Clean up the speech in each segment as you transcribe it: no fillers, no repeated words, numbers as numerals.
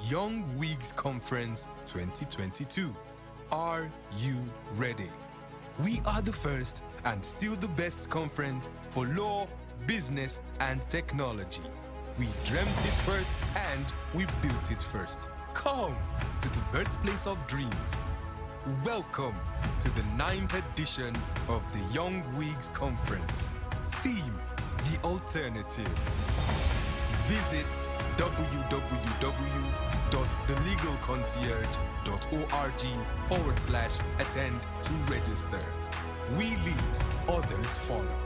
Young Wigs Conference 2022. Are you ready? We are the first and still the best conference for law, business, and technology. We dreamt it first and we built it first. Come to the birthplace of dreams. Welcome to the 9th edition of the Young Wigs Conference. Theme: The Alternative. Visit www.thelegalconcierge.org/attend to register. We lead, others follow.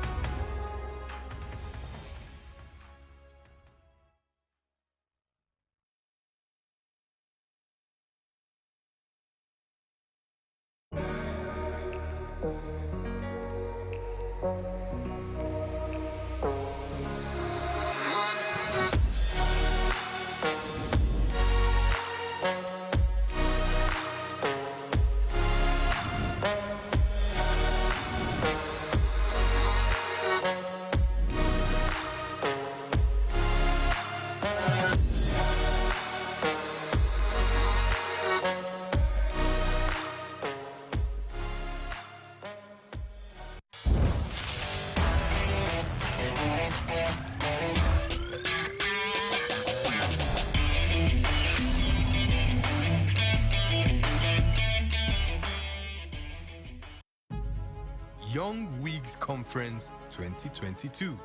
Young Wigs Conference 2022.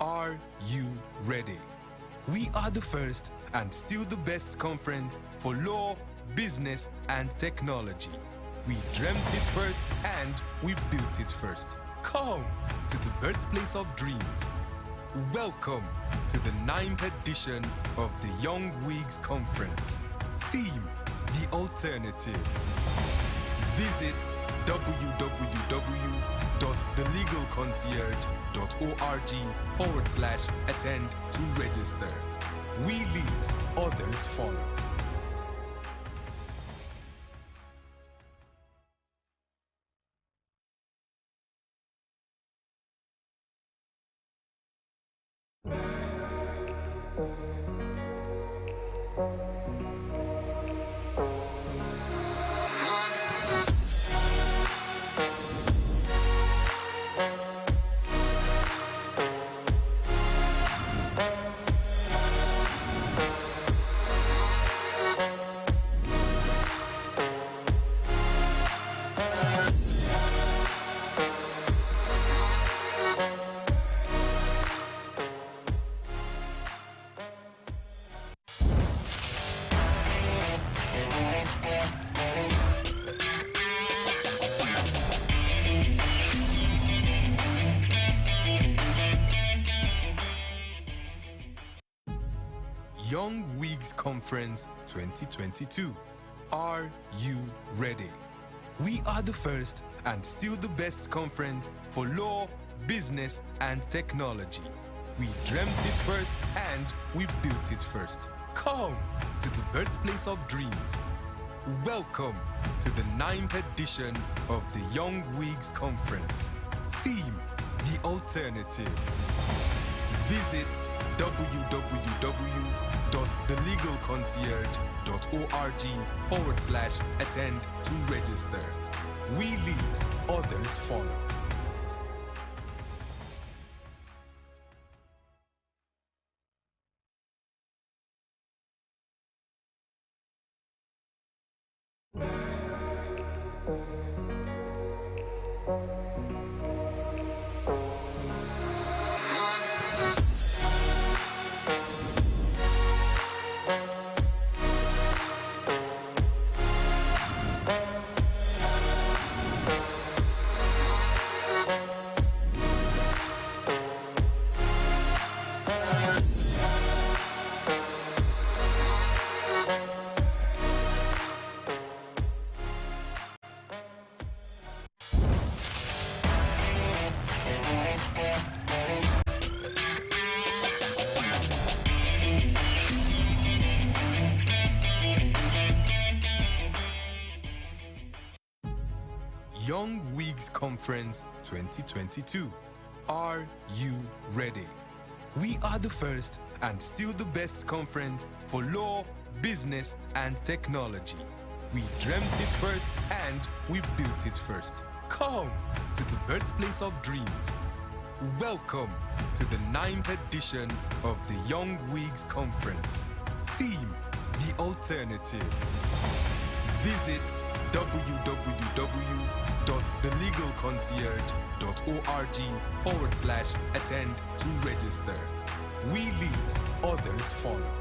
Are you ready? We are the first and still the best conference for law, business, and technology. We dreamt it first and we built it first. Come to the birthplace of dreams. Welcome to the 9th edition of the Young Wigs Conference. Theme: The Alternative. Visit www.thelegalconcierge.org/attend to register. We lead, others follow. Young Wigs Conference 2022. Are you ready? We are the first and still the best conference for law, business, and technology. We dreamt it first and we built it first. Come to the birthplace of dreams. Welcome to the 9th edition of the Young Wigs Conference. Theme: The Alternative. Visit www.thelegalconcierge.org/attend to register. We lead, others follow. Young Wigs Conference 2022. Are you ready? We are the first and still the best conference for law, business, and technology. We dreamt it first and we built it first. Come to the birthplace of dreams. Welcome to the 9th edition of the Young Wigs Conference. Theme: The Alternative. Visit www.thelegalconcierge.org/attend to register. We lead, others follow.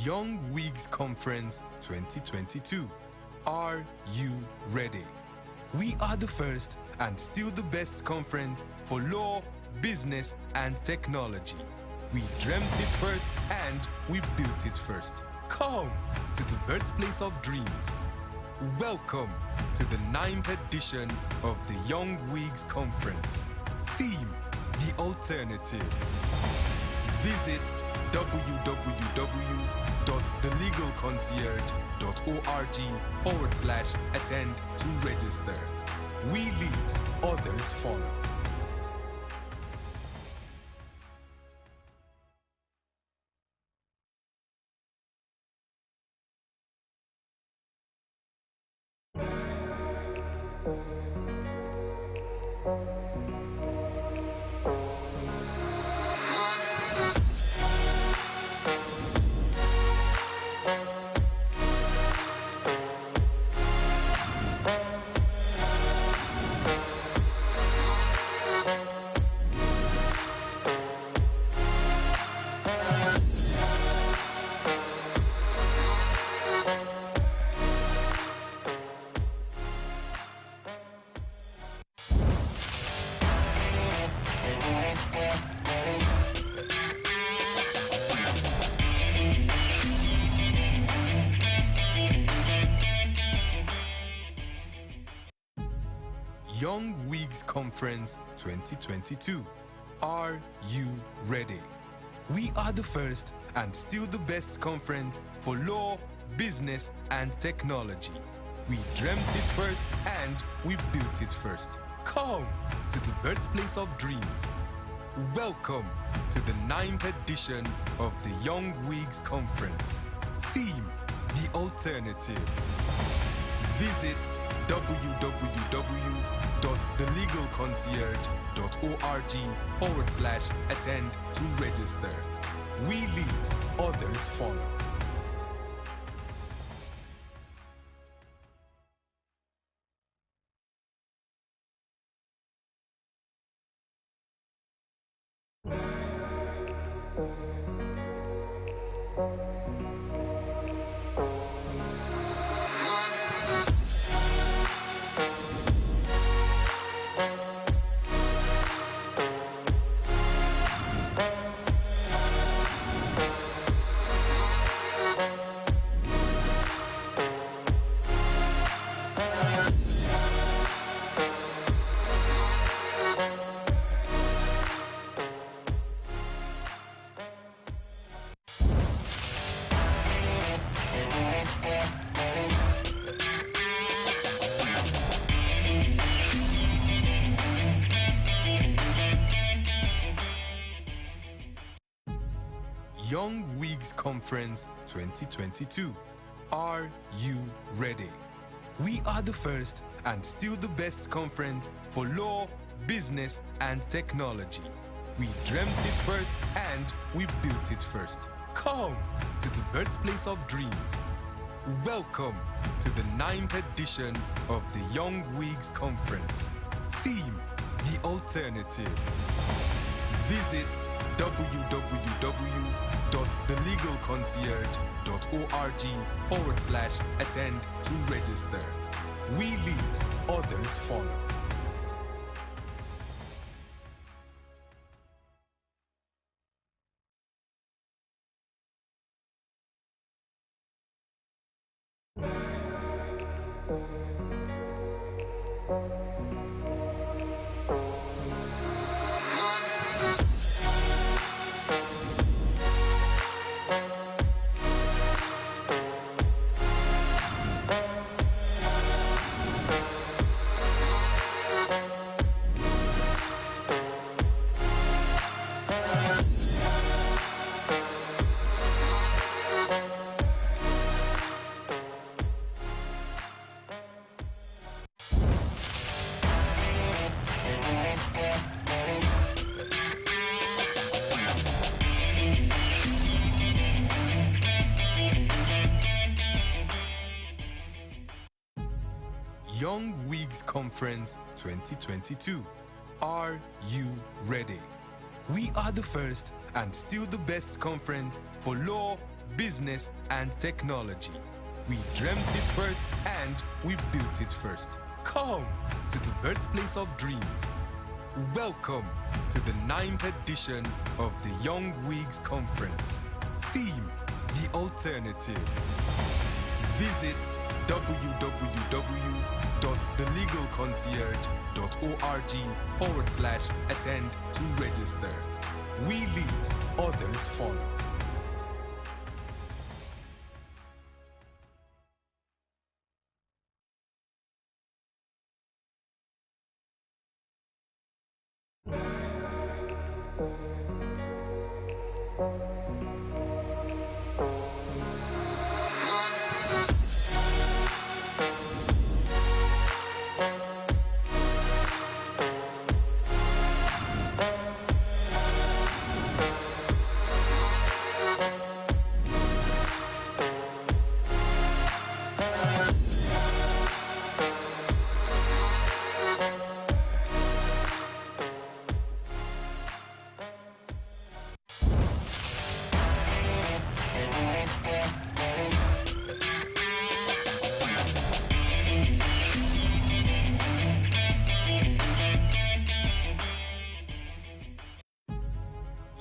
Young Wigs Conference 2022. Are you ready? We are the first and still the best conference for law, business, and technology. We dreamt it first and we built it first. Come to the birthplace of dreams. Welcome to the 9th edition of the Young Wigs Conference. Theme: The Alternative. Visit www.thelegalconcierge.org/attend to register. We lead, others follow. Young Wigs Conference 2022. Are you ready? We are the first and still the best conference for law, business, and technology. We dreamt it first and we built it first. Come to the birthplace of dreams. Welcome to the 9th edition of the Young Wigs Conference. Theme: The Alternative. Visit www.thelegalconcierge.org/attend to register. We lead, others follow. Young Wigs Conference 2022. Are you ready? We are the first and still the best conference for law, business, and technology. We dreamt it first and we built it first. Come to the birthplace of dreams. Welcome to the 9th edition of the Young Wigs Conference. Theme: The Alternative. Visit www.thelegalconcierge.org/attend to register. We lead, others follow. Young Wigs Conference 2022. Are you ready? We are the first and still the best conference for law, business, and technology. We dreamt it first and we built it first. Come to the birthplace of dreams. Welcome to the 9th edition of the Young Wigs Conference. Theme: The Alternative. Visit www.thelegalconcierge.org/attend to register. We lead, others follow.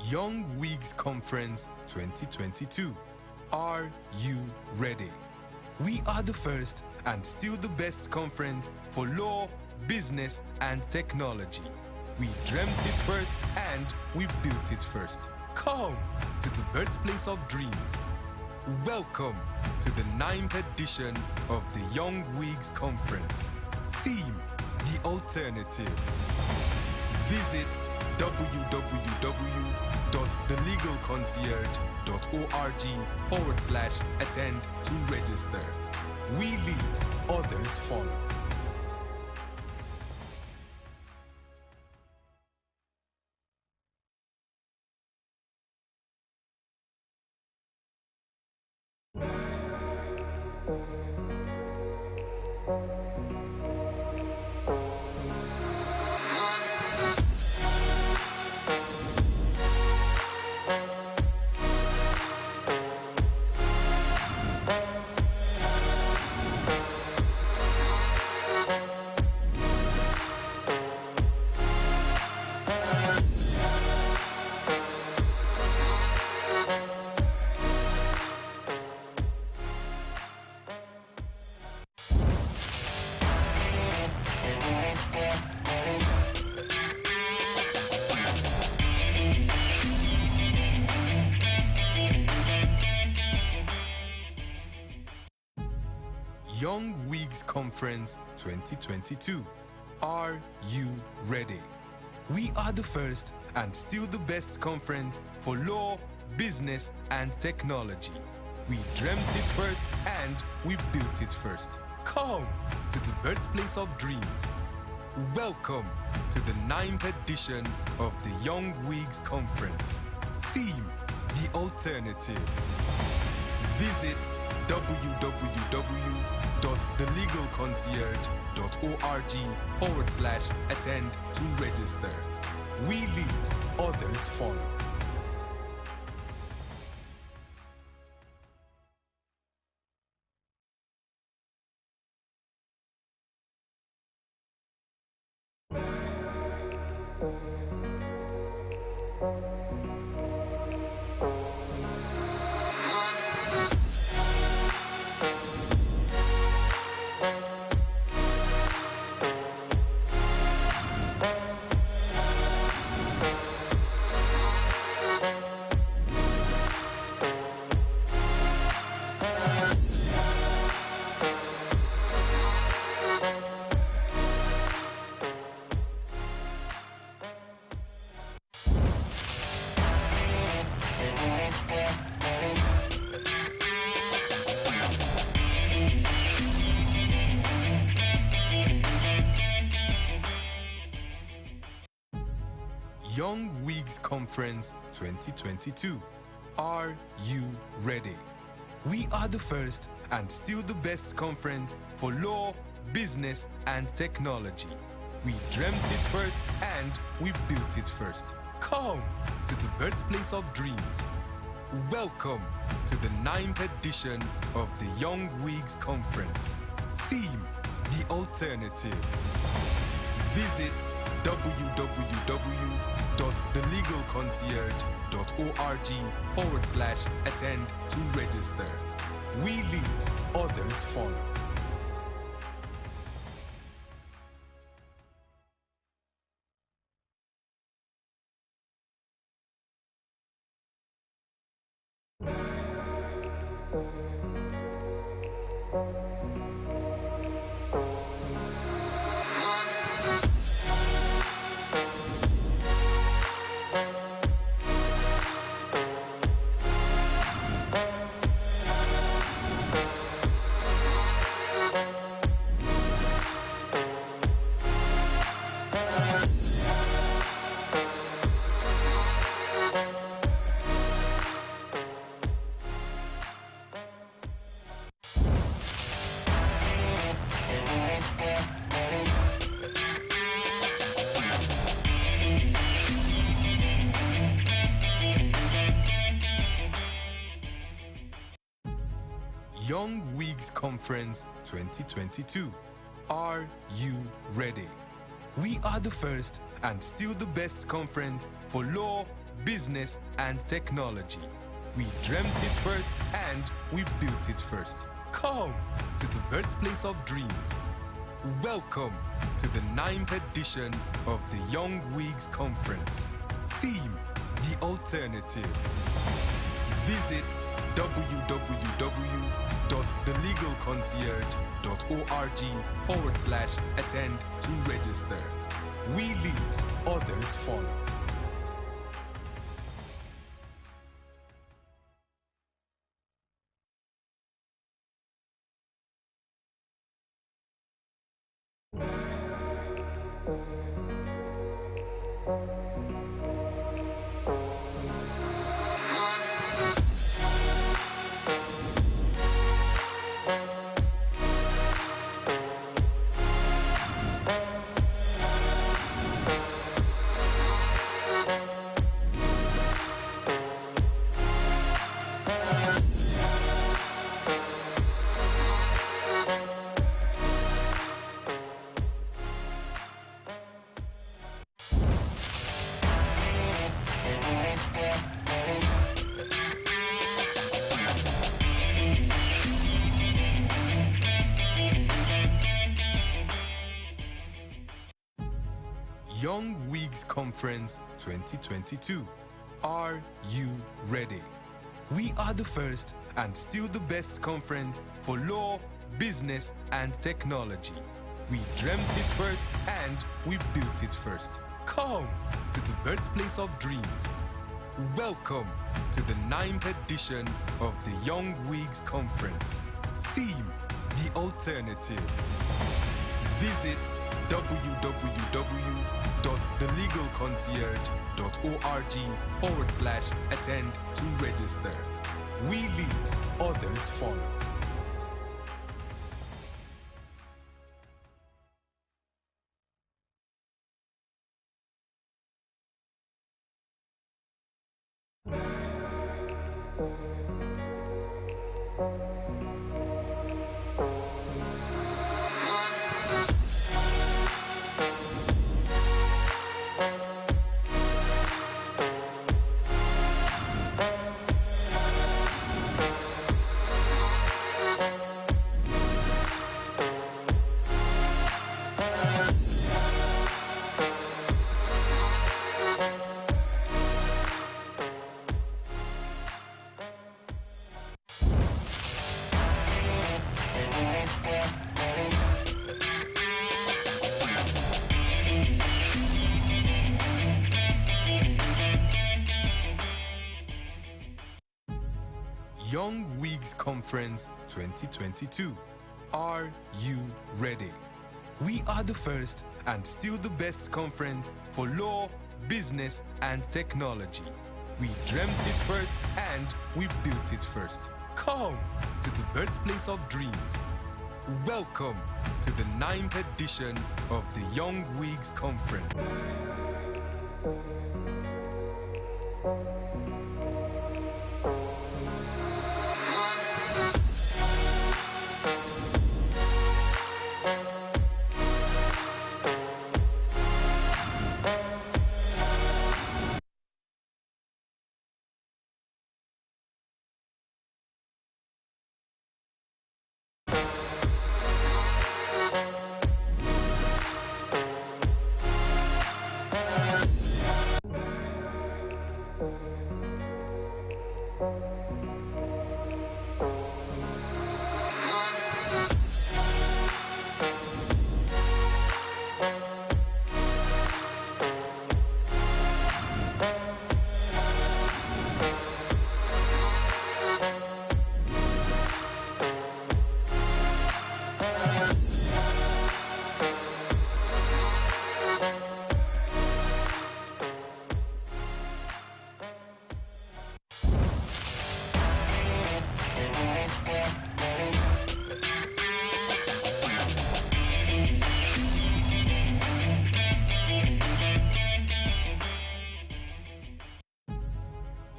Young Wigs Conference 2022. Are you ready? We are the first and still the best conference for law, business, and technology. We dreamt it first and we built it first. Come to the birthplace of dreams. Welcome to the 9th edition of the Young Wigs Conference. Theme: The Alternative. Visit www.thelegalconcierge.org/attend to register. We lead, others follow. Young Wigs Conference 2022. Are you ready? We are the first and still the best conference for law, business, and technology. We dreamt it first and we built it first. Come to the birthplace of dreams. Welcome to the 9th edition of the Young Wigs Conference. Theme: the alternative. Visit www.thelegalconcierge.org/attend to register. We lead, others follow. Young Wigs Conference 2022. Are you ready? We are the first and still the best conference for law, business, and technology. We dreamt it first and we built it first. Come to the birthplace of dreams. Welcome to the 9th edition of the Young Wigs Conference. Theme: the alternative. Visit www.thelegalconcierge.org/attend to register. We lead, others follow. Young Wigs Conference 2022. Are you ready? We are the first and still the best conference for law, business, and technology. We dreamt it first and we built it first. Come to the birthplace of dreams. Welcome to the 9th edition of the Young Wigs Conference. Theme: the alternative. Visit www.thelegalconcierge.org/attend to register. We lead, others follow. Young Wigs Conference 2022. Are you ready? We are the first and still the best conference for law, business, and technology. We dreamt it first and we built it first. Come to the birthplace of dreams. Welcome to the 9th edition of the Young Wigs Conference. Theme: the alternative. Visit www.thelegalconcierge.org/attend to register. We lead, others follow. Young Wigs Conference 2022. Are you ready? We are the first and still the best conference for law, business, and technology. We dreamt it first and we built it first. Come to the birthplace of dreams. Welcome to the 9th edition of the Young Wigs Conference.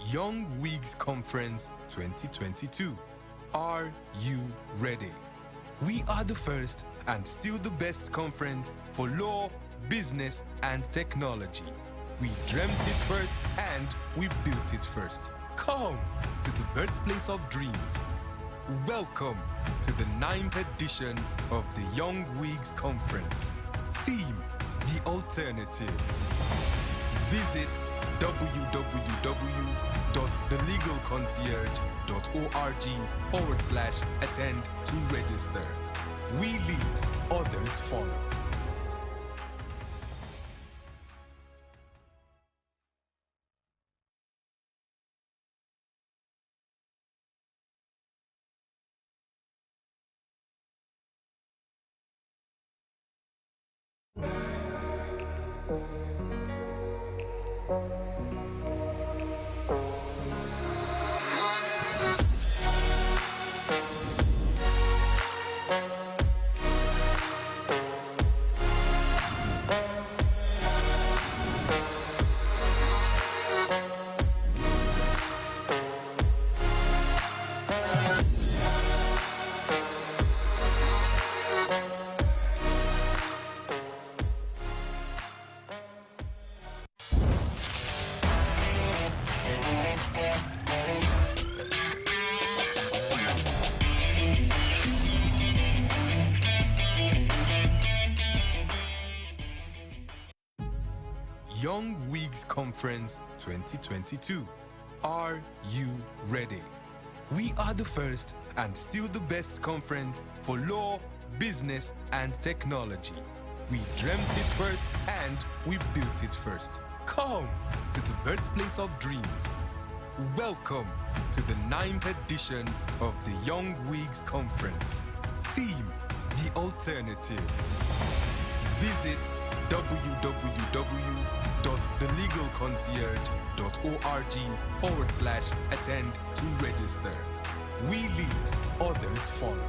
Young Wigs Conference 2022. Are you ready? We are the first and still the best conference for law, business, and technology. We dreamt it first and we built it first. Come to the birthplace of dreams. Welcome to the 9th edition of the Young Wigs Conference. Theme: The Alternative. Visit www.thelegalconcierge.org/attend to register. We lead, others follow. Young Wigs Conference 2022. Are you ready? We are the first and still the best conference for law, business, and technology. We dreamt it first and we built it first. Come to the birthplace of dreams. Welcome to the 9th edition of the Young Wigs Conference. Theme: The Alternative. Visit www.thelegalconcierge.org/attend to register. We lead, others follow.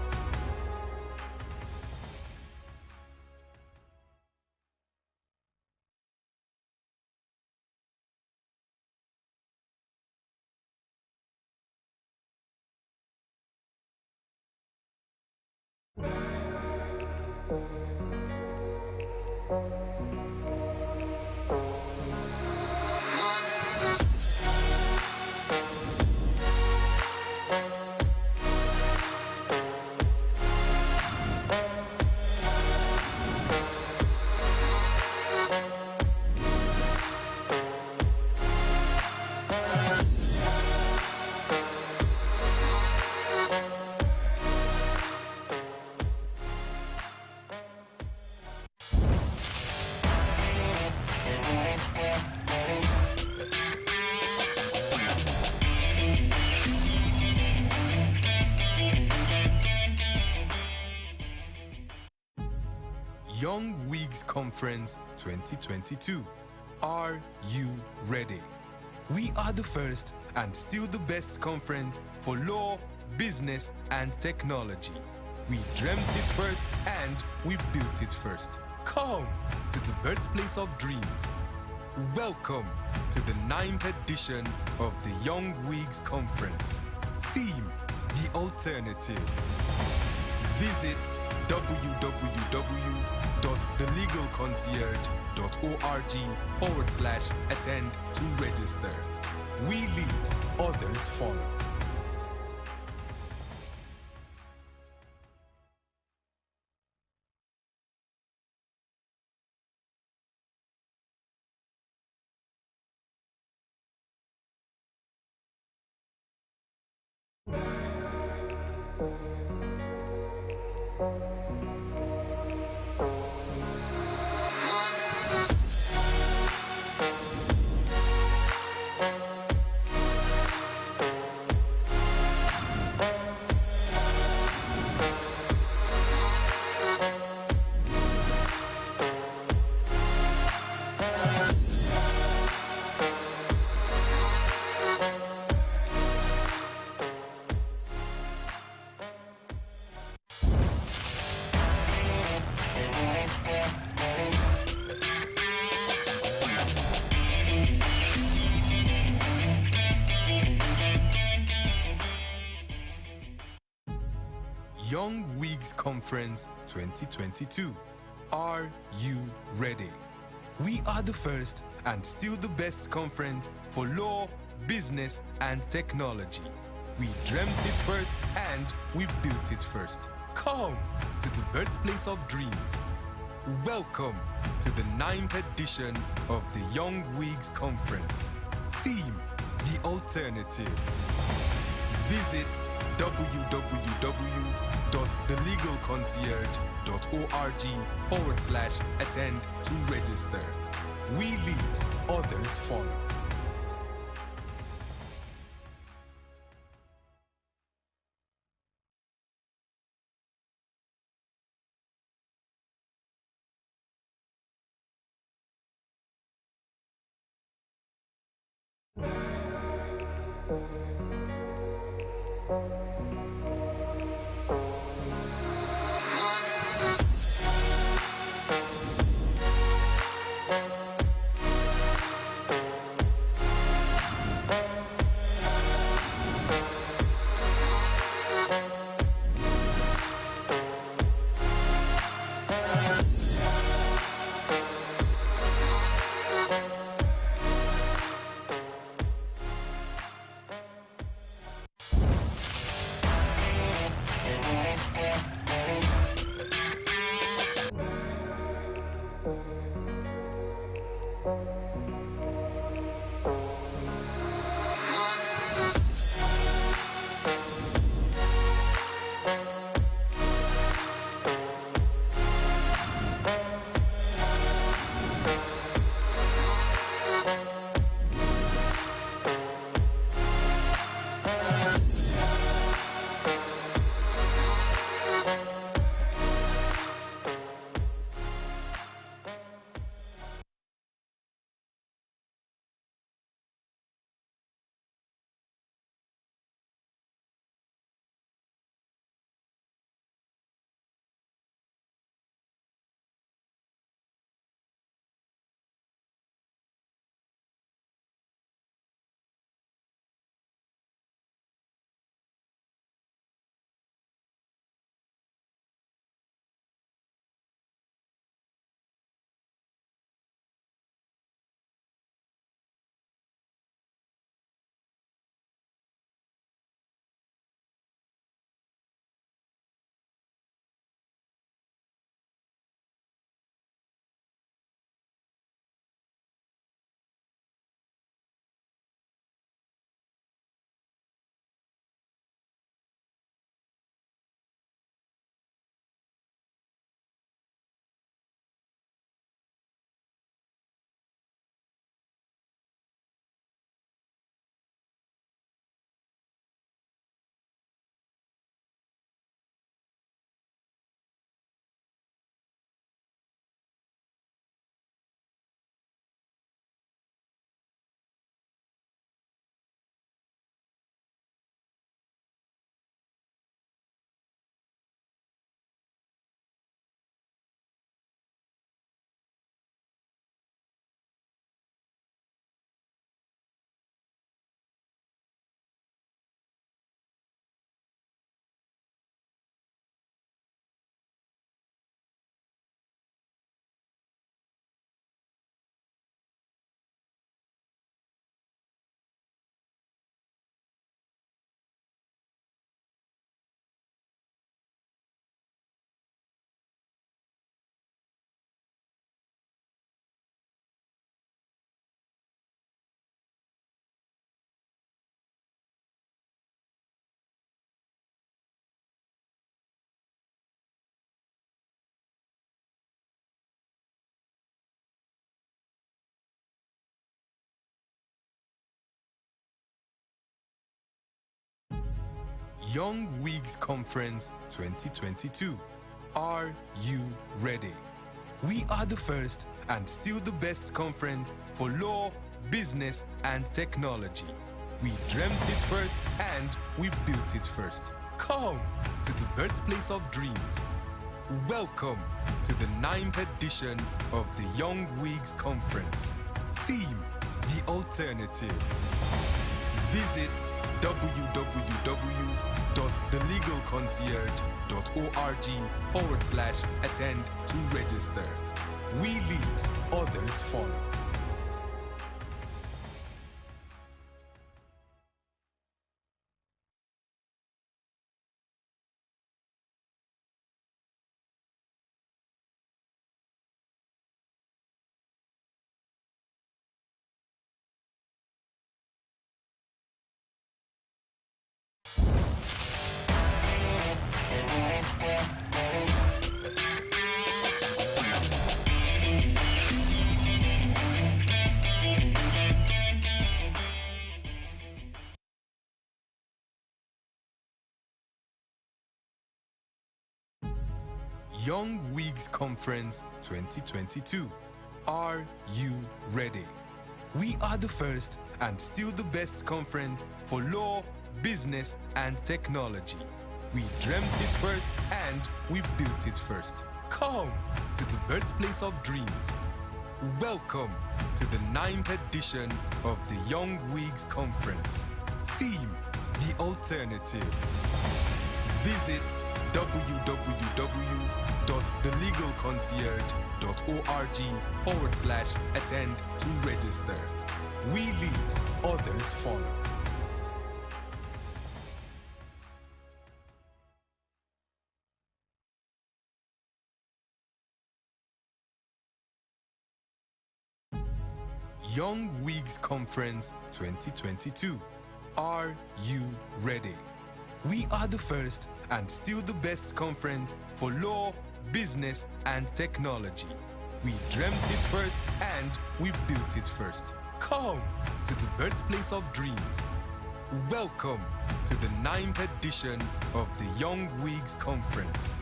Young Wigs Conference 2022. Are you ready? We are the first and still the best conference for law, business, and technology. We dreamt it first and we built it first. Come to the birthplace of dreams. Welcome to the 9th edition of the Young Wigs Conference. Theme: The Alternative. Visit www.thelegalconcierge.org/attend to register. We lead, others follow. Young Wigs Conference 2022. Are you ready? We are the first and still the best conference for law, business, and technology. We dreamt it first and we built it first. Come to the birthplace of dreams. Welcome to the 9th edition of the Young Wigs Conference. Theme: The Alternative. Visit www.thelegalconcierge.org/attend to register. We lead, others follow. Young Wigs Conference 2022. Are you ready? We are the first and still the best conference for law, business, and technology. We dreamt it first and we built it first. Come to the birthplace of dreams. Welcome to the 9th edition of the Young Wigs Conference. Theme: The Alternative. Visit www.thelegalconcierge.org/attend to register. We lead, others follow. Young Wigs Conference 2022. Are you ready? We are the first and still the best conference for law, business, and technology. We dreamt it first and we built it first. Come to the birthplace of dreams. Welcome to the 9th edition of the Young Wigs Conference. Theme: The Alternative. Visit www.thelegalconcierge.org/attend to register. We lead, others follow. Young Wigs Conference 2022. Are you ready? We are the first and still the best conference for law, business, and technology. We dreamt it first and we built it first. Come to the birthplace of dreams. Welcome to the 9th edition of the Young Wigs Conference.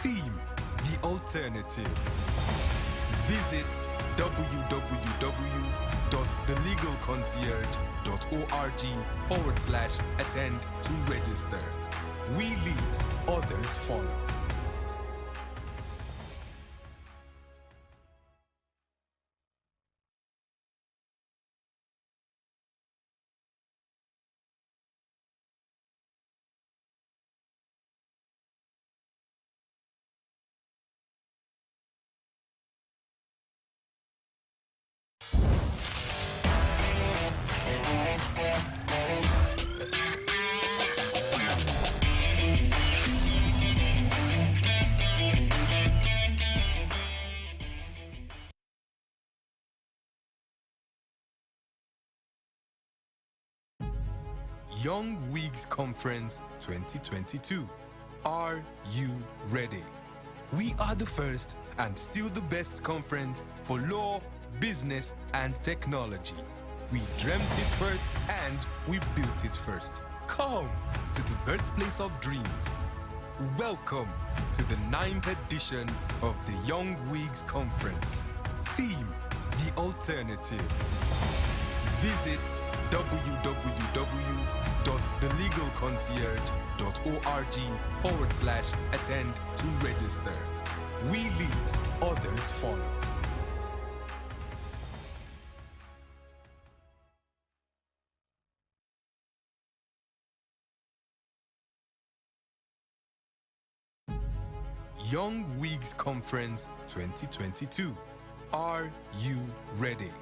Theme: The Alternative. Visit www.thelegalconcierge.org/attend to register. We lead, others follow. Young Wigs Conference 2022. Are you ready? We are the first and still the best conference for law, business, and technology. We dreamt it first and we built it first. Come to the birthplace of dreams. Welcome to the 9th edition of the Young Wigs Conference. Theme: The Alternative. Visit www.thelegalconcierge.org/attend to register. We lead, others follow. Young Wigs Conference 2022. Are you ready?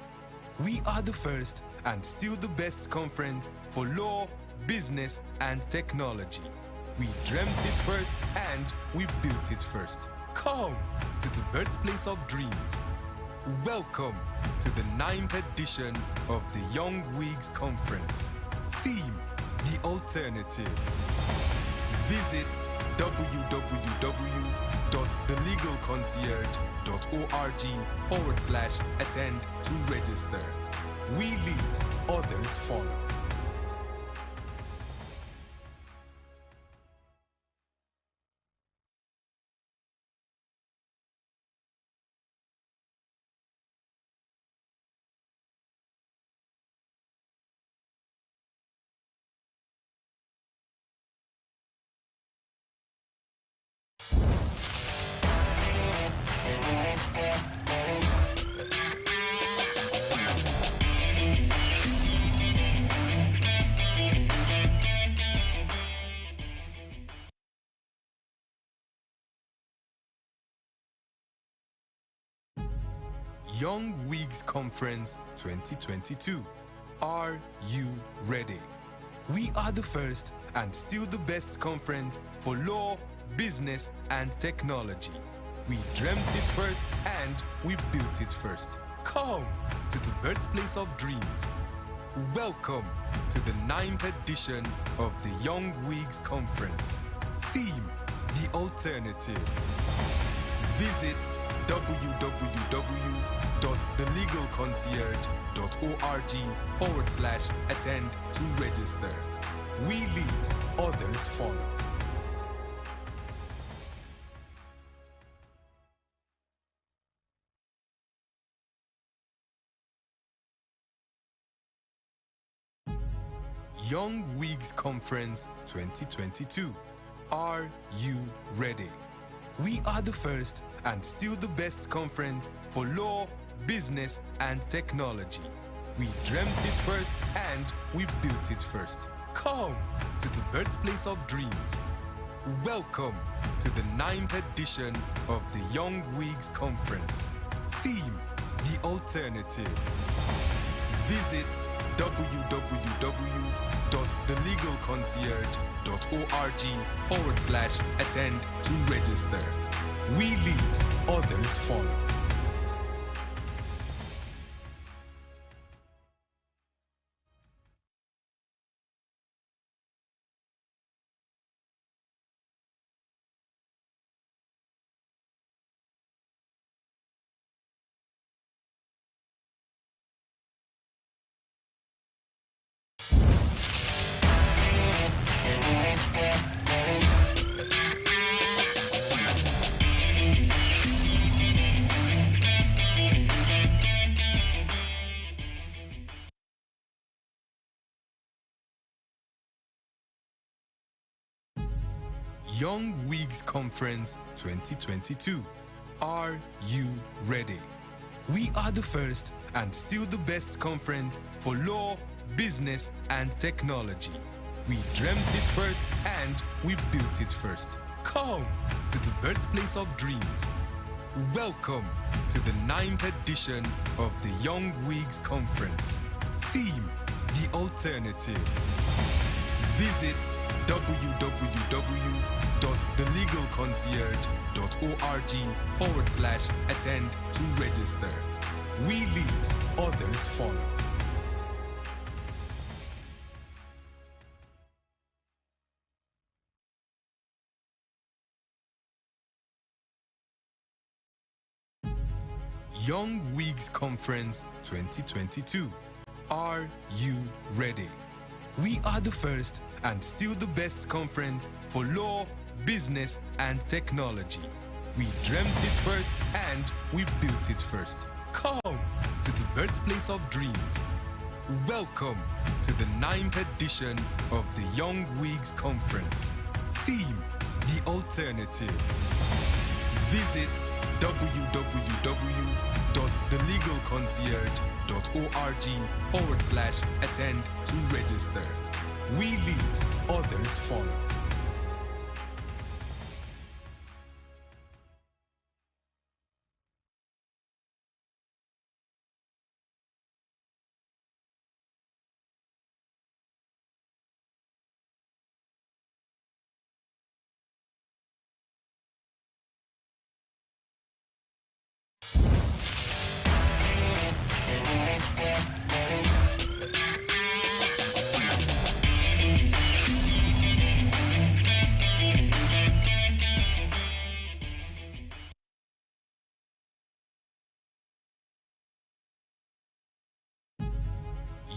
We are the first and still the best conference for law, business, and technology. We dreamt it first and we built it first. Come to the birthplace of dreams. Welcome to the 9th edition of the Young Wigs Conference. Theme: The Alternative. Visit www.thelegalconcierge.org/attend to register. We lead, others follow. Young Wigs Conference 2022. Are you ready? We are the first and still the best conference for law, business, and technology. We dreamt it first and we built it first. Come to the birthplace of dreams. Welcome to the 9th edition of the Young Wigs Conference. Theme: The Alternative. Visit www.thelegalconcierge.org/attend to register. We lead, others follow. Young Wigs Conference 2022. Are you ready? We are the first and still the best conference for law, business, and technology. We dreamt it first and we built it first. Come to the birthplace of dreams. Welcome to the 9th edition of the Young Wigs Conference. Theme: The Alternative. Visit www.thelegalconcierge.org/attend to register. We lead, others follow. Young Wigs Conference 2022. Are you ready? We are the first and still the best conference for law, business, and technology. We dreamt it first and we built it first. Come to the birthplace of dreams. Welcome to the 9th edition of the Young Wigs Conference. Theme: The Alternative. Visit www.thelegalconcierge.org/attend to register. We lead, others follow. Young Wigs Conference 2022. Are you ready? We are the first and still the best conference for law, business, and technology. We dreamt it first and we built it first. Come to the birthplace of dreams. Welcome to the 9th edition of the Young Wigs Conference. Theme: The Alternative. Visit www.thelegalconcierge.org/attend to register. We lead, others follow.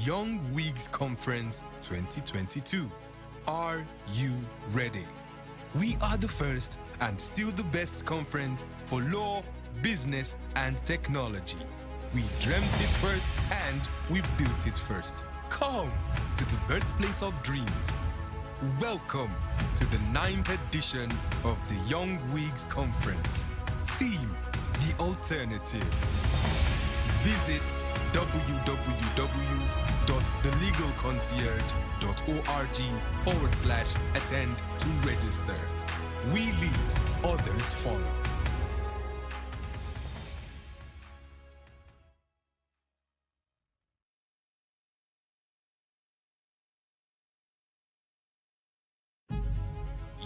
Young Wigs Conference 2022. Are you ready? We are the first and still the best conference for law, business, and technology. We dreamt it first and we built it first. Come to the birthplace of dreams. Welcome to the 9th edition of the Young Wigs Conference. Theme: The Alternative. Visit www.thelegalconcierge.org/attend to register. We lead, others follow.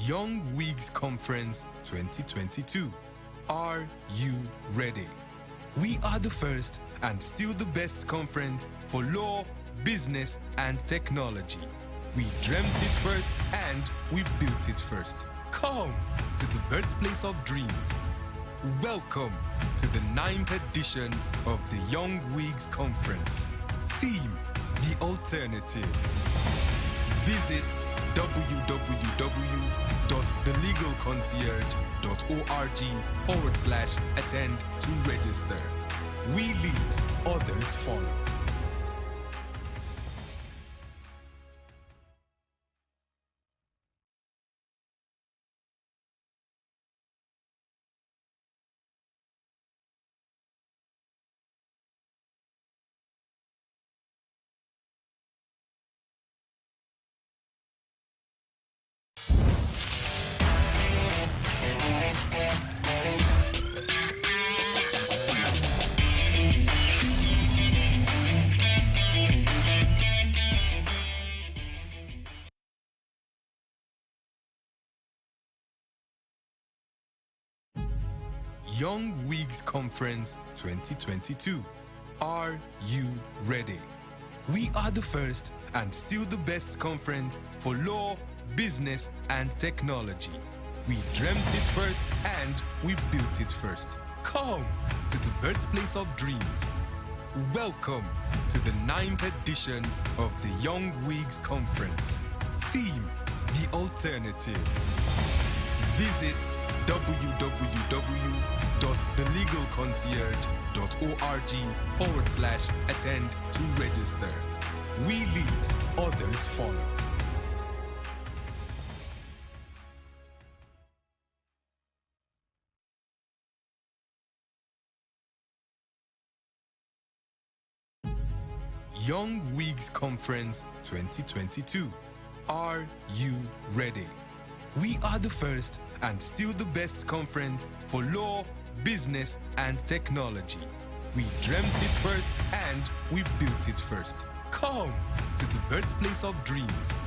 Young Wigs Conference 2022. Are you ready? We are the first and still the best conference for law, business, and technology. We dreamt it first and we built it first. Come to the birthplace of dreams. Welcome to the 9th edition of the Young Wigs Conference. Theme: The Alternative. Visit www.thelegalconcierge.org/attend to register. We lead, others follow. Young Wigs Conference 2022. Are you ready? We are the first and still the best conference for law, business, and technology. We dreamt it first and we built it first. Come to the birthplace of dreams. Welcome to the 9th edition of the Young Wigs Conference. Theme: The Alternative. Visit www.thelegalconcierge.org/attend to register. We lead, others follow. Young Wigs Conference 2022. Are you ready? We are the first and still the best conference for law, business, and technology. We dreamt it first and we built it first. Come to the birthplace of dreams.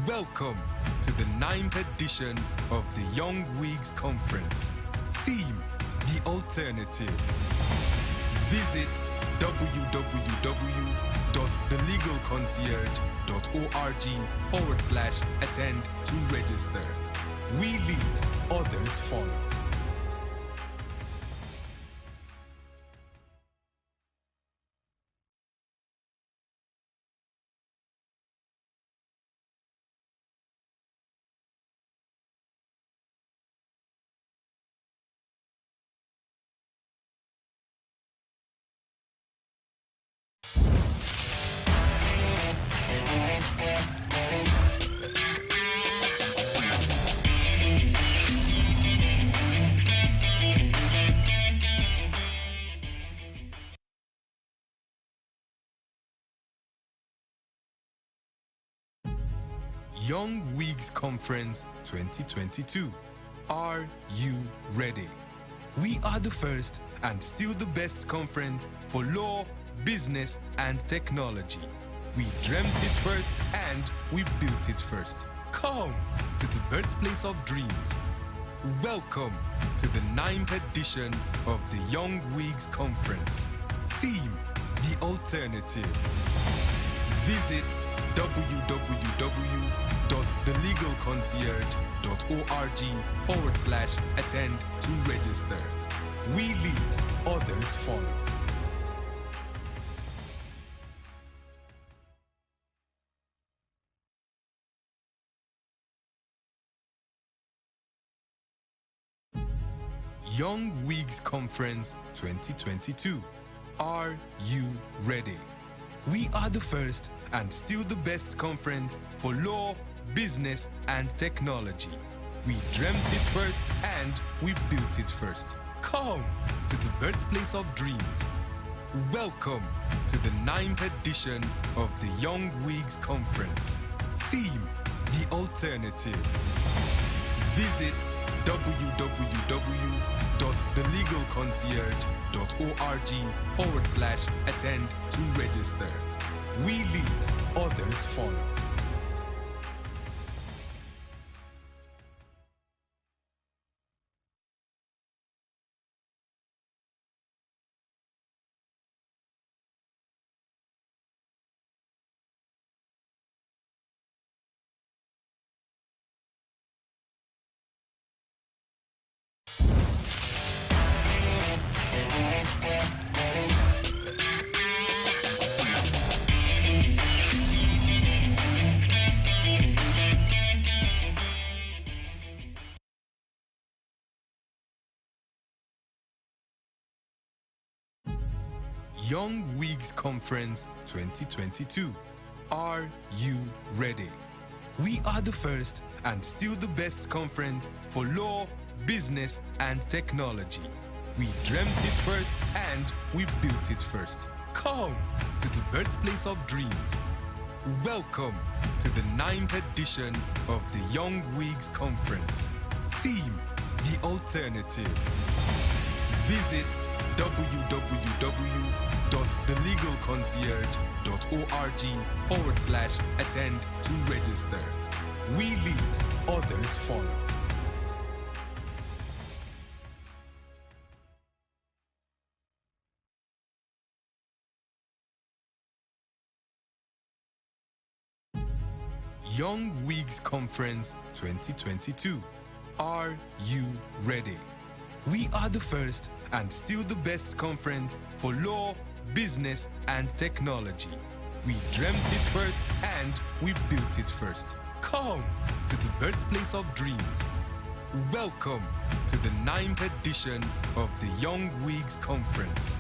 Welcome to the 9th edition of the Young Wigs Conference. Theme: The Alternative. Visit www.thelegalconcierge.org/attend to register. We lead, others follow. Young Wigs Conference 2022. Are you ready? We are the first and still the best conference for law, business, and technology. We dreamt it first and we built it first. Come to the birthplace of dreams. Welcome to the 9th edition of the Young Wigs Conference. Theme: The Alternative. Visit www.thelegalconcierge.org/attend to register. We lead, others follow. Young Wigs Conference 2022. Are you ready? We are the first and still the best conference for law, business, and technology. We dreamt it first and we built it first. Come to the birthplace of dreams. Welcome to the 9th edition of the Young Wigs Conference. Theme: The Alternative. Visit www.thelegalconcierge.org/attend to register. We lead, others follow. Young Wigs Conference 2022. Are you ready? We are the first and still the best conference for law, business, and technology. We dreamt it first and we built it first. Come to the birthplace of dreams. Welcome to the 9th edition of the Young Wigs Conference. Theme: The Alternative. Visit www.thelegalconcierge.org/attend to register. We lead, others follow. Young Wigs Conference 2022. Are you ready? We are the first and still the best conference for law, business, and technology. We dreamt it first and we built it first. Come to the birthplace of dreams. Welcome to the 9th edition of the Young Wigs Conference.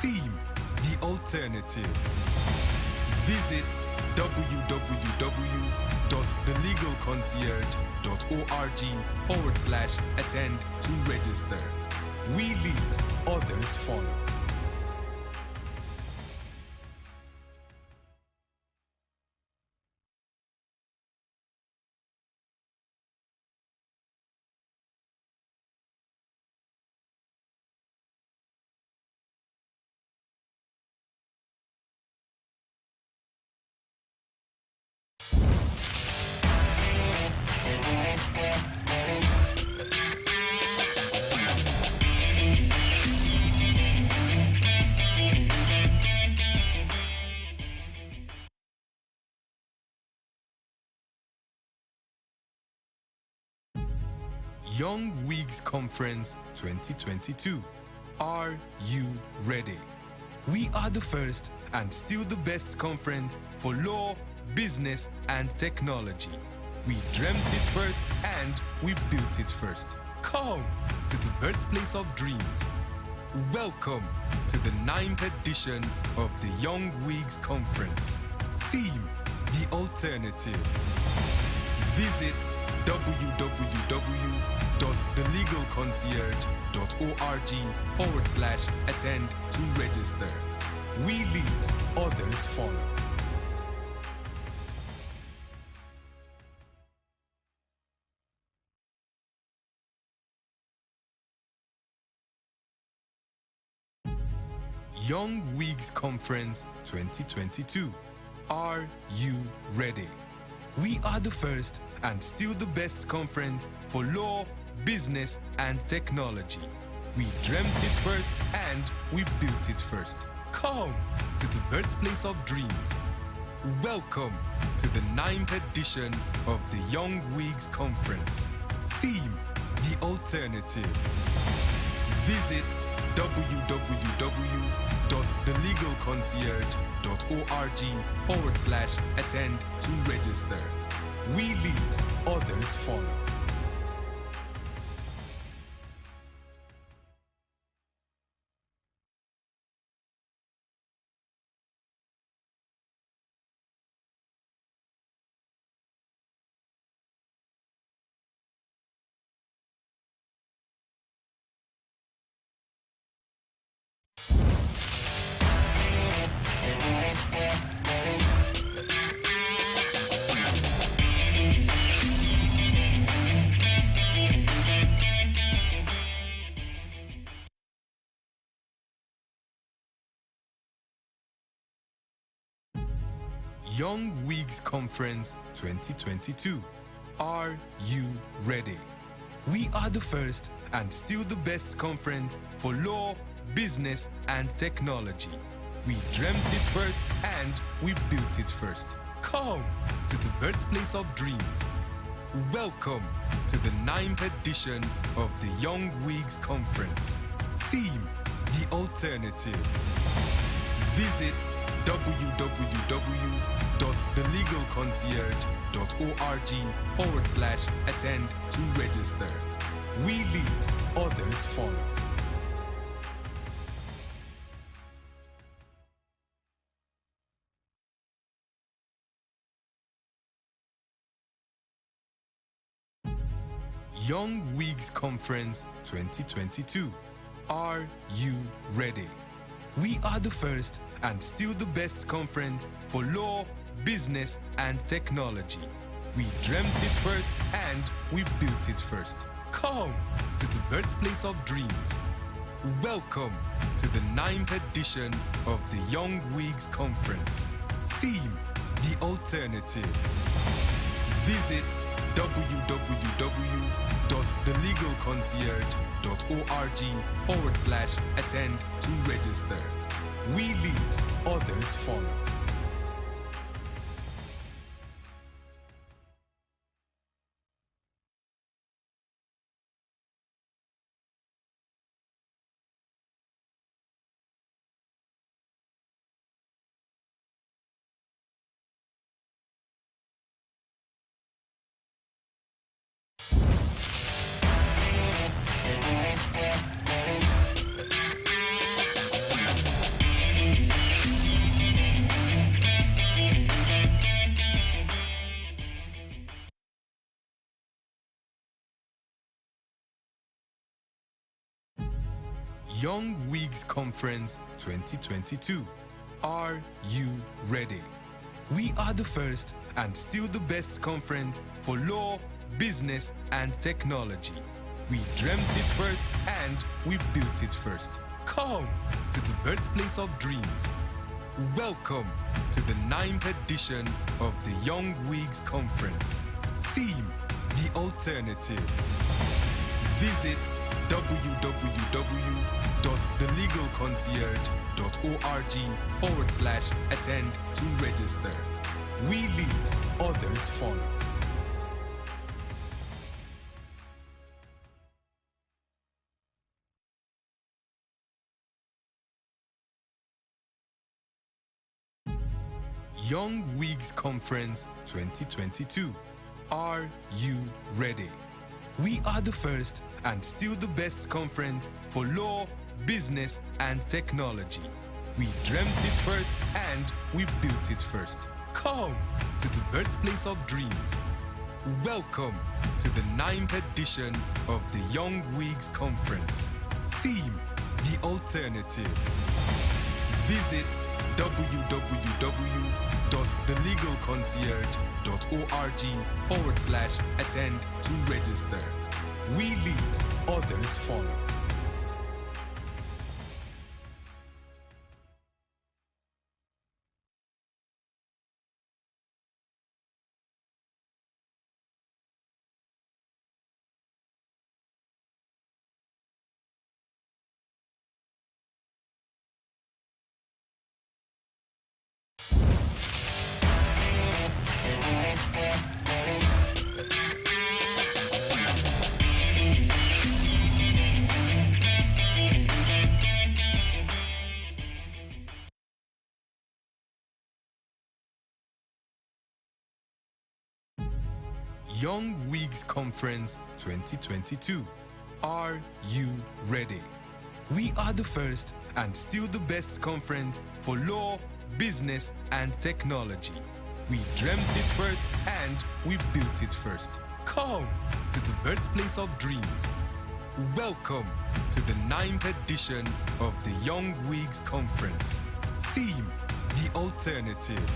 Theme: The Alternative. Visit www.thelegalconcierge.org/attend to register. We lead, others follow. Young Wigs Conference 2022. Are you ready? We are the first and still the best conference for law, business, and technology. We dreamt it first and we built it first. Come to the birthplace of dreams. Welcome to the 9th edition of the Young Wigs Conference. Theme: The Alternative. Visit www.thelegalconcierge.org/attend to register. We lead, others follow. Young Wigs Conference 2022. Are you ready? We are the first and still the best conference for law, business, and technology. We dreamt it first and we built it first. Come to the birthplace of dreams. Welcome to the 9th edition of the Young Wigs Conference. Theme: The Alternative. Visit www.thelegalconcierge.org/attend to register. We lead, others follow. Young Wigs Conference 2022. Are you ready? We are the first and still the best conference for law, business, and technology. We dreamt it first and we built it first. Come to the birthplace of dreams. Welcome to the 9th edition of the Young Wigs Conference. Theme: The Alternative. Visit www.thelegalconcierge.org/attend to register. We lead, others follow. Young Wigs Conference 2022. Are you ready? We are the first and still the best conference for law, business, and technology. We dreamt it first and we built it first. Come to the birthplace of dreams. Welcome to the 9th edition of the Young Wigs Conference. Theme: The Alternative. Visit www.thelegalconcierge.org/attend to register. We lead, others follow. Young Wigs Conference 2022. Are you ready? We are the first and still the best conference for law, business, and technology. We dreamt it first and we built it first. Come to the birthplace of dreams. Welcome to the 9th edition of the Young Wigs Conference. Theme: The Alternative. Visit www.thelegalconcierge.org/attend to register. We lead, others follow. Young Wigs Conference 2022. Are you ready? We are the first and still the best conference for law, business, and technology. We dreamt it first and we built it first. Come to the birthplace of dreams. Welcome to the 9th edition of the Young Wigs Conference. Theme: The Alternative. Visit www.thelegalconcierge.org/attend to register. We lead, others follow. Young Wigs Conference 2022. Are you ready? We are the first and still the best conference for law, business, and technology. We dreamt it first and we built it first. Come to the birthplace of dreams. Welcome to the 9th edition of the Young Wigs Conference. Theme: The Alternative.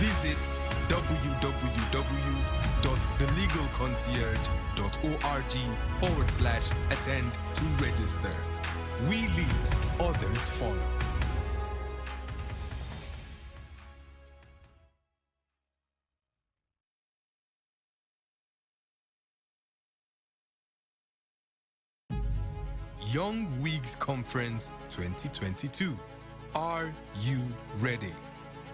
Visit www.thelegalconcierge.org/attend to register. We lead, others follow. Young Wigs Conference 2022. Are you ready?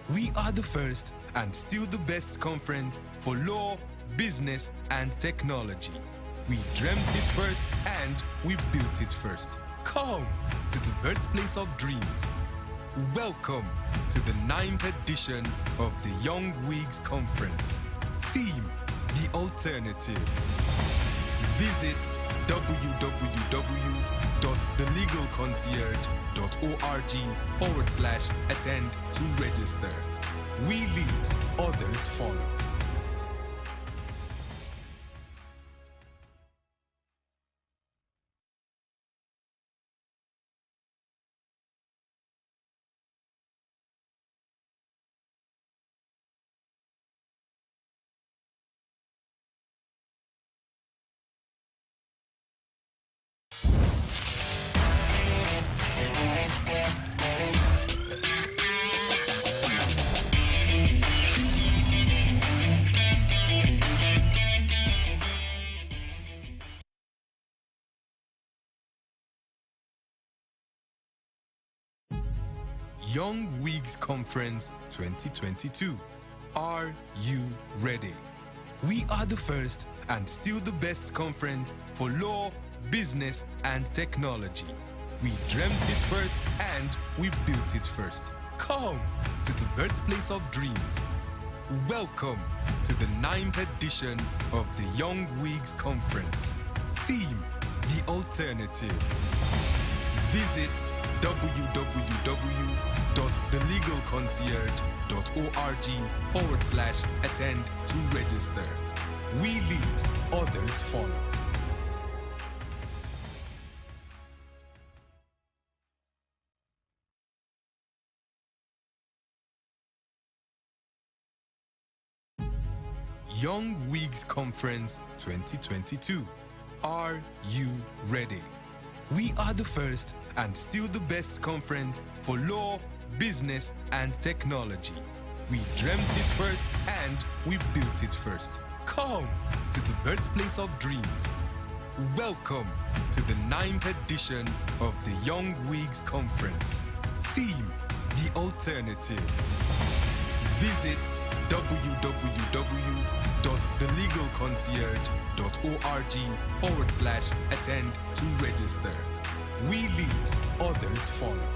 We are the first and still the best conference for law, business, and technology. We dreamt it first and we built it first. Come to the birthplace of dreams. Welcome to the 9th edition of the Young Wigs Conference. Theme: The Alternative. Visit www.thelegalconcierge.org/attend to register. We lead, others follow. Young Wigs Conference 2022. Are you ready? We are the first and still the best conference for law, business, and technology. We dreamt it first and we built it first. Come to the birthplace of dreams. Welcome to the 9th edition of the Young Wigs Conference. Theme: The Alternative. Visit www.thelegalconcierge.org/attend to register. We lead, others follow. Young Wigs Conference 2022. Are you ready? We are the first and still the best conference for law, business, and technology. We dreamt it first and we built it first. Come to the birthplace of dreams. Welcome to the 9th edition of the Young Wigs Conference. Theme: The Alternative. Visit www.thelegalconcierge.org/attend to register. We lead, others follow.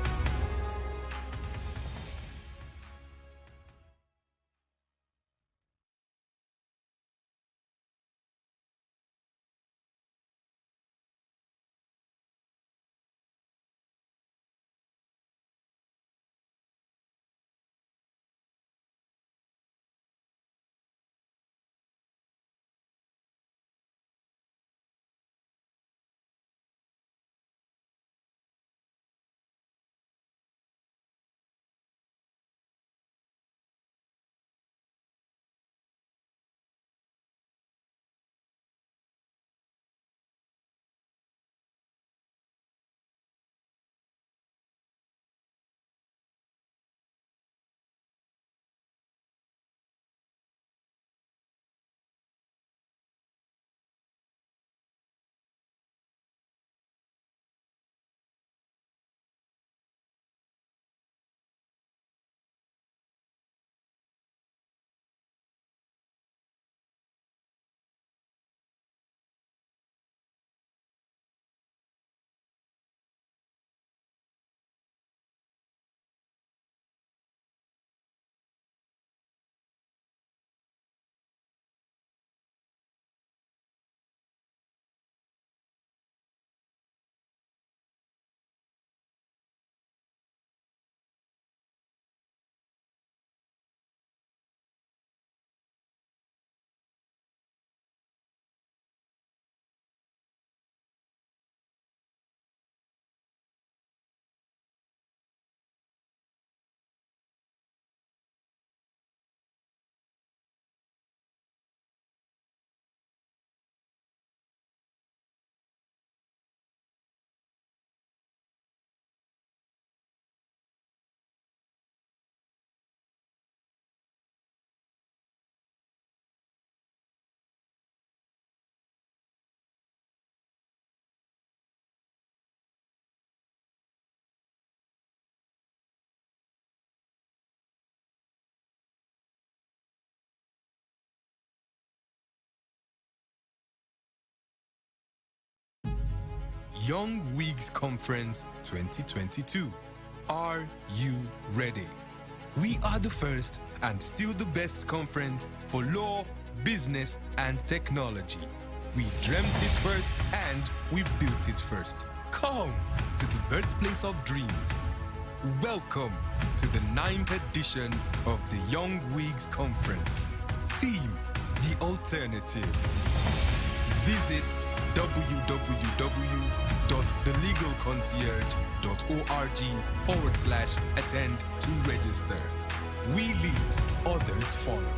Young Wigs Conference 2022. Are you ready? We are the first and still the best conference for law, business, and technology. We dreamt it first and we built it first. Come to the birthplace of dreams. Welcome to the 9th edition of the Young Wigs Conference. Theme: The Alternative. Visit www.thelegalconcierge.org/attend to register. We lead, others follow.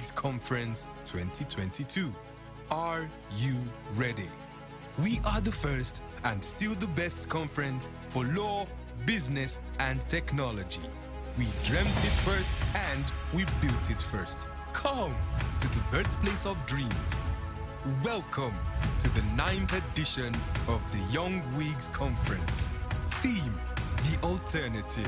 Wigs Conference 2022. Are you ready? We are the first and still the best conference for law, business, and technology. We dreamt it first and we built it first. Come to the birthplace of dreams. Welcome to the 9th edition of the Young Wigs Conference. Theme: The Alternative.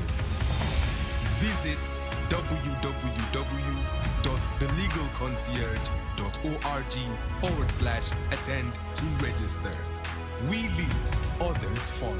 Visit www.thelegalconcierge.org/attend to register. We lead, others follow.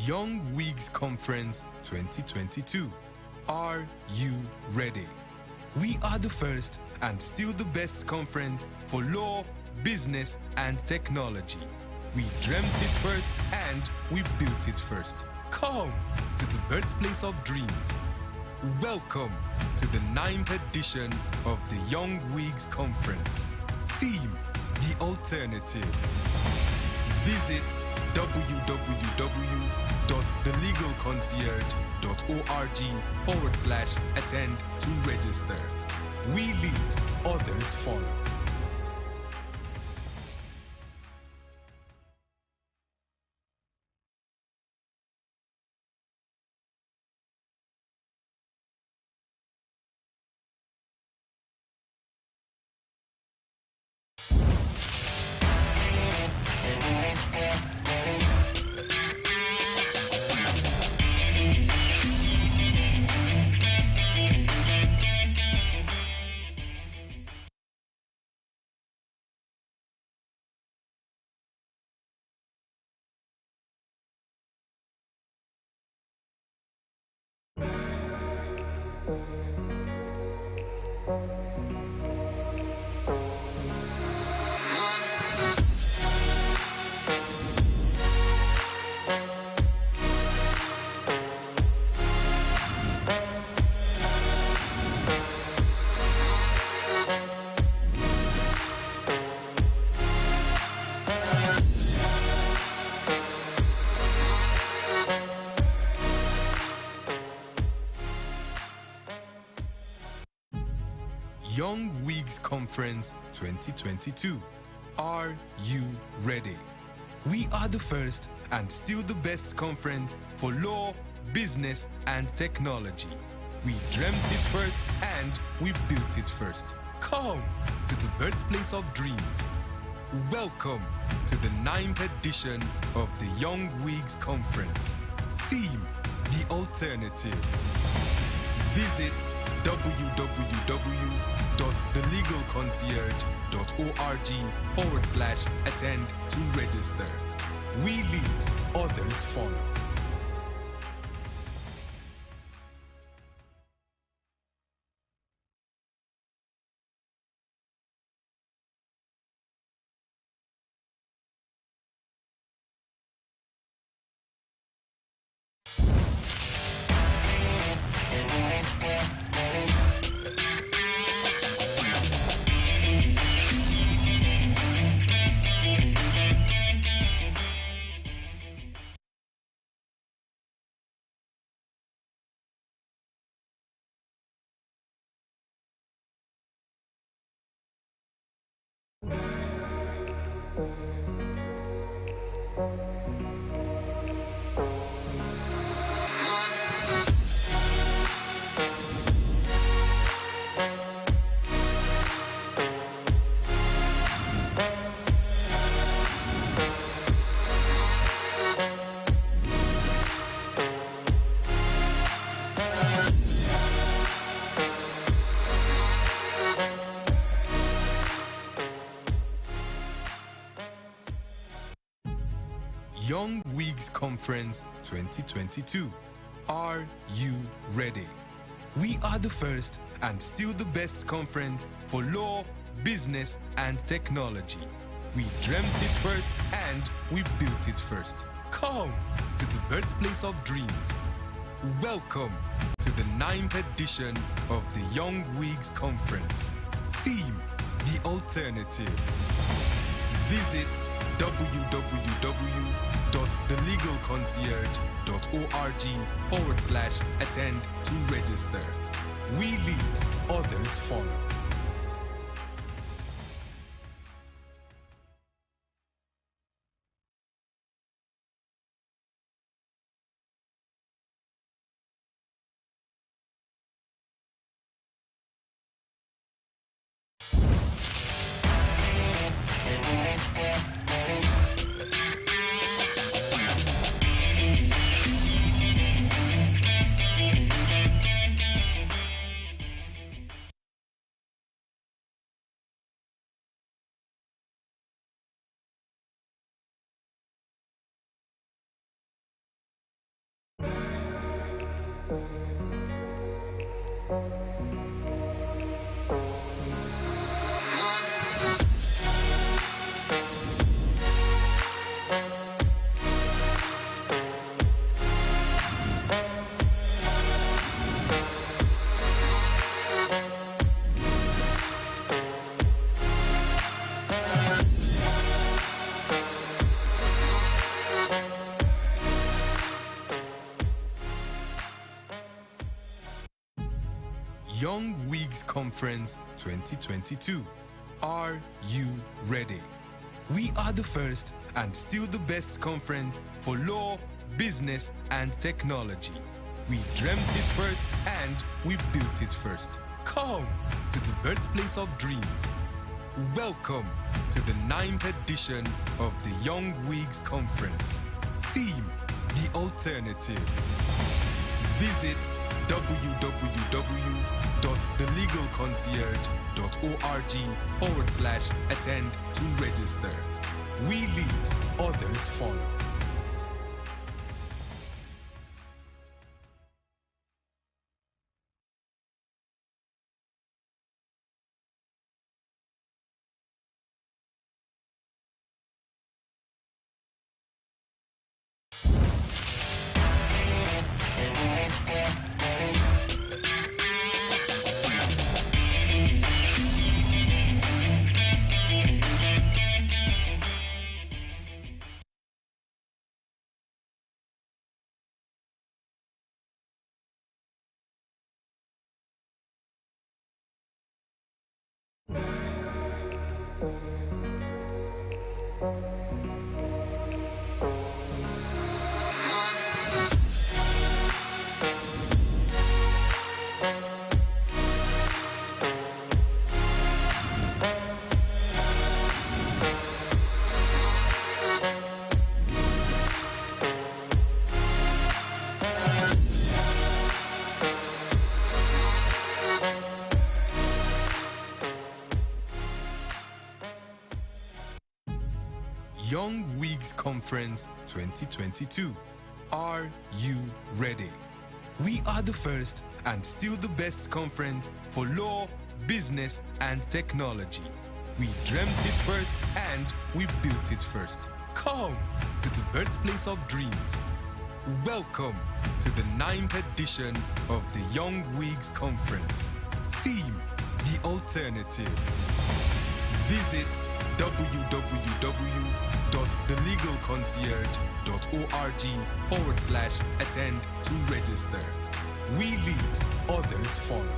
Young Wigs Conference 2022. Are you ready? We are the first and still the best conference for law, business, and technology. We dreamt it first and we built it first. Come to the birthplace of dreams. Welcome to the 9th edition of the Young Wigs Conference. Theme: The Alternative. Visit www.thelegalconcierge.org/attend to register. We lead, others follow. Young Wigs Conference 2022. Are you ready? We are the first and still the best conference for law, business, and technology. We dreamt it first and we built it first. Come to the birthplace of dreams. Welcome to the 9th edition of the Young Wigs Conference. Theme: The Alternative. Visit www.thelegalconcierge.org/attend to register. We lead, others follow. Young Wigs Conference 2022. Are you ready? We are the first and still the best conference for law, business, and technology. We dreamt it first and we built it first. Come to the birthplace of dreams. Welcome to the 9th edition of the Young Wigs Conference. Theme: The Alternative. Visit www.thelegalconcierge.org/attend to register. We lead, others follow. Young Wigs Conference 2022. Are you ready? We are the first and still the best conference for law, business, and technology. We dreamt it first and we built it first. Come to the birthplace of dreams. Welcome to the 9th edition of the Young Wigs Conference. Theme: The Alternative. Visit www.thelegalconcierge.org/attend to register. We lead, others follow. Young Wigs Conference 2022. Are you ready? We are the first and still the best conference for law, business, and technology. We dreamt it first and we built it first. Come to the birthplace of dreams. Welcome to the 9th edition of the Young Wigs Conference. Theme: The Alternative. Visit www.thelegalconcierge.org/attend to register. We lead, others follow.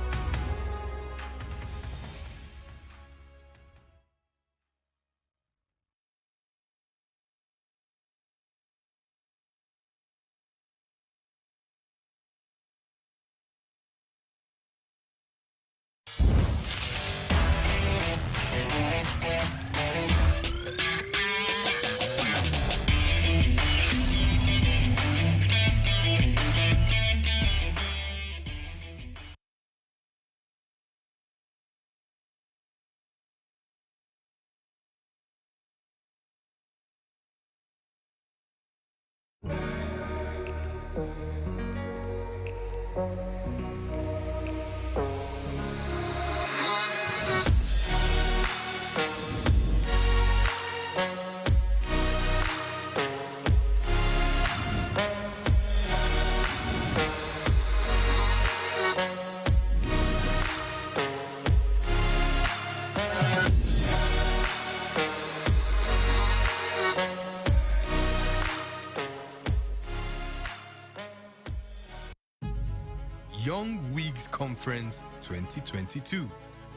Young Wigs Conference 2022.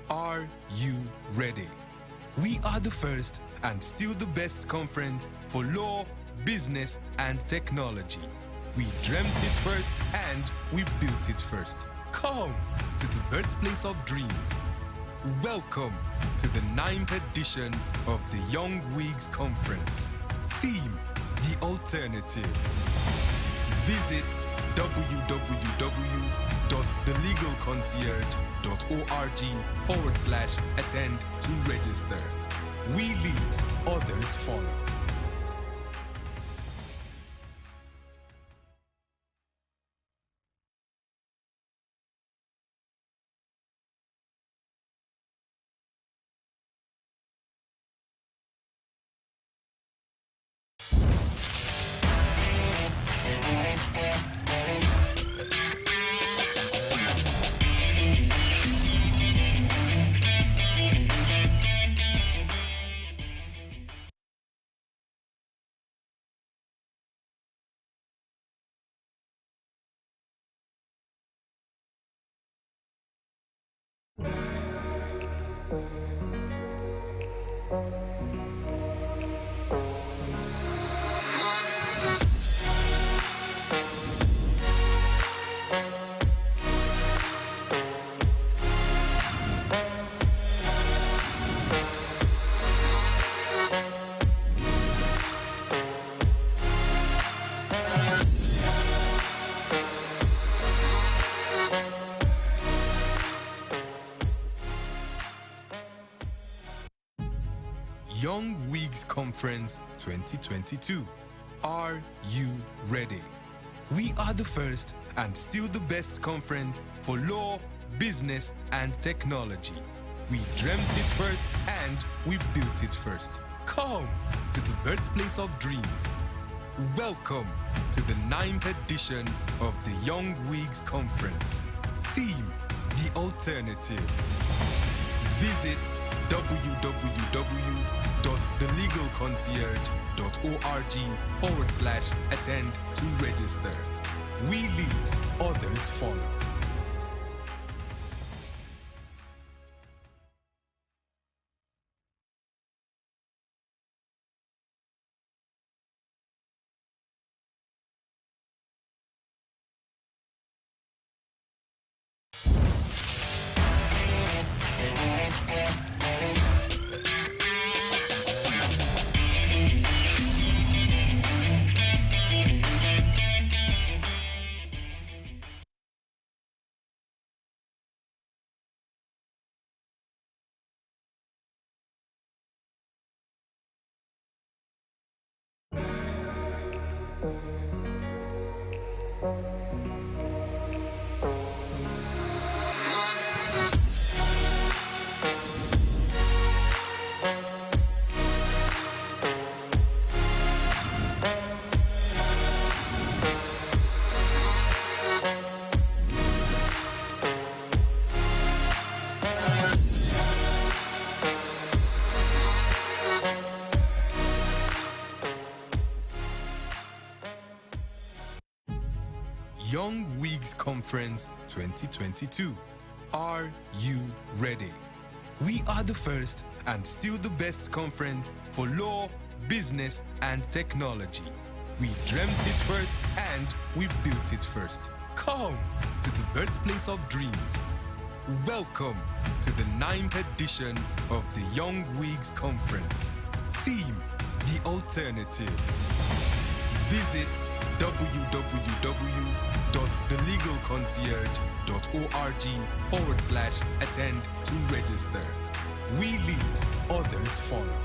Are you ready? We are the first and still the best conference for law, business, and technology. We dreamt it first and we built it first. Come to the birthplace of dreams. Welcome to the 9th edition of the Young Wigs Conference. Theme: The Alternative. Visit www.thelegalconcierge.org/attend to register. We lead, others follow. Young Wigs Conference 2022. Are you ready? We are the first and still the best conference for law, business, and technology. We dreamt it first and we built it first. Come to the birthplace of dreams. Welcome to the 9th edition of the Young Wigs Conference. Theme: The Alternative. Visit www.thelegalconcierge.org/attend to register. We lead, others follow. Young Wigs Conference 2022. Are you ready? We are the first and still the best conference for law, business, and technology. We dreamt it first and we built it first. Come to the birthplace of dreams. Welcome to the 9th edition of the Young Wigs Conference. Theme: The Alternative. Visit www.thelegalconcierge.org/attend to register. We lead, others follow.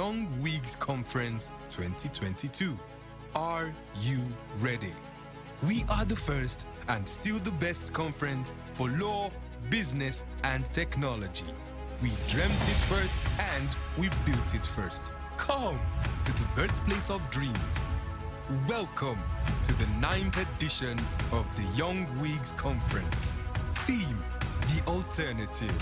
Young Wigs Conference 2022. Are you ready? We are the first and still the best conference for law, business, and technology. We dreamt it first and we built it first. Come to the birthplace of dreams. Welcome to the 9th edition of the Young Wigs Conference. Theme: The Alternative.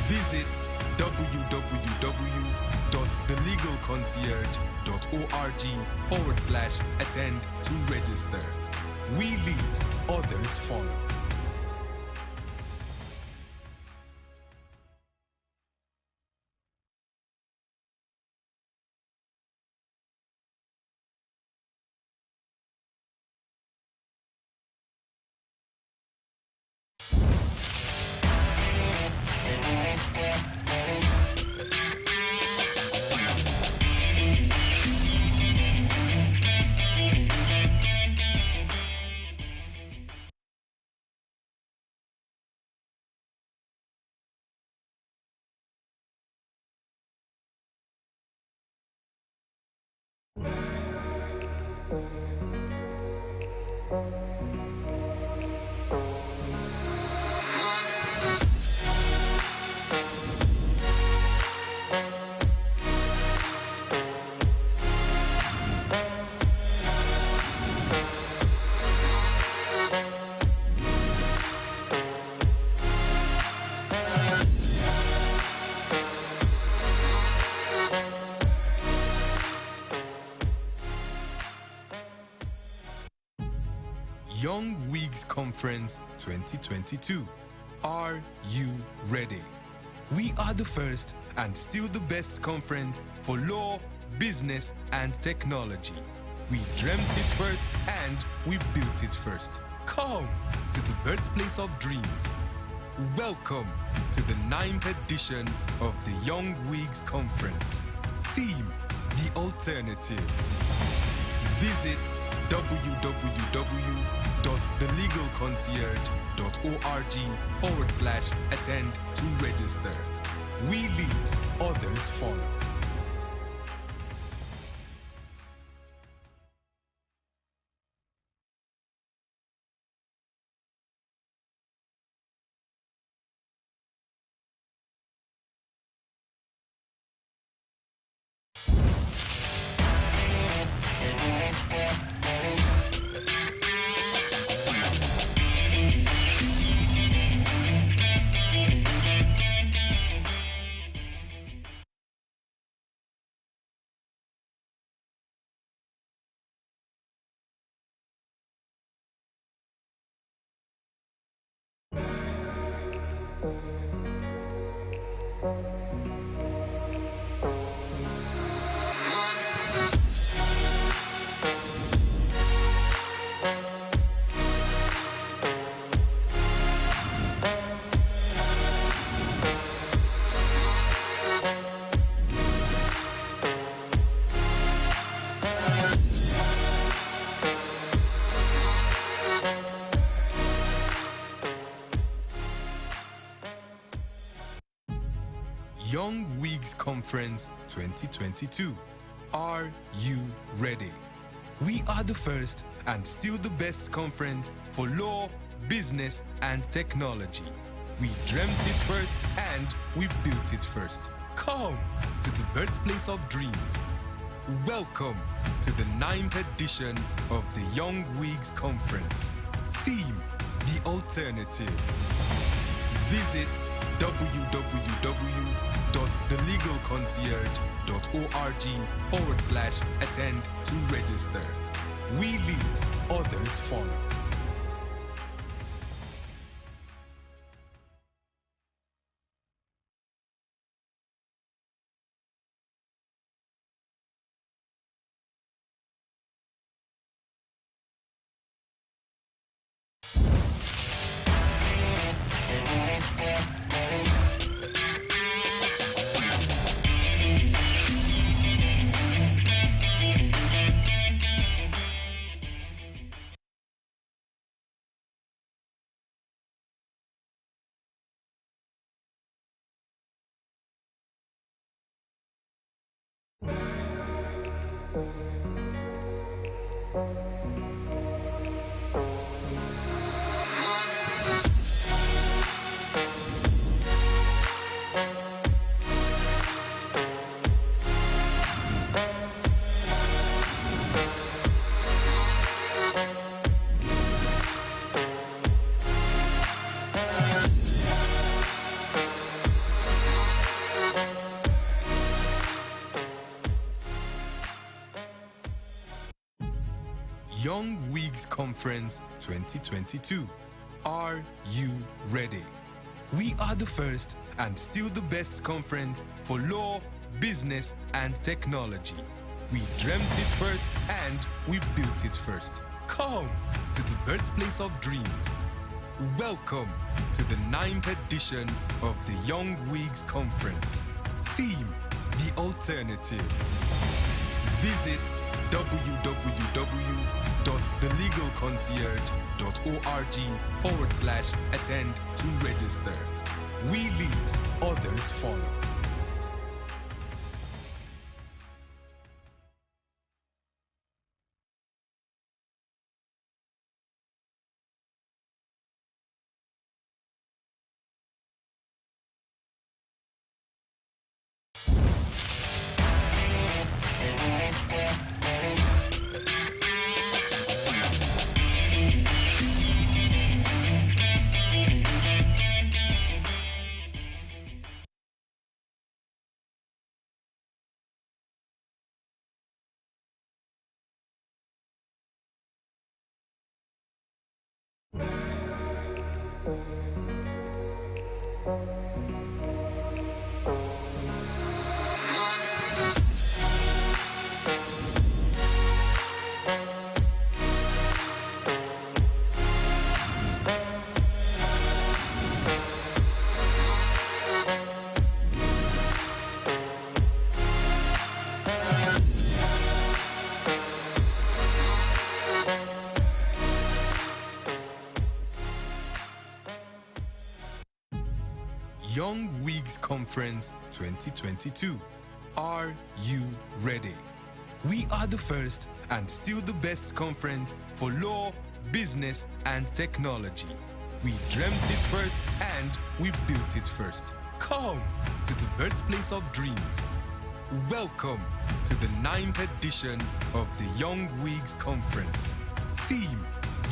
Visit www.thelegalconcierge.org/attend to register. We lead, others follow. Young Wigs Conference 2022. Are you ready? We are the first and still the best conference for law, business, and technology. We dreamt it first and we built it first. Come to the birthplace of dreams. Welcome to the 9th edition of the Young Wigs Conference. Theme: The Alternative. Visit www.thelegalconcierge.org/attend to register. We lead, others follow. Young Wigs Conference 2022. Are you ready? We are the first and still the best conference for law, business, and technology. We dreamt it first and we built it first. Come to the birthplace of dreams. Welcome to the 9th edition of the Young Wigs Conference. Theme: The Alternative. Visit www.thelegalconcierge.org/attend to register. We lead, others follow. Young Wigs Conference 2022. Are you ready? We are the first and still the best conference for law, business, and technology. We dreamt it first and we built it first. Come to the birthplace of dreams. Welcome to the 9th edition of the Young Wigs Conference. Theme: The Alternative. Visit www.thelegalconcierge.org/attend to register. We lead, others follow. Young Wigs Conference 2022. Are you ready? We are the first and still the best conference for law, business, and technology. We dreamt it first and we built it first. Come to the birthplace of dreams. Welcome to the 9th edition of the Young Wigs Conference. Theme: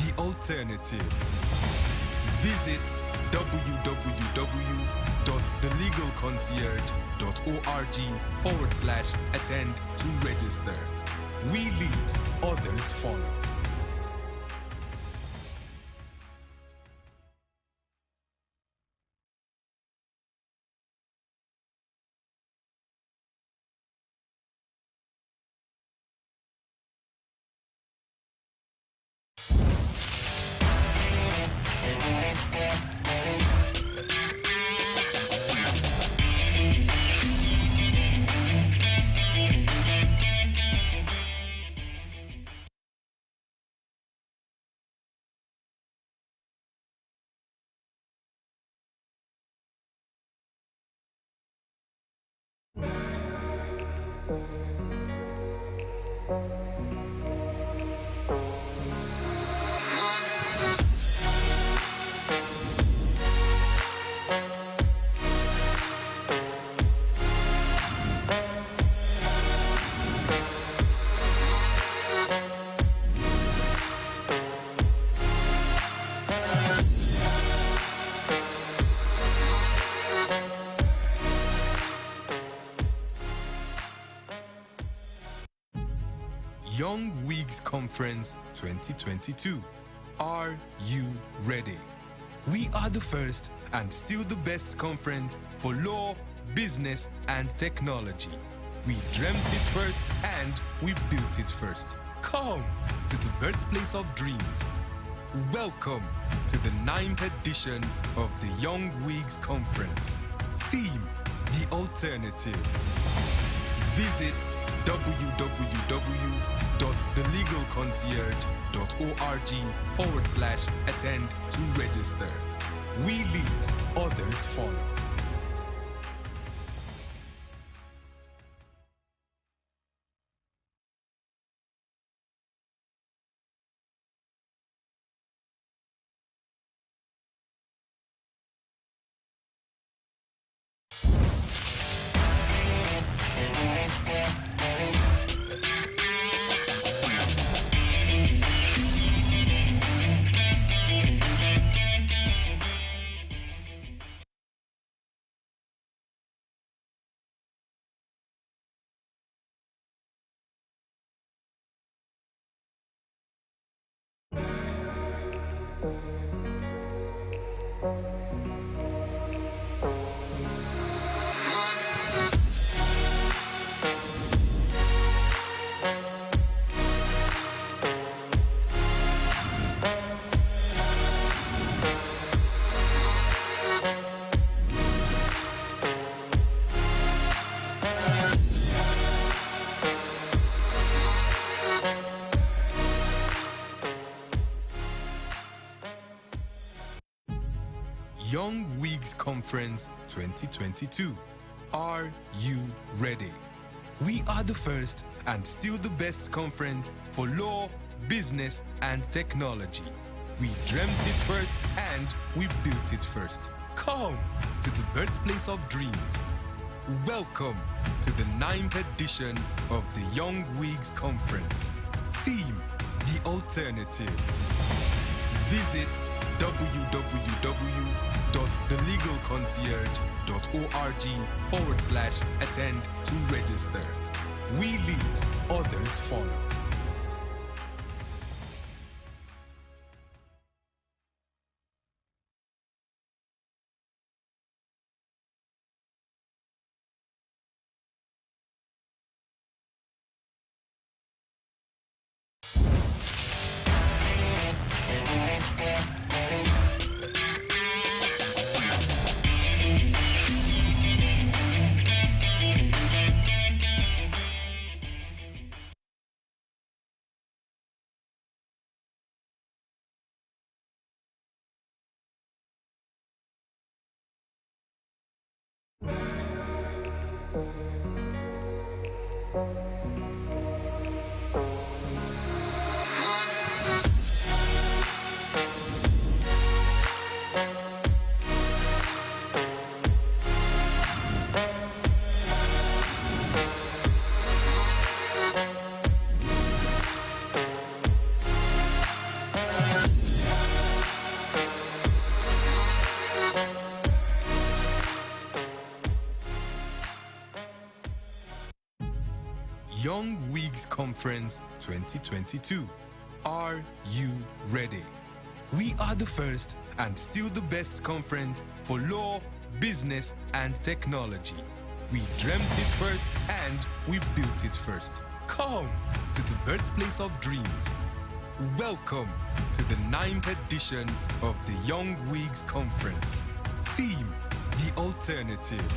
The Alternative. Visit www.thelegalconcierge.org/attend to register. We lead, others follow. Young Wigs Conference 2022. Are you ready? We are the first and still the best conference for law, business, and technology. We dreamt it first and we built it first. Come to the birthplace of dreams. Welcome to the 9th edition of the Young Wigs Conference. Theme: The Alternative. Visit www.thelegalconcierge.org/attend to register. We lead, others follow. Young Wigs Conference 2022. Are you ready? We are the first and still the best conference for law, business, and technology. We dreamt it first and we built it first. Come to the birthplace of dreams. Welcome to the 9th edition of the Young Wigs Conference. Theme: The Alternative. Visit www.thelegalconcierge.org/attend to register. We lead, others follow. Young Wigs Conference 2022. Are you ready? We are the first and still the best conference for law, business, and technology. We dreamt it first and we built it first. Come to the birthplace of dreams. Welcome to the 9th edition of the Young Wigs Conference. Theme: The Alternative.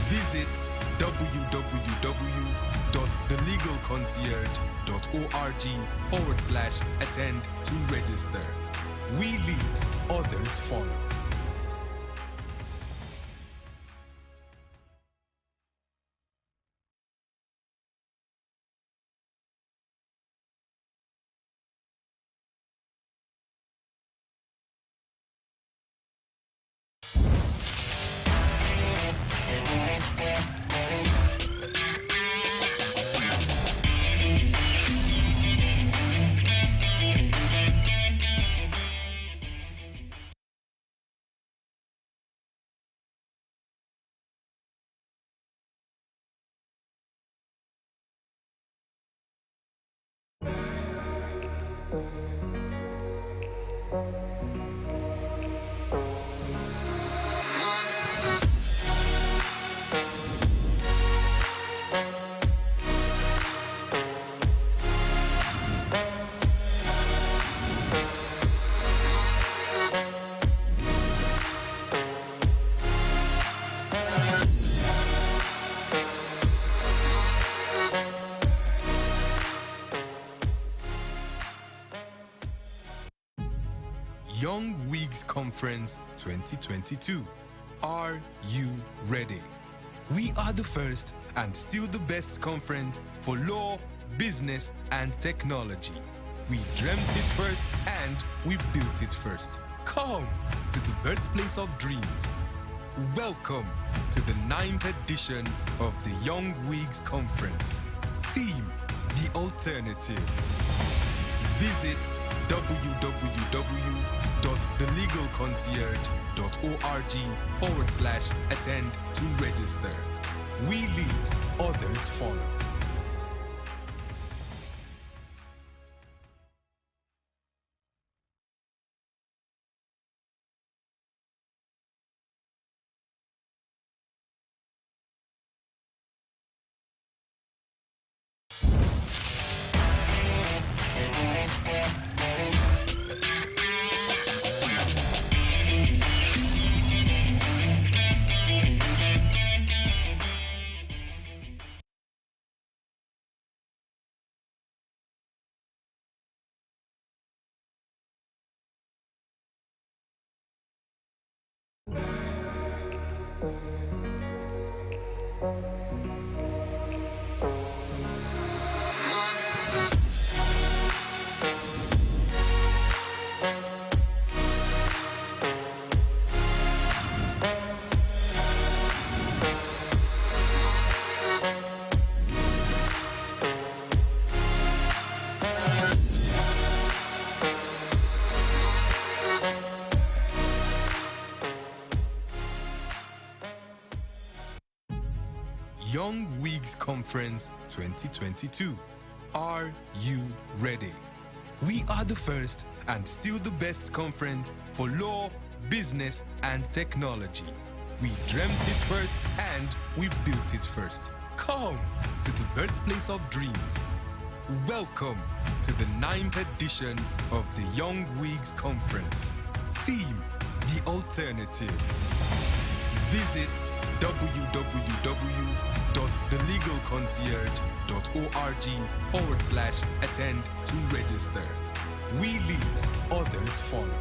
Visit www.thelegalconcierge.org/attend to register. We lead, others follow. Young Wigs Conference 2022. Are you ready? We are the first and still the best conference for law, business, and technology. We dreamt it first and we built it first. Come to the birthplace of dreams. Welcome to the 9th edition of the Young Wigs Conference. Theme: The Alternative. Visit www.thelegalconcierge.org/attend to register. We lead, others follow. Young Wigs Conference 2022. Are you ready? We are the first and still the best conference for law, business, and technology. We dreamt it first and we built it first. Come to the birthplace of dreams. Welcome to the 9th edition of the Young Wigs Conference. Theme: The Alternative. Visit www.thelegalconcierge.org/attend to register. We lead, others follow.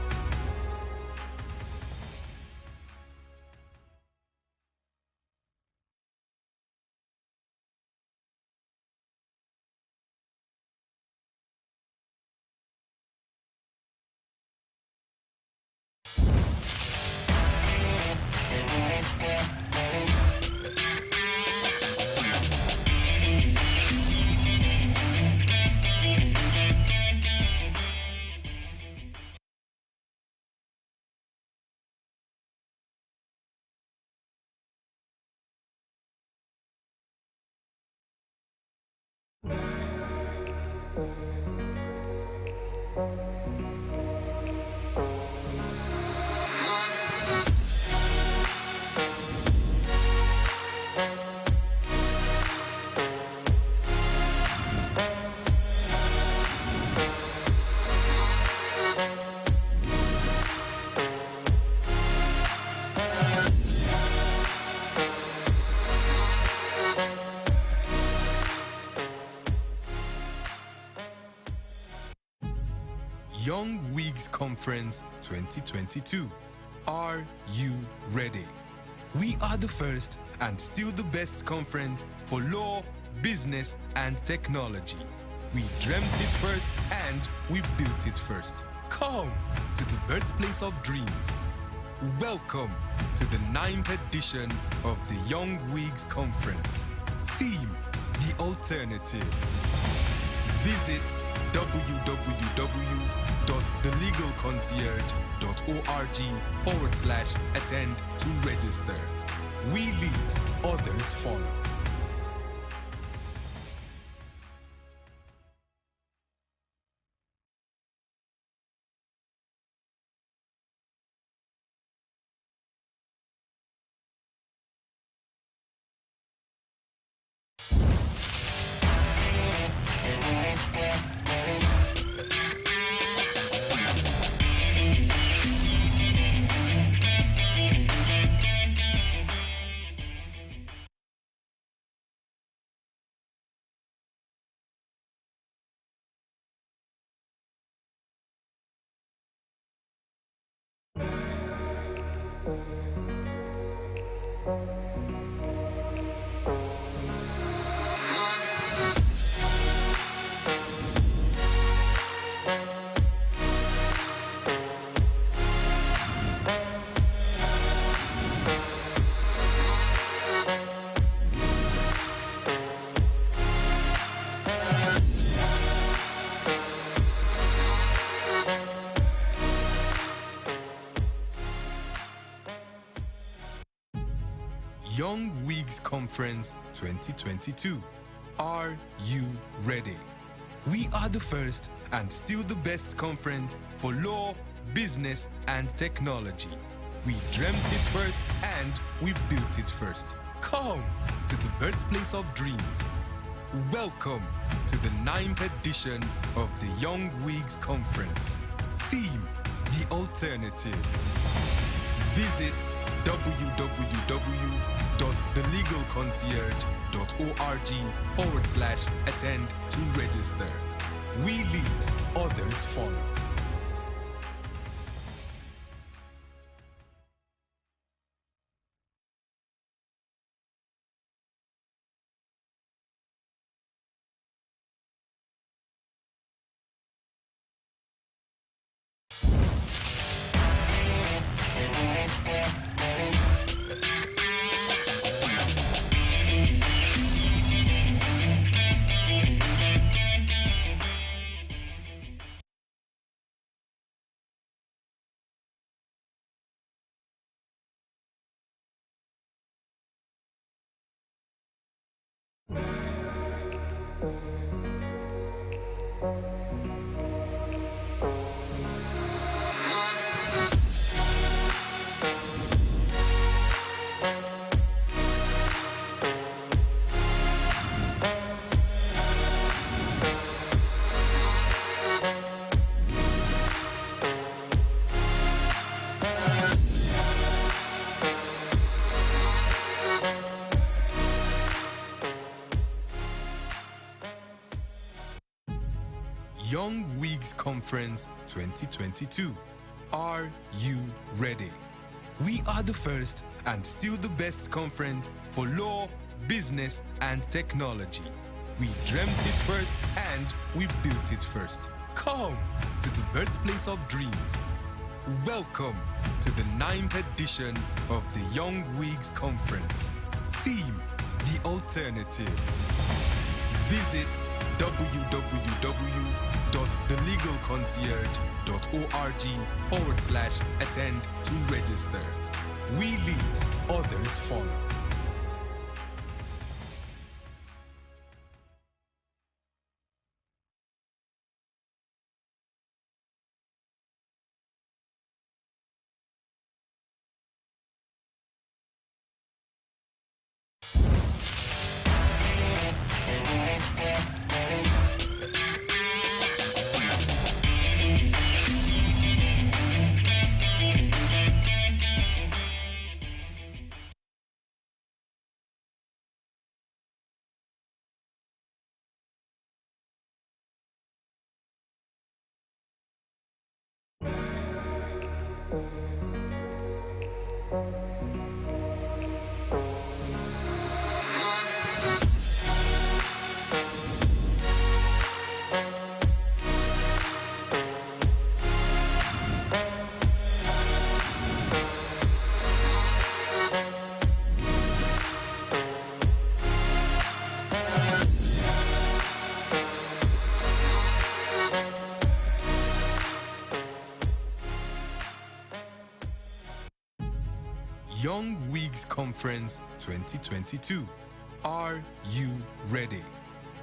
Young Wigs Conference 2022. Are you ready? We are the first and still the best conference for law, business, and technology. We dreamt it first and we built it first. Come to the birthplace of dreams. Welcome to the 9th edition of the Young Wigs Conference. Theme: The Alternative. Visit www.thelegalconcierge.org/attend to register. We lead, others follow. Young Wigs Conference 2022. Are you ready? We are the first and still the best conference for law, business, and technology. We dreamt it first and we built it first. Come to the birthplace of dreams. Welcome to the 9th edition of the Young Wigs Conference. Theme: The Alternative. Visit www.thelegalconcierge.org/attend to register. We lead, others follow. Young Wigs Conference 2022. Are you ready? We are the first and still the best conference for law, business, and technology. We dreamt it first and we built it first. Come to the birthplace of dreams. Welcome to the 9th edition of the Young Wigs Conference. Theme: The Alternative. Visit www.thelegalconcierge.org/attend to register. We lead, others follow. Young Wigs Conference 2022. Are you ready?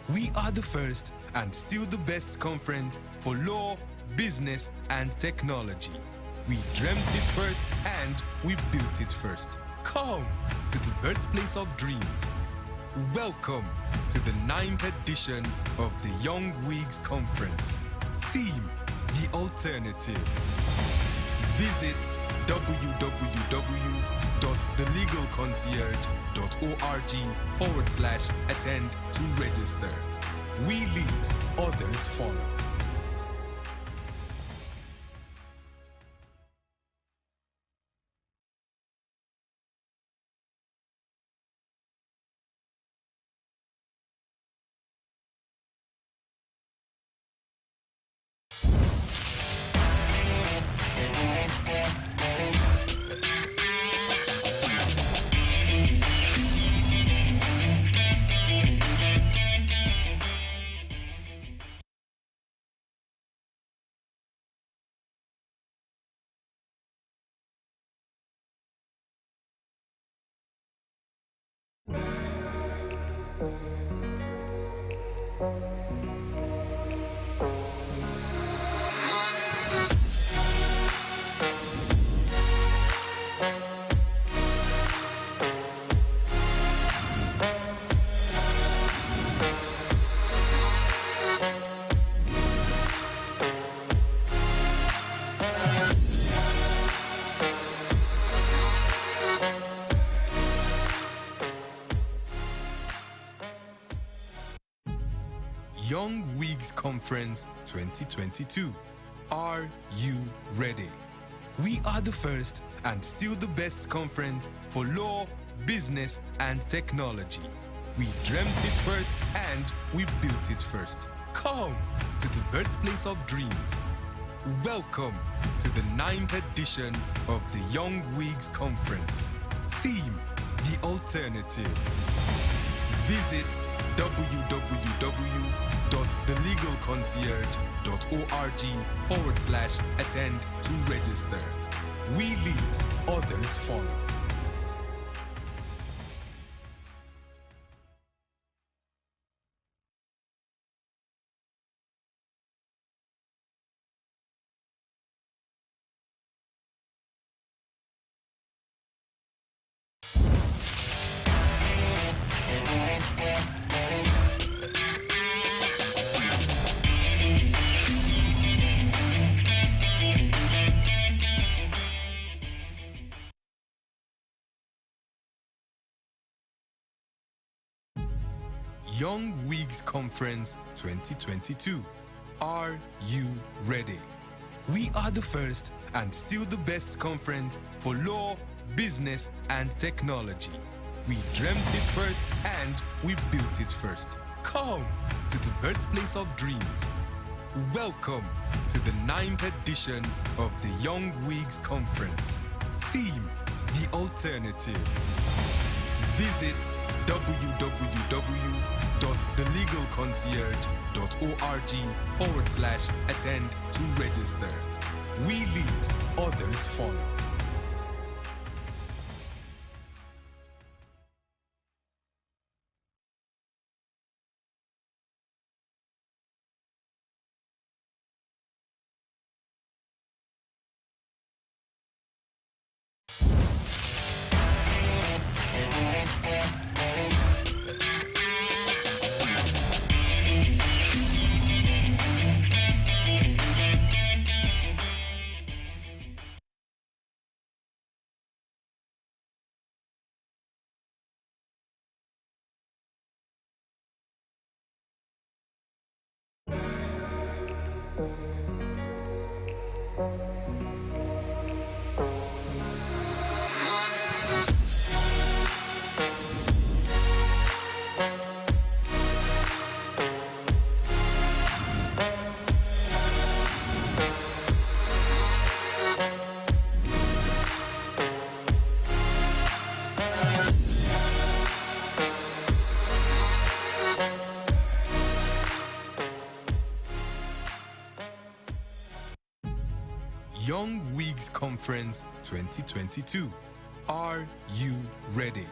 We are the first and still the best conference for law, business, and technology. We dreamt it first and we built it first. Come to the birthplace of dreams. Welcome to the 9th edition of the Young Wigs Conference. Theme: The Alternative. Visit www.thelegalconcierge.org/attend to register. We lead, others follow. Young Wigs Conference 2022. Are you ready? We are the first and still the best conference for law, business, and technology. We dreamt it first and we built it first. Come to the birthplace of dreams. Welcome to the 9th edition of the Young Wigs Conference. Theme: The Alternative. Visit www.thelegalconcierge.org/attend to register. We lead, others follow. Young Wigs Conference 2022. Are you ready? We are the first and still the best conference for law, business, and technology. We dreamt it first and we built it first. Come to the birthplace of dreams. Welcome to the 9th edition of the Young Wigs Conference. Theme: The Alternative. Visit www.thelegalconcierge.org/attend to register. We lead, others follow. Young Wigs Conference 2022. Are you ready?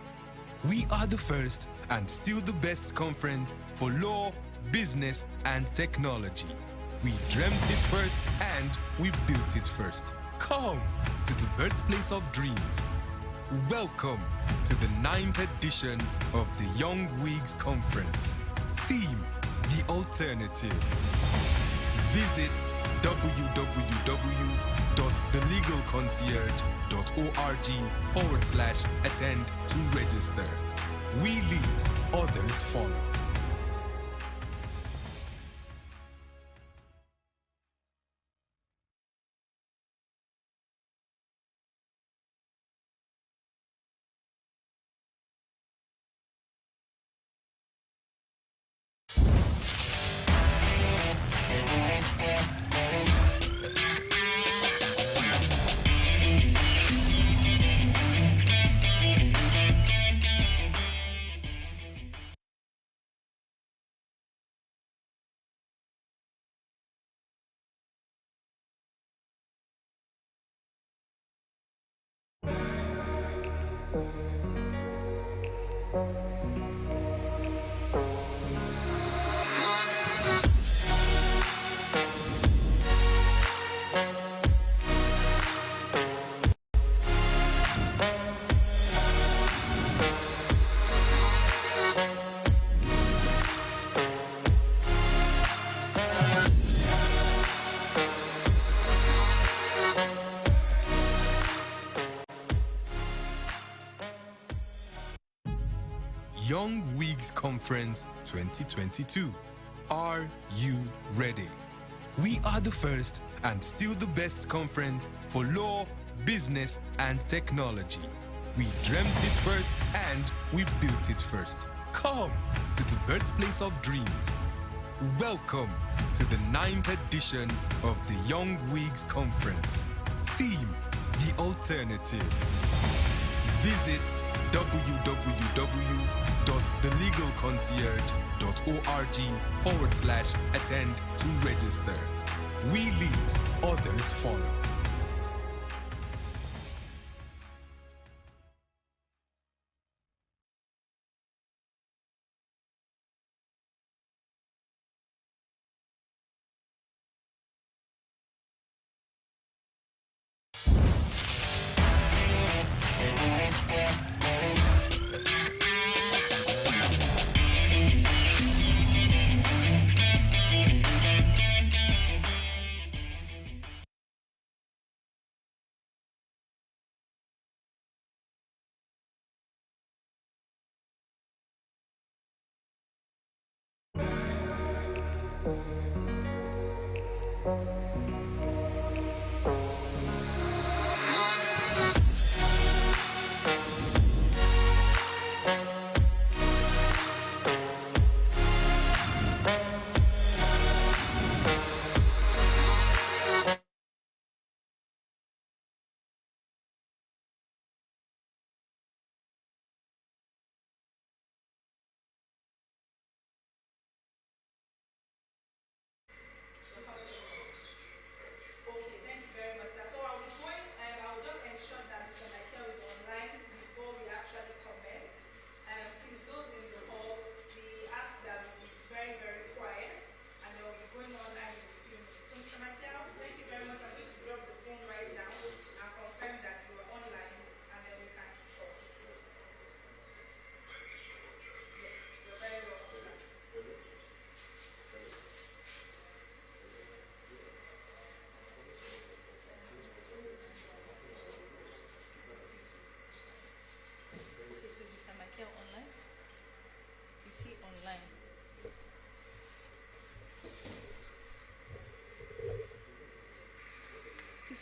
We are the first and still the best conference for law, business, and technology. We dreamt it first and we built it first. Come to the birthplace of dreams. Welcome to the 9th edition of the Young Wigs Conference. Theme: The Alternative. Visit www.thelegalconcierge.org/attend to register. We lead, others follow. Young Wigs Conference 2022. Are you ready? We are the first and still the best conference for law, business, and technology. We dreamt it first and we built it first. Come to the birthplace of dreams. Welcome to the 9th edition of the Young Wigs Conference. Theme: The Alternative. Visit www.thelegalconcierge.org/attend to register. We lead, others follow.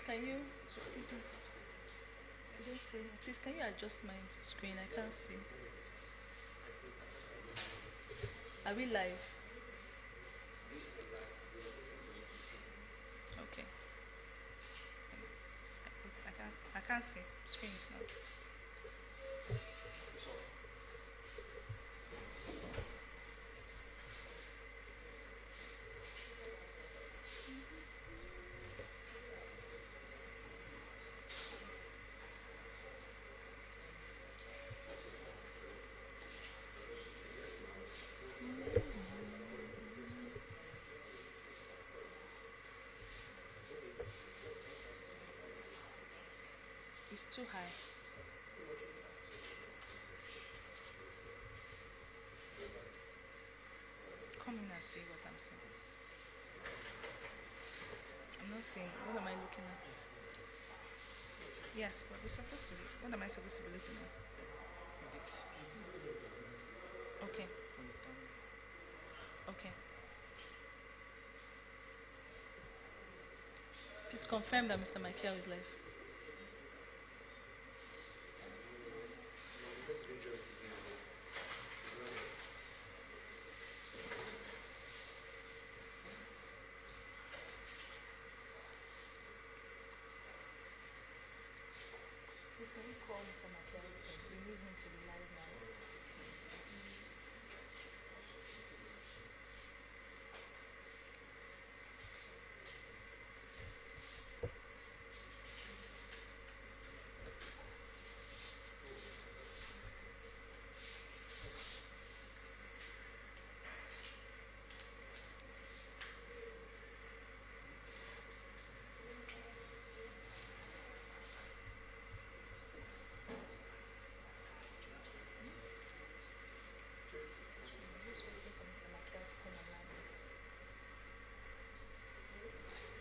can you, excuse me, please can you adjust my screen? I can't see. Are we live? Okay. I can't see. Screen is not. It's too high. Come in and see what I'm seeing. I'm not seeing. What am I looking at? Yes, but we're supposed to be. What am I supposed to be looking at? Okay. Okay. Please confirm that Mr. Michael is live. Please can you call Mr. Michael's team? We need him to be live now.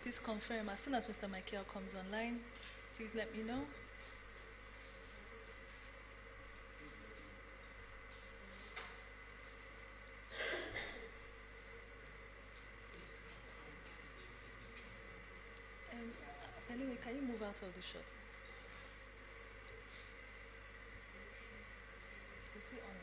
Please confirm as soon as Mr. Michael comes online. Please let me know. Anyway, can you move out of the shot? Is he on?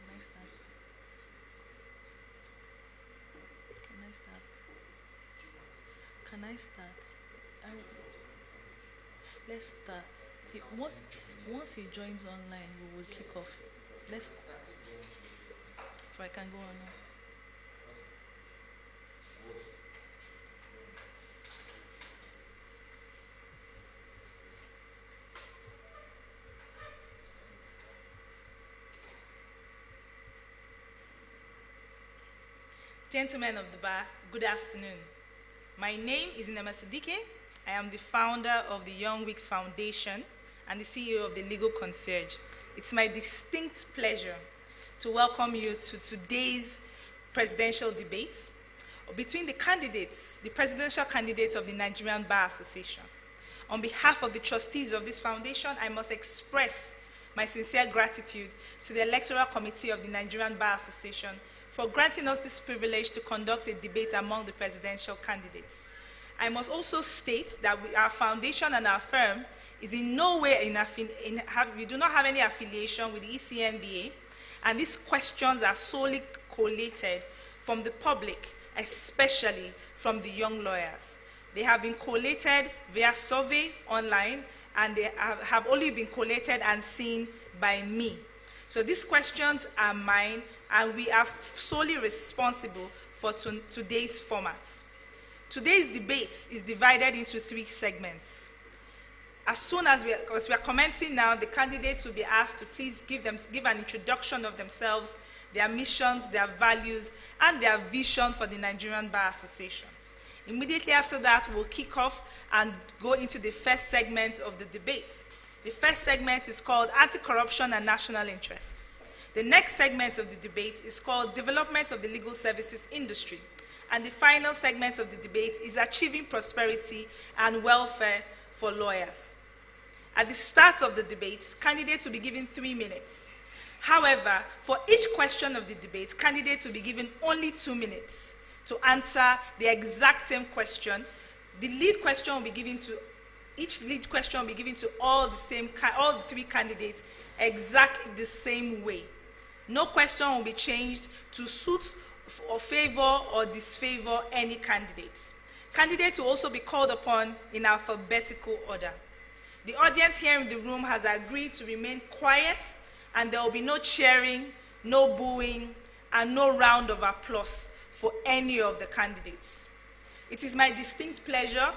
Can I start? Can I start? Can I start? Let's start. Once he joins online, we will kick off. Let's. So I can go on now. Gentlemen of the bar, good afternoon. My name is Inema Sidike. I am the founder of the Young Wigs Foundation and the CEO of the Legal Concierge. It's my distinct pleasure to welcome you to today's presidential debate between the candidates, the presidential candidates of the Nigerian Bar Association. On behalf of the trustees of this foundation, I must express my sincere gratitude to the Electoral Committee of the Nigerian Bar Association for granting us this privilege to conduct a debate among the presidential candidates. I must also state that our foundation and our firm is in no way we do not have any affiliation with the ECNBA, and these questions are solely collated from the public, especially from the young lawyers. They have been collated via survey online, and they have only been collated and seen by me. So these questions are mine, and we are solely responsible for today's format. Today's debate is divided into 3 segments. As soon as we are commencing now, the candidates will be asked to please give an introduction of themselves, their missions, their values, and their vision for the Nigerian Bar Association. Immediately after that, we'll kick off and go into the first segment of the debate. The first segment is called Anti-Corruption and National Interest. The next segment of the debate is called Development of the Legal Services Industry. And the final segment of the debate is Achieving Prosperity and Welfare for Lawyers. At the start of the debate, candidates will be given 3 minutes. However, for each question of the debate, candidates will be given only 2 minutes to answer the exact same question. The lead question will be given to Each lead question will be given to all the 3 candidates exactly the same way. No question will be changed to suit or favor or disfavor any candidates. Candidates will also be called upon in alphabetical order. The audience here in the room has agreed to remain quiet, and there will be no cheering, no booing, and no round of applause for any of the candidates. It is my distinct pleasure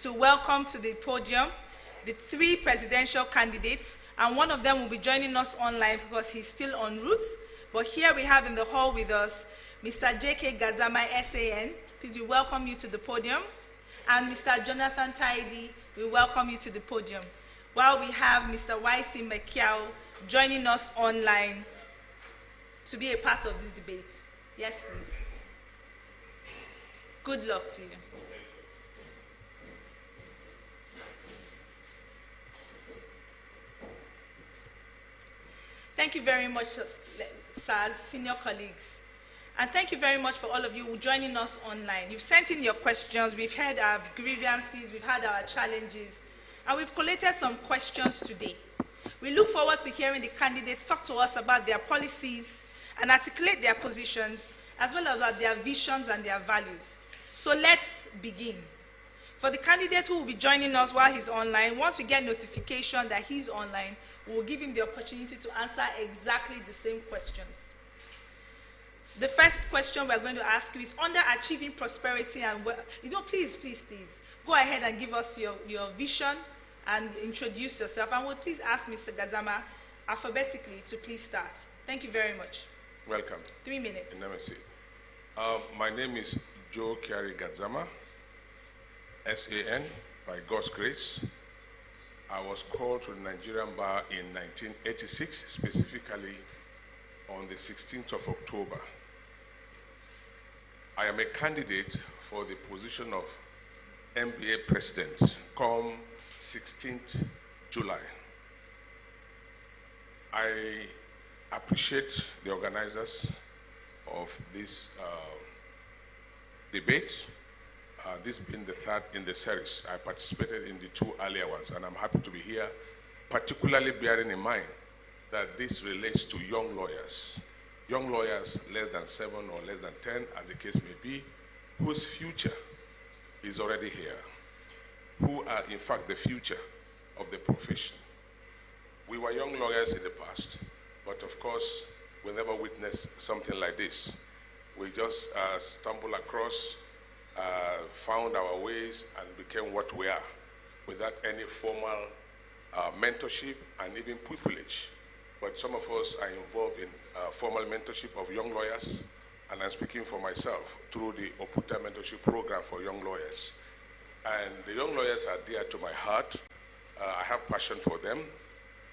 to welcome to the podium the 3 presidential candidates, and one of them will be joining us online because he's still en route. But here we have in the hall with us Mr. J.K. Gazama, SAN. Please, we welcome you to the podium. And Mr. Jonathan Taidi, we welcome you to the podium. While we have Mr. Y.C. Mekiao joining us online to be a part of this debate. Yes, please. Good luck to you. Thank you very much, SARS, senior colleagues. And thank you very much for all of you joining us online. You've sent in your questions, we've heard our grievances, we've had our challenges, and we've collated some questions today. We look forward to hearing the candidates talk to us about their policies and articulate their positions, as well as about their visions and their values. So let's begin. For the candidate who will be joining us while he's online, once we get notification that he's online, we'll give him the opportunity to answer exactly the same questions. The first question we're going to ask you is, under achieving prosperity and please, go ahead and give us your vision and introduce yourself. And we'll please ask Mr. Gazama alphabetically to please start. Thank you very much. Welcome. 3 minutes. Let me see. My name is Joe Kiari Gazama, SAN, by God's grace. I was called to the Nigerian Bar in 1986, specifically on the 16th of October. I am a candidate for the position of MBA President come 16th July. I appreciate the organizers of this debate. This being the 3rd in the series. I participated in the 2 earlier ones, and I'm happy to be here, particularly bearing in mind that this relates to young lawyers less than 7 or less than 10, as the case may be, whose future is already here, who are in fact the future of the profession. We were young lawyers in the past, but of course, we never witnessed something like this. We just stumbled across, found our ways, and became what we are, without any formal mentorship and even pupillage. But some of us are involved in formal mentorship of young lawyers, and I'm speaking for myself through the Oputa Mentorship Program for young lawyers. And the young lawyers are dear to my heart. I have passion for them.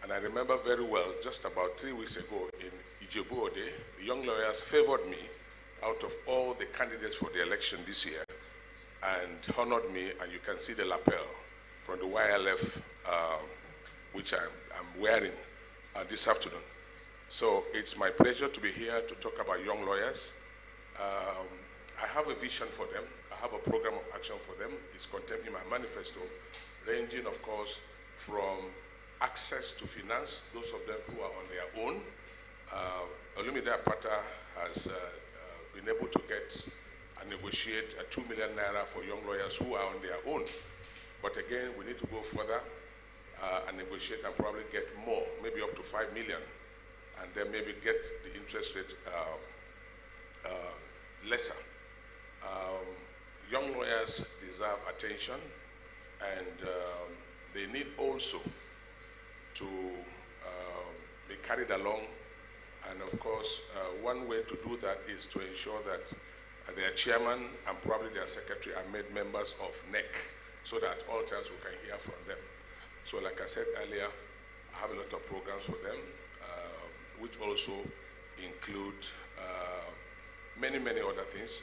And I remember very well, just about 3 weeks ago in Ijebu Ode, the young lawyers favored me out of all the candidates for the election this year and honored me, and you can see the lapel from the YLF, which I'm wearing this afternoon. So it's my pleasure to be here to talk about young lawyers. I have a vision for them. I have a program of action for them. It's contained in my manifesto, ranging, of course, from access to finance, those of them who are on their own. Olumide Apata has been able to get and negotiate a 2 million naira for young lawyers who are on their own. But again, we need to go further and negotiate and probably get more, maybe up to 5 million. and then maybe get the interest rate lesser. Young lawyers deserve attention, and they need also to be carried along. And of course, one way to do that is to ensure that their chairman and probably their secretary are made members of NEC, so that at all times we can hear from them. So like I said earlier, I have a lot of programs for them, which also include many, many other things.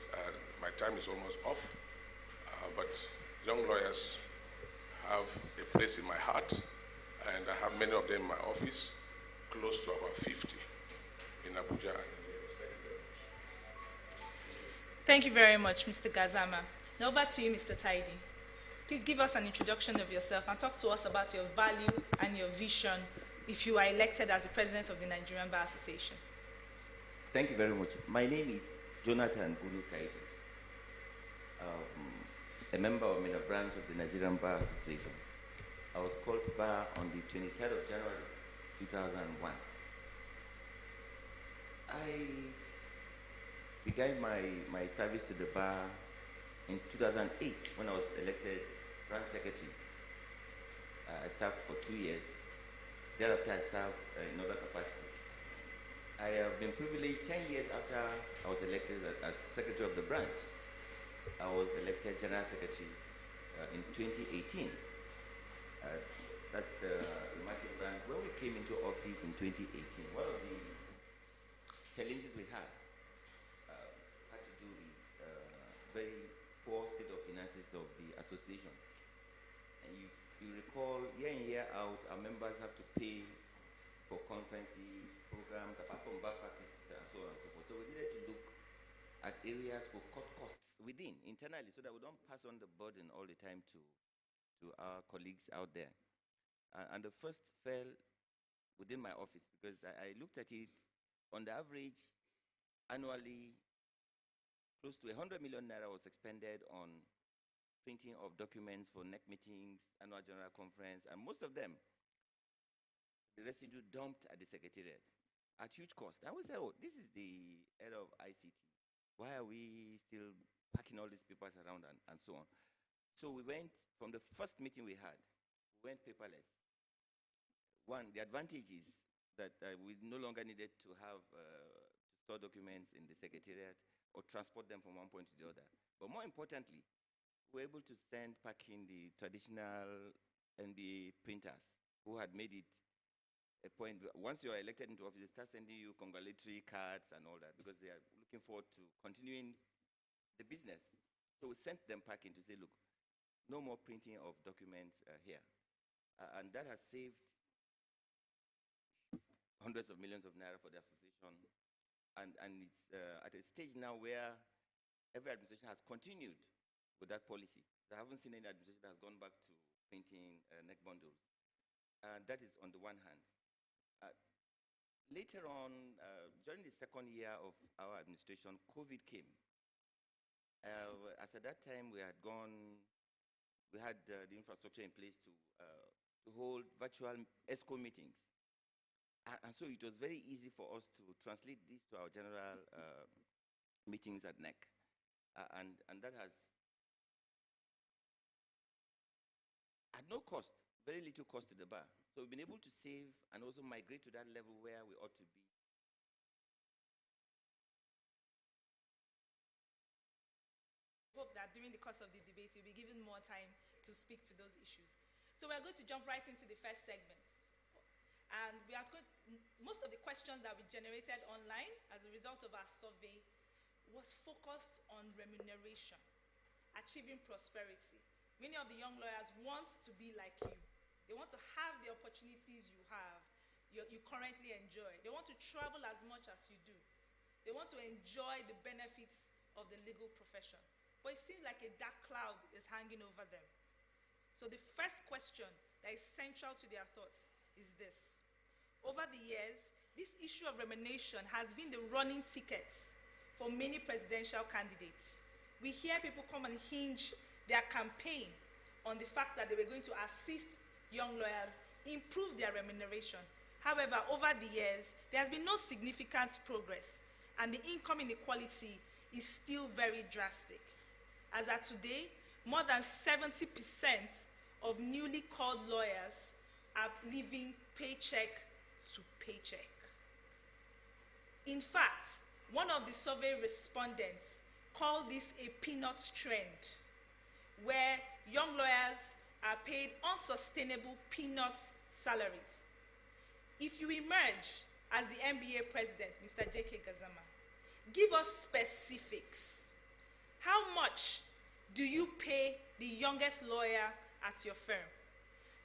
My time is almost off, but young lawyers have a place in my heart, and I have many of them in my office, close to about 50 in Abuja. Thank you very much, Mr. Gazama. Now over to you, Mr. Tidy. Please give us an introduction of yourself and talk to us about your value and your vision if you are elected as the president of the Nigerian Bar Association. Thank you very much. My name is Jonathan Bulu Tidy, a member of the branch of the Nigerian Bar Association. I was called to bar on the 23rd of January, 2001. I began my service to the bar in 2008 when I was elected branch secretary. I served for 2 years. Thereafter, I served in other capacities. I have been privileged 10 years after I was elected as secretary of the branch. I was elected general secretary in 2018. That's the market branch. When we came into office in 2018, one of the challenges we had to do with very poor state of finances of the association. And you recall, year in, year out, our members have to pay for conferences, programs, apart from bar practices and so on and so forth. So we needed to look at areas for cut costs within, internally, so that we don't pass on the burden all the time to our colleagues out there. And the first fell within my office, because I looked at it. On the average, annually, close to 100 million naira was expended on printing of documents for NEC meetings, annual general conference, and most of them, the residue dumped at the secretariat at huge cost. And we said, oh, this is the era of ICT. Why are we still packing all these papers around and so on? So we went, from the first meeting we had, we went paperless. One, the advantage is that we no longer needed to have to store documents in the secretariat or transport them from one point to the other. But more importantly, we were able to send packing the traditional NBA printers who had made it a point. Once you're elected into office, they start sending you congratulatory cards and all that, because they are looking forward to continuing the business. So we sent them packing to say, look, no more printing of documents here. And that has saved hundreds of millions of naira for the association, and it's at a stage now where every administration has continued with that policy. I haven't seen any administration that has gone back to printing neck bundles. That is on the one hand. Later on, during the second year of our administration, COVID came. As at that time, we had the infrastructure in place to hold virtual ESCO meetings. And so it was very easy for us to translate this to our general meetings at NEC. And that has, at no cost, very little cost to the bar. So we've been able to save and also migrate to that level where we ought to be. Hope that during the course of the debate, you'll be given more time to speak to those issues. So we're going to jump right into the first segment. And we are going, most of the questions that we generated online as a result of our survey was focused on remuneration, achieving prosperity. Many of the young lawyers want to be like you. They want to have the opportunities you have, you currently enjoy. They want to travel as much as you do. They want to enjoy the benefits of the legal profession. But it seems like a dark cloud is hanging over them. So the first question that is central to their thoughts is this. Over the years, this issue of remuneration has been the running ticket for many presidential candidates. We hear people come and hinge their campaign on the fact that they were going to assist young lawyers improve their remuneration. However, over the years, there has been no significant progress, and the income inequality is still very drastic. As at today, more than 70% of newly called lawyers are living paycheck to paycheck. In fact, one of the survey respondents called this a peanut trend, where young lawyers are paid unsustainable peanut salaries. If you emerge as the NBA president, Mr. J.K. Gazama, give us specifics. How much do you pay the youngest lawyer at your firm?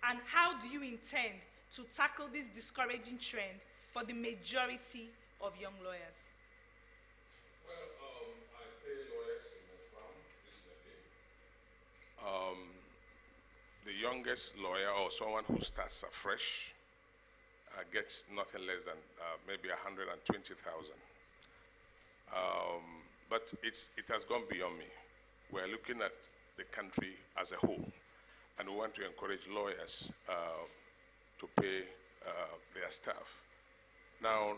And how do you intend to tackle this discouraging trend for the majority of young lawyers? Well, I pay lawyers in the firm reasonably. The youngest lawyer or someone who starts afresh gets nothing less than maybe 120,000. But it has gone beyond me. We're looking at the country as a whole, and we want to encourage lawyers to pay their staff. Now,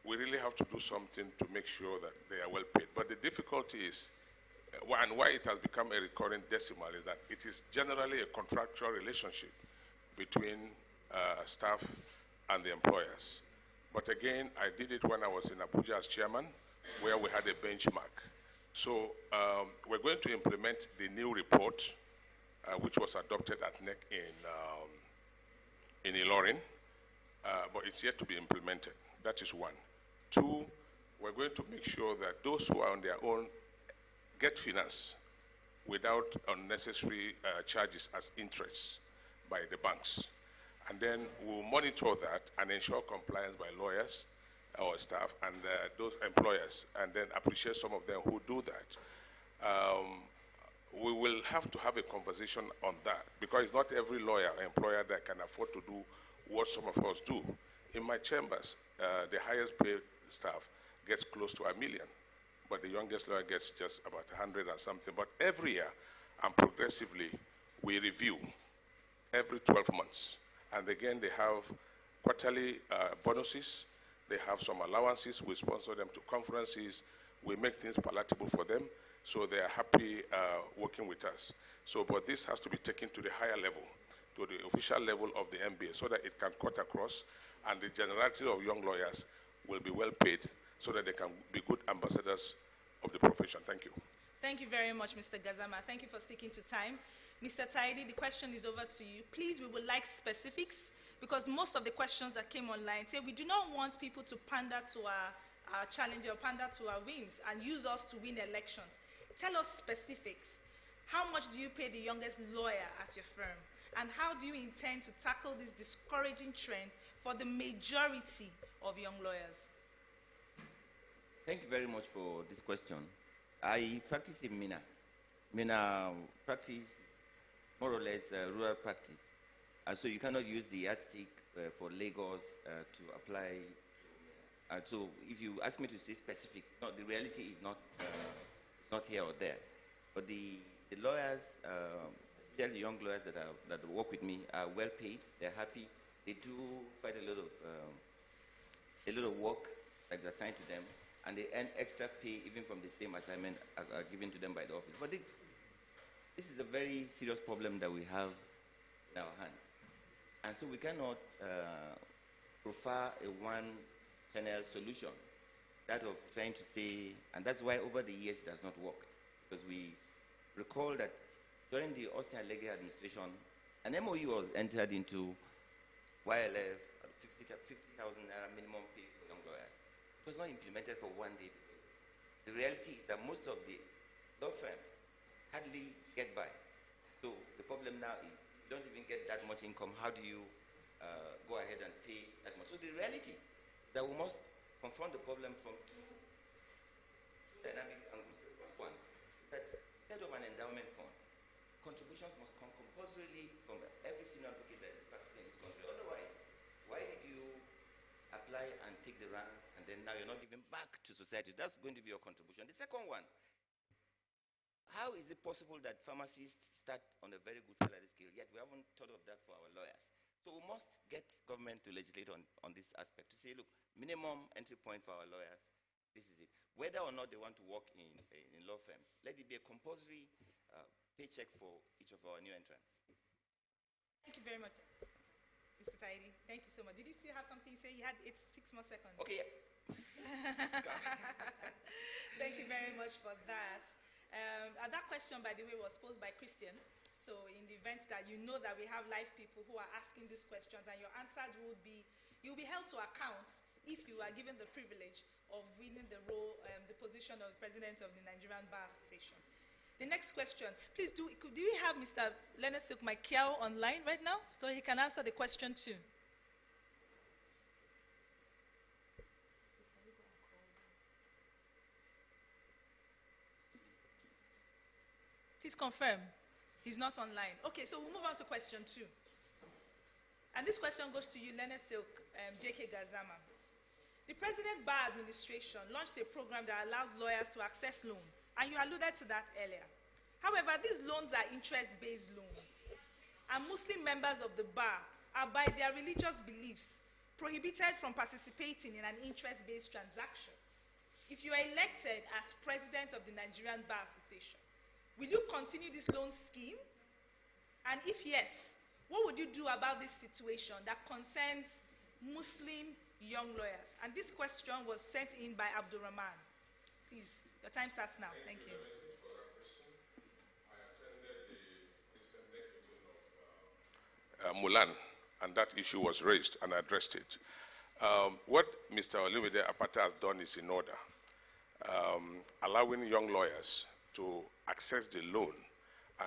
we really have to do something to make sure that they are well paid. But the difficulty is, and why it has become a recurring decimal, is that it is generally a contractual relationship between staff and the employers. But again, I did it when I was in Abuja as chairman, where we had a benchmark. So we're going to implement the new report, which was adopted at NEC in Ilorin, but it's yet to be implemented. That is one. Two, we're going to make sure that those who are on their own get finance without unnecessary charges as interest by the banks. And then we'll monitor that and ensure compliance by lawyers, our staff, and those employers, and then appreciate some of them who do that. We will have to have a conversation on that, because it's not every lawyer or employer that can afford to do what some of us do. In my chambers, the highest paid staff gets close to $1 million, but the youngest lawyer gets just about 100 or something. But every year, and progressively, we review every 12 months. And again, they have quarterly bonuses. They have some allowances. We sponsor them to conferences. We make things palatable for them, so they are happy working with us. So, but this has to be taken to the higher level, to the official level of the MBA, so that it can cut across, and the generality of young lawyers will be well paid, so that they can be good ambassadors of the profession. Thank you. Thank you very much, Mr. Gazama. Thank you for sticking to time. Mr. Taidi, the question is over to you. Please, we would like specifics, because most of the questions that came online say we do not want people to pander to our challenger or pander to our whims and use us to win elections. Tell us specifics. How much do you pay the youngest lawyer at your firm? And how do you intend to tackle this discouraging trend for the majority of young lawyers? Thank you very much for this question. I practice in Mina. Mina practice more or less rural practice. And so you cannot use the yardstick for Lagos to apply. So if you ask me to say specifics, no, the reality is not here or there. But the lawyers, especially the young lawyers that work with me, are well paid. They're happy. They do quite a lot of work that's assigned to them, and they earn extra pay even from the same assignment given to them by the office. But this is a very serious problem that we have in our hands. And so we cannot prefer a one-channel solution, that of trying to say, and that's why over the years it has not worked. Because we recall that during the Austin Legge administration, an MOU was entered into YLF, 50,000 naira minimum pay for young lawyers. It was not implemented for one day, because the reality is that most of the law firms hardly get by. So the problem now is, you don't even get that much income. How do you go ahead and pay that much? So the reality is that we must confront the problem from two dynamic angles. The first one is that instead of an endowment fund, contributions must come compulsorily from every senior advocate that is practicing in this country. Otherwise, why did you apply and take the rank, and then now you're not giving back to society? That's going to be your contribution. The second one, how is it possible that pharmacists start on a very good salary scale, yet we haven't thought of that for our lawyers? So we must get government to legislate on this aspect, to say, look, minimum entry point for our lawyers, this is it. Whether or not they want to work in law firms, let it be a compulsory paycheck for each of our new entrants. Thank you very much, Mr. Taidi. Thank you so much. Did you still have something to say? You had 6 more seconds. Okay. Thank you very much for that. That question, by the way, was posed by Christian. So in the event that you know that we have live people who are asking these questions, and your answers will be, you'll be held to account if you are given the privilege of winning the role, the position of the president of the Nigerian Bar Association. The next question, please do you have Mr. Leonard Silk Michael online right now so he can answer the question too? Please confirm. He's not online. Okay, so we'll move on to question 2. And this question goes to you, Leonard Silk, J.K. Gazama. The President Bar Administration launched a program that allows lawyers to access loans, and you alluded to that earlier. However, these loans are interest-based loans, and Muslim members of the bar are, by their religious beliefs, prohibited from participating in an interest-based transaction. If you are elected as President of the Nigerian Bar Association, will you continue this loan scheme? And if yes, what would you do about this situation that concerns Muslim young lawyers? And this question was sent in by Abdul Rahman. Please, your time starts now. Thank you. For that question. I attended the recent meeting of Mulan, and that issue was raised and addressed it. What Mr. Olumide Apata has done is in order, allowing young lawyers to access the loan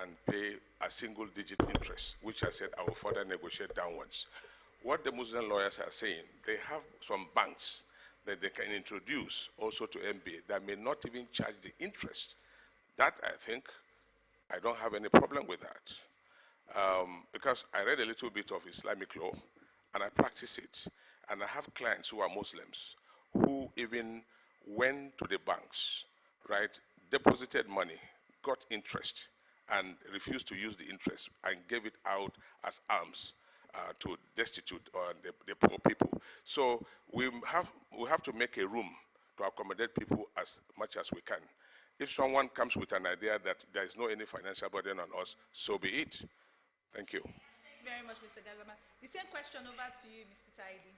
and pay a single-digit interest, which I said I will further negotiate downwards. What the Muslim lawyers are saying, they have some banks that they can introduce also to MBA that may not even charge the interest. That, I think, I don't have any problem with that. Because I read a little bit of Islamic law, and I practice it. And I have clients who are Muslims who even went to the banks, right, deposited money, got interest, and refused to use the interest and gave it out as alms to destitute or the poor people. So we have to make a room to accommodate people as much as we can. If someone comes with an idea that there is no any financial burden on us, so be it. Thank you. Thank you very much, Mr. Gazama. The same question over to you, Mr. Taidi.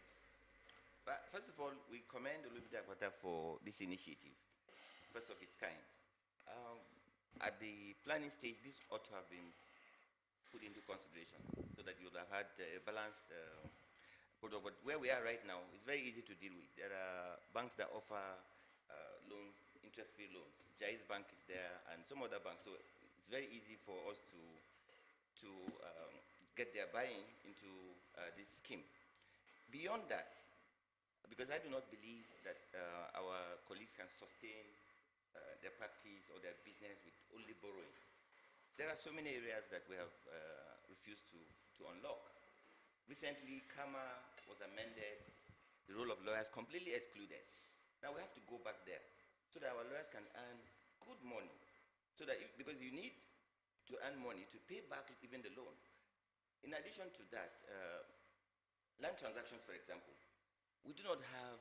But first of all, we commend Olumide Apata for this initiative, first of its kind. At the planning stage, this ought to have been put into consideration so that you would have had a balanced product. But where we are right now, it's very easy to deal with. There are banks that offer loans, interest-free loans. Jais Bank is there and some other banks. So it's very easy for us to get their buy-in into this scheme. Beyond that, because I do not believe that our colleagues can sustain their practice or their business with only borrowing. There are so many areas that we have refused to unlock. Recently, KAMA was amended, the role of lawyers completely excluded. Now we have to go back there so that our lawyers can earn good money. So that because you need to earn money to pay back even the loan. In addition to that, land transactions, for example, we do not have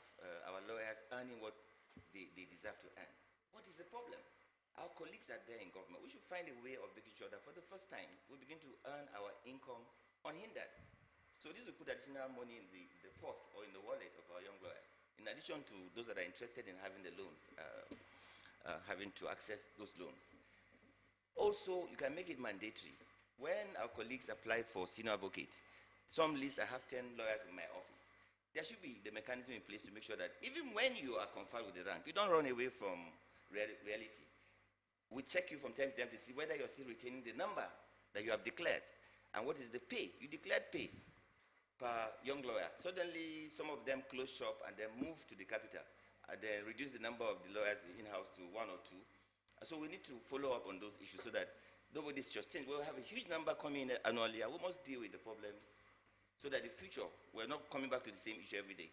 our lawyers earning what they deserve to earn. What is the problem? Our colleagues are there in government. We should find a way of making sure that for the first time, we begin to earn our income unhindered. So this will put additional money in the purse or in the wallet of our young lawyers, in addition to those that are interested in having the loans, having to access those loans. Also, you can make it mandatory. When our colleagues apply for senior advocate, some list I have 10 lawyers in my office. There should be the mechanism in place to make sure that even when you are conferred with the rank, you don't run away from reality. We check you from time to time to see whether you're still retaining the number that you have declared. And what is the pay? You declared pay per young lawyer. Suddenly, some of them close shop and then move to the capital and then reduce the number of the lawyers in-house to 1 or 2. So we need to follow up on those issues so that nobody's just changed. We'll have a huge number coming in annually, and we must deal with the problem so that in the future, we're not coming back to the same issue every day.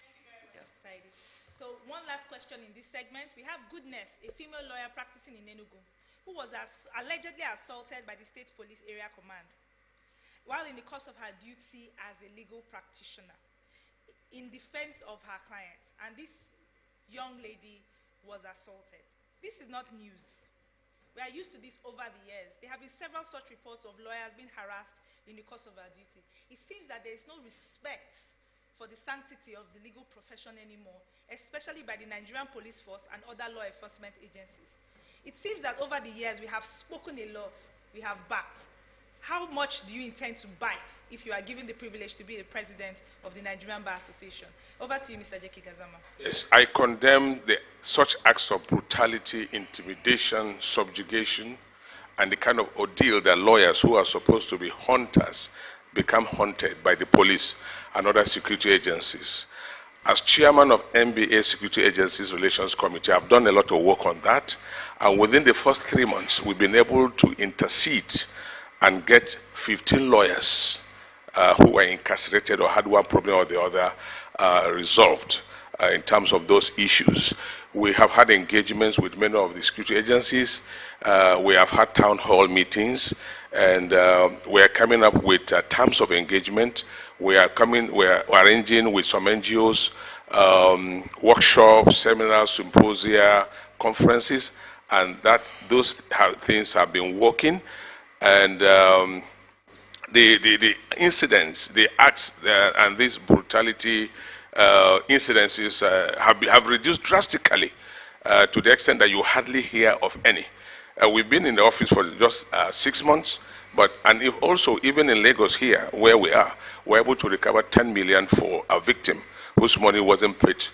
Thank you very much, Mr. Taidi. So one last question in this segment. We have Goodness, a female lawyer practicing in Enugu, who was allegedly assaulted by the State Police Area Command. while in the course of her duty as a legal practitioner in defense of her client, and this young lady was assaulted. This is not news. We are used to this over the years. There have been several such reports of lawyers being harassed in the course of their duty. It seems that there is no respect for the sanctity of the legal profession anymore, especially by the Nigerian police force and other law enforcement agencies. It seems that over the years we have spoken a lot, we have backed. How much do you intend to bite if you are given the privilege to be the president of the Nigerian Bar Association? Over to you, Mr. Jeke Gazama. Yes, I condemn such acts of brutality, intimidation, subjugation, and the kind of ordeal that lawyers who are supposed to be hunters become hunted by the police and other security agencies. As chairman of NBA Security Agencies Relations Committee, I've done a lot of work on that, and within the first 3 months, we've been able to intercede and get 15 lawyers who were incarcerated or had one problem or the other resolved in terms of those issues. We have had engagements with many of the security agencies. We have had town hall meetings, and we are coming up with terms of engagement. We are arranging with some NGOs workshops, seminars, symposia, conferences, and those things have been working. And the incidents, the acts, and these brutality incidences have reduced drastically to the extent that you hardly hear of any. We've been in the office for just 6 months, and even in Lagos here, where we are, we're able to recover 10 million for a victim whose money wasn't paid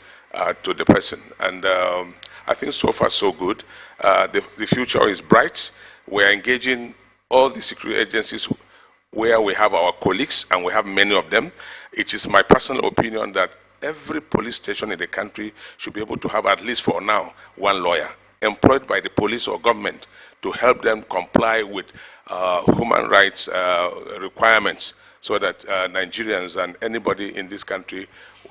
to the person. And I think so far so good. The future is bright. We're engaging all the security agencies where we have our colleagues, and we have many of them. It is my personal opinion that every police station in the country should be able to have, at least for now, one lawyer employed by the police or government to help them comply with human rights requirements, so that Nigerians and anybody in this country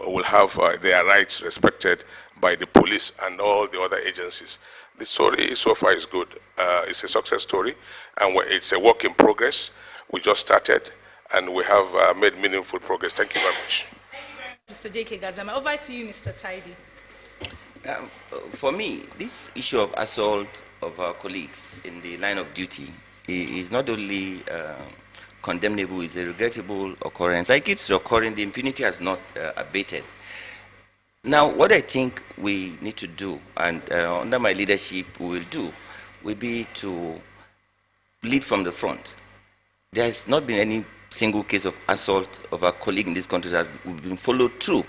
will have their rights respected by the police and all the other agencies. The story so far is good. It's a success story, and it's a work in progress. We just started, and we have made meaningful progress. Thank you very much. Thank you very much, Mr. Jeke Gazama. Over to you, Mr. Tidy. For me, this issue of assault of our colleagues in the line of duty is not only condemnable, it's a regrettable occurrence. It keeps occurring. The impunity has not abated. Now, what I think we need to do, and under my leadership we will do, will be to lead from the front. There has not been any single case of assault of a colleague in this country that has been followed through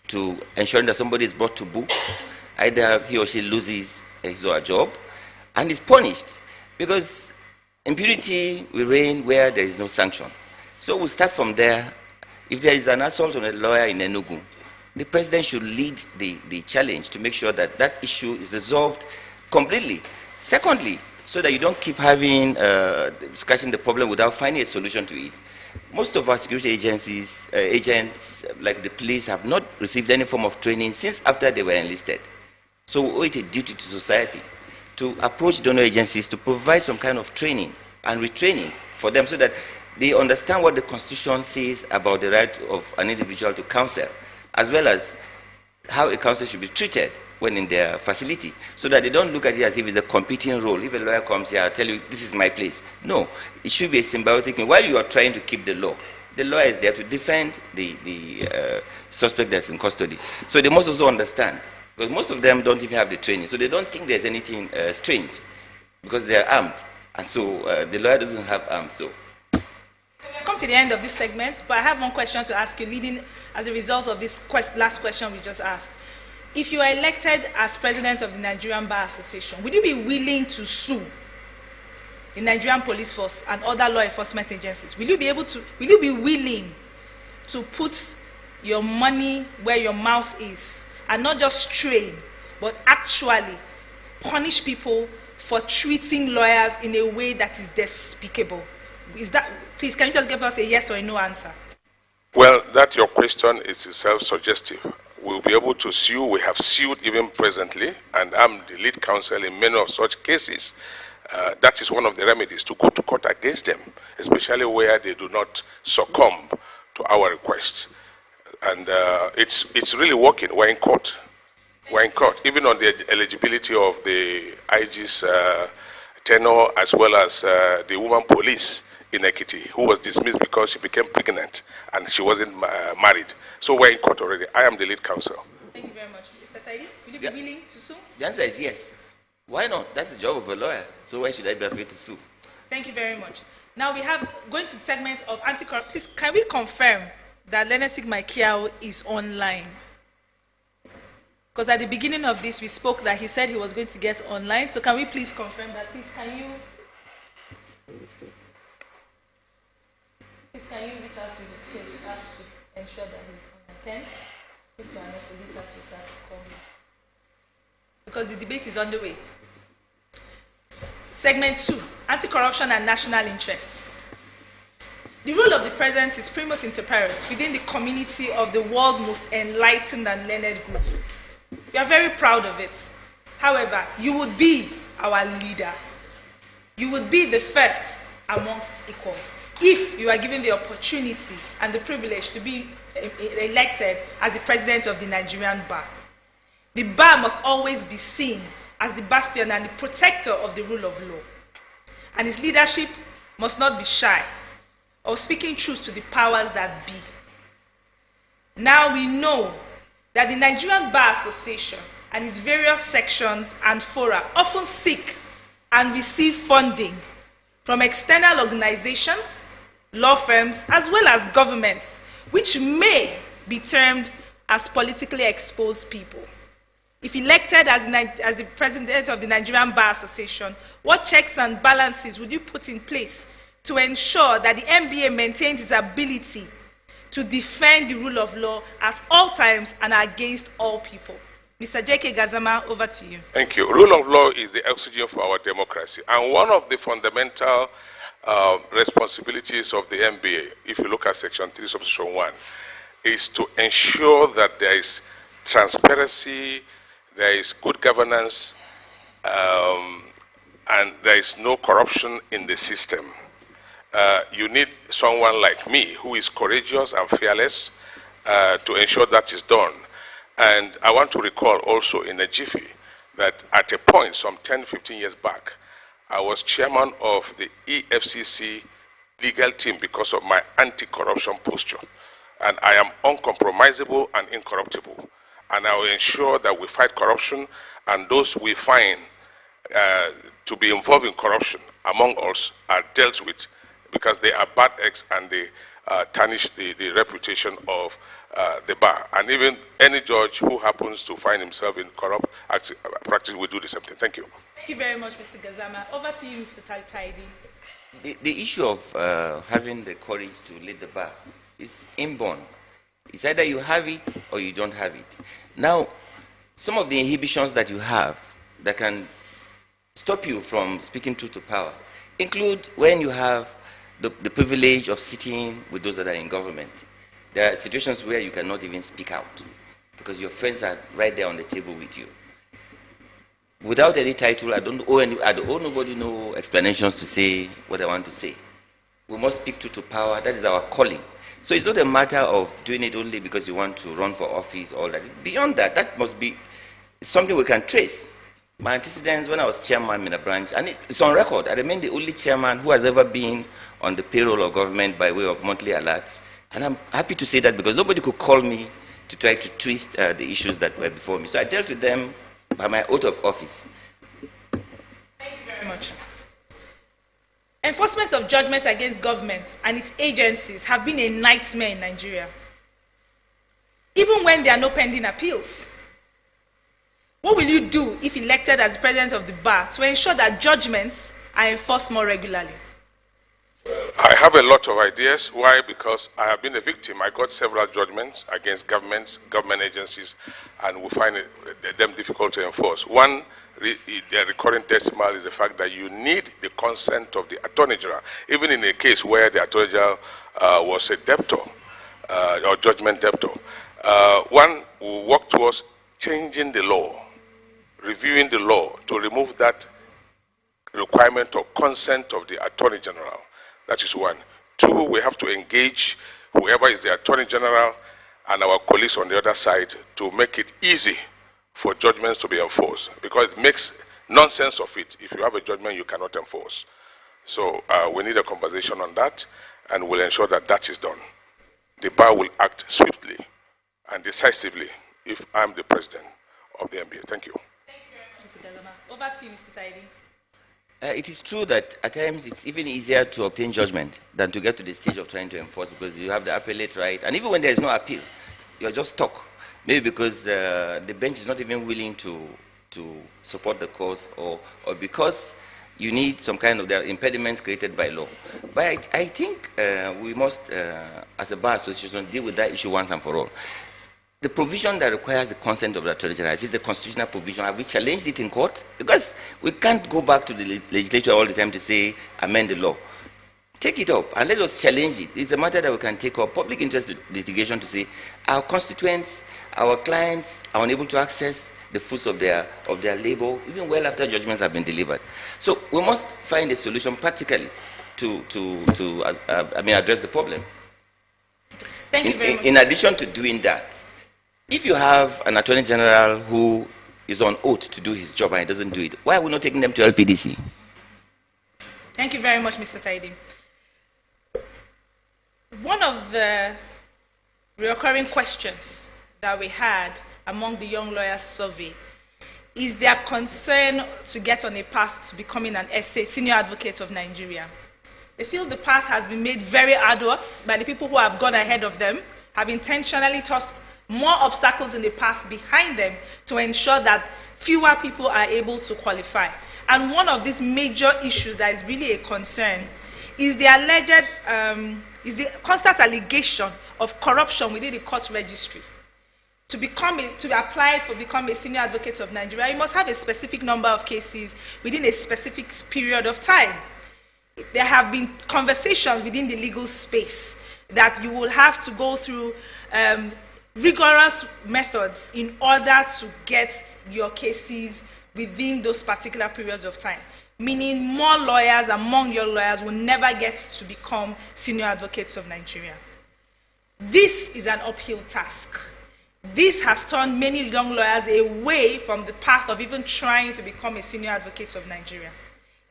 to ensuring that somebody is brought to book, either he or she loses his or her job, and is punished, because impunity will reign where there is no sanction. So we'll start from there. If there is an assault on a lawyer in Enugu, the president should lead the challenge to make sure that that issue is resolved completely. Secondly, so that you don't keep having discussing the problem without finding a solution to it. Most of our security agencies, agents like the police, have not received any form of training since after they were enlisted. So we owe it a duty to society to approach donor agencies to provide some kind of training and retraining for them, so that they understand what the Constitution says about the right of an individual to counsel, as well as how a counsel should be treated when in their facility, so that they don't look at it as if it's a competing role. If a lawyer comes here, I'll tell you, this is my place. No, it should be a symbiotic thing. While you are trying to keep the law, the lawyer is there to defend the suspect that's in custody. So they must also understand, because most of them don't even have the training, so they don't think there's anything strange, because they're armed, and so the lawyer doesn't have arms. So we've come to the end of this segment, but I have one question to ask you, leading as a result of this last question we just asked. If you are elected as president of the Nigerian Bar Association, would you be willing to sue the Nigerian police force and other law enforcement agencies? Will you be willing to put your money where your mouth is, and not just train, but actually punish people for treating lawyers in a way that is despicable? Please, can you just give us a yes or a no answer? Well, that your question is self-suggestive. We'll be able to sue. We have sued even presently, and I'm the lead counsel in many of such cases. that is one of the remedies, to go to court against them, especially where they do not succumb to our request. And it's really working. We're in court. We're in court, even on the eligibility of the IG's tenure, as well as the woman police in Ekiti, who was dismissed because she became pregnant and she wasn't married. So we're in court already. I am the lead counsel. Thank you very much. Mr. Taidi, will you be willing to sue? The answer is yes. Why not? That's the job of a lawyer. So why should I be afraid to sue? Thank you very much. Now we have, going to the segment of anti-corruption. Please, can we confirm that Leonard Sigma Kiao is online? Because at the beginning of this, we spoke that he said he was going to get online. So can we please confirm that? Please, can you reach out to the state staff to ensure that he's online? Ken, speak to Annette to reach out to staff to call him. Because the debate is underway. Segment 2, anti-corruption and national interest. The role of the president is primus inter pares within the community of the world's most enlightened and learned group. We are very proud of it. However, you would be our leader. You would be the first amongst equals if you are given the opportunity and the privilege to be elected as the president of the Nigerian bar. The bar must always be seen as the bastion and the protector of the rule of law. And its leadership must not be shy of speaking truth to the powers that be. Now we know that the Nigerian Bar Association and its various sections and fora often seek and receive funding from external organizations, law firms, as well as governments, which may be termed as politically exposed people. If elected as the president of the Nigerian Bar Association, what checks and balances would you put in place to ensure that the NBA maintains its ability to defend the rule of law at all times and against all people? Mr. J.K. Gazama, over to you. Thank you. Rule of law is the oxygen for our democracy. And one of the fundamental responsibilities of the NBA, if you look at Section 3, Subsection 1, is to ensure that there is transparency, there is good governance, and there is no corruption in the system. You need someone like me who is courageous and fearless to ensure that is done. And I want to recall also in a jiffy that at a point, some 10, 15 years back, I was chairman of the EFCC legal team because of my anti-corruption posture. And I am uncompromisable and incorruptible. And I will ensure that we fight corruption, and those we find to be involved in corruption among us are dealt with, because they are bad eggs and they tarnish the reputation of the bar. And even any judge who happens to find himself in corrupt practice will do the same thing. Thank you. Thank you very much, Mr. Gazama. Over to you, Mr. Taidi. The issue of having the courage to lead the bar is inborn. It's either you have it or you don't have it. Now, some of the inhibitions that you have that can stop you from speaking truth to power include when you have the privilege of sitting with those that are in government. There are situations where you cannot even speak out because your friends are right there on the table with you. Without any title, I don't owe nobody no explanations to say what I want to say. We must speak truth to power. That is our calling. So it's not a matter of doing it only because you want to run for office or all that. Beyond that, that must be something we can trace. My antecedents when I was chairman in a branch, and it's on record, I remain the only chairman who has ever been on the payroll of government by way of monthly alerts. And I'm happy to say that because nobody could call me to try to twist the issues that were before me. So I dealt with them by my oath of office. Thank you very much. Enforcement of judgment against government and its agencies have been a nightmare in Nigeria, even when there are no pending appeals. What will you do if elected as president of the bar to ensure that judgments are enforced more regularly? I have a lot of ideas. Why? Because I have been a victim. I got several judgments against government agencies, and we find them difficult to enforce. One, the recurring decimal is the fact that you need the consent of the Attorney General, even in a case where the Attorney General was a debtor or judgment debtor. One will work towards changing the law, reviewing the law to remove that requirement or consent of the Attorney General. That is one. Two, we have to engage whoever is the Attorney General and our colleagues on the other side to make it easy for judgments to be enforced, because it makes nonsense of it if you have a judgment you cannot enforce. So we need a conversation on that, and we'll ensure that that is done. The bar will act swiftly and decisively if I'm the president of the NBA. Thank you. Thank you very much, Mr. Gazama. Over to you, Mr. Taidi. It is true that at times it's even easier to obtain judgment than to get to the stage of trying to enforce, because you have the appellate right, and even when there is no appeal, you're just stuck. Maybe because the bench is not even willing to support the cause, or because you need some kind of, there are impediments created by law. But I think we must, as a bar association, deal with that issue once and for all. The provision that requires the consent of the Attorney General, is it the constitutional provision? Have we challenged it in court? Because we can't go back to the legislature all the time to say, amend the law. Take it up and let us challenge it. It's a matter that we can take up public interest litigation to say our constituents, our clients are unable to access the fruits of their labor, even well after judgments have been delivered. So we must find a solution practically to address the problem. Thank you very much. In addition to doing that, if you have an Attorney General who is on oath to do his job and he doesn't do it, why are we not taking them to LPDC? Thank you very much, Mr. Taidi. One of the recurring questions that we had among the young lawyers survey is their concern to get on a path to becoming an SA, senior advocate of Nigeria. They feel the path has been made very arduous by the people who have gone ahead of them, have intentionally tossed more obstacles in the path behind them to ensure that fewer people are able to qualify. And one of these major issues that is really a concern is the the constant allegation of corruption within the court registry. To apply for become a senior advocate of Nigeria, you must have a specific number of cases within a specific period of time. There have been conversations within the legal space that you will have to go through rigorous methods in order to get your cases within those particular periods of time. Meaning more lawyers among your lawyers will never get to become senior advocates of Nigeria. This is an uphill task. This has turned many young lawyers away from the path of even trying to become a senior advocate of Nigeria.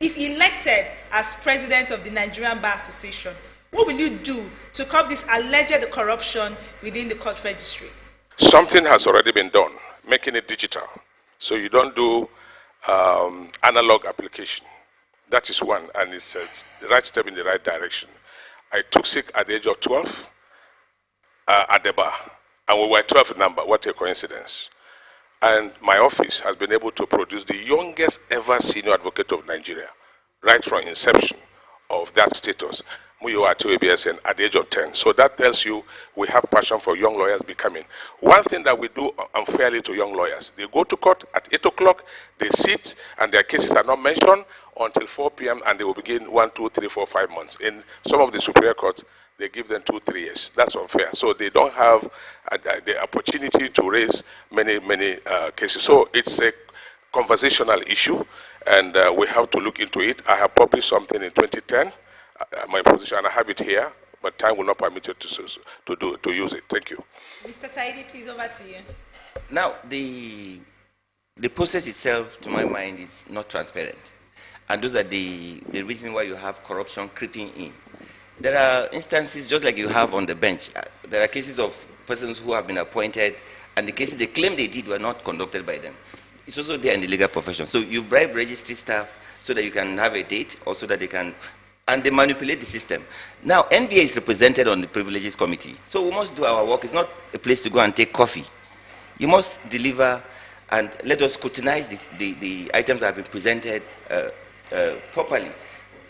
If elected as president of the Nigerian Bar Association, what will you do to curb this alleged corruption within the court registry? Something has already been done, making it digital. So you don't do analog application. That is one, and it's the right step in the right direction. I took sick at the age of 12 at the bar, and we were 12 number. What a coincidence. And my office has been able to produce the youngest ever senior advocate of Nigeria, right from inception of that status, Muyo Atiwe at the age of 10. So that tells you we have passion for young lawyers becoming. One thing that we do unfairly to young lawyers, they go to court at 8 o'clock, they sit, and their cases are not mentioned until 4 p.m., and they will begin 1, 2, 3, 4, 5 months. In some of the superior courts, they give them 2, 3 years. That's unfair. So they don't have the opportunity to raise many cases. So it's a conversational issue, and we have to look into it. I have published something in 2010, my position, and I have it here, but time will not permit it to use it. Thank you. Mr. Taidi, please, over to you. Now, the process itself, to my mind, is not transparent. And those are the reason why you have corruption creeping in. There are instances, just like you have on the bench, there are cases of persons who have been appointed, and the cases they claim they did were not conducted by them. It's also there in the legal profession. So you bribe registry staff so that you can have a date, or so that they can, and they manipulate the system. Now, NBA is represented on the Privileges Committee. So we must do our work. It's not a place to go and take coffee. You must deliver, and let us scrutinize the items that have been presented properly.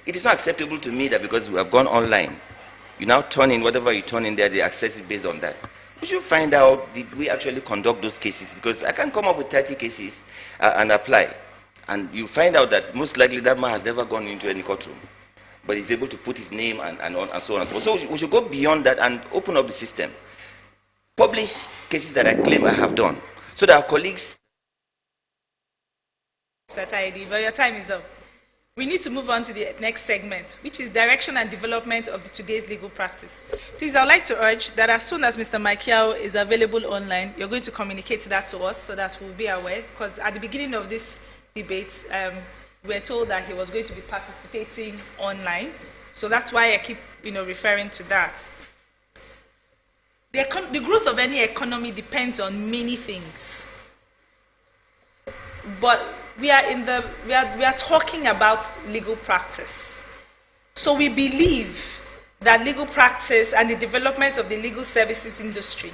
It is not acceptable to me that because we have gone online, you now turn in whatever you turn in there, they access it based on that. We should find out, did we actually conduct those cases? Because I can't come up with 30 cases and apply. And you find out that most likely that man has never gone into any courtroom, but he's able to put his name and so on and so forth. So we should go beyond that and open up the system. Publish cases that I claim I have done, so that our colleagues... Mr. Taidi, but your time is up. We need to move on to the next segment, which is direction and development of today's legal practice. Please, I would like to urge that as soon as Mr. Michael is available online, you're going to communicate that to us so that we'll be aware, because at the beginning of this debate, we're told that he was going to be participating online. So that's why I keep referring to that. The growth of any economy depends on many things. But we are talking about legal practice. So we believe that legal practice and the development of the legal services industry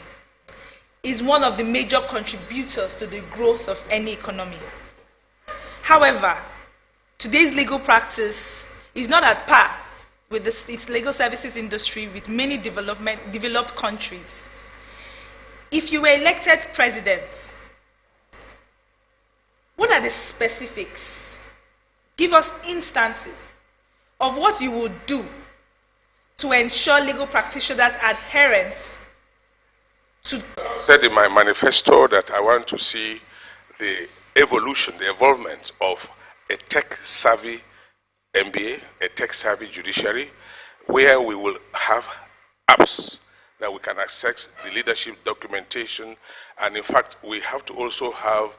is one of the major contributors to the growth of any economy. However, today's legal practice is not at par with its legal services industry with many developed countries. If you were elected president, what are the specifics? Give us instances of what you would do to ensure legal practitioners' adherence to... I said in my manifesto that I want to see the evolution, the evolvement of a tech-savvy MBA, a tech-savvy judiciary, where we will have apps that we can access the leadership documentation, and in fact, we have to also have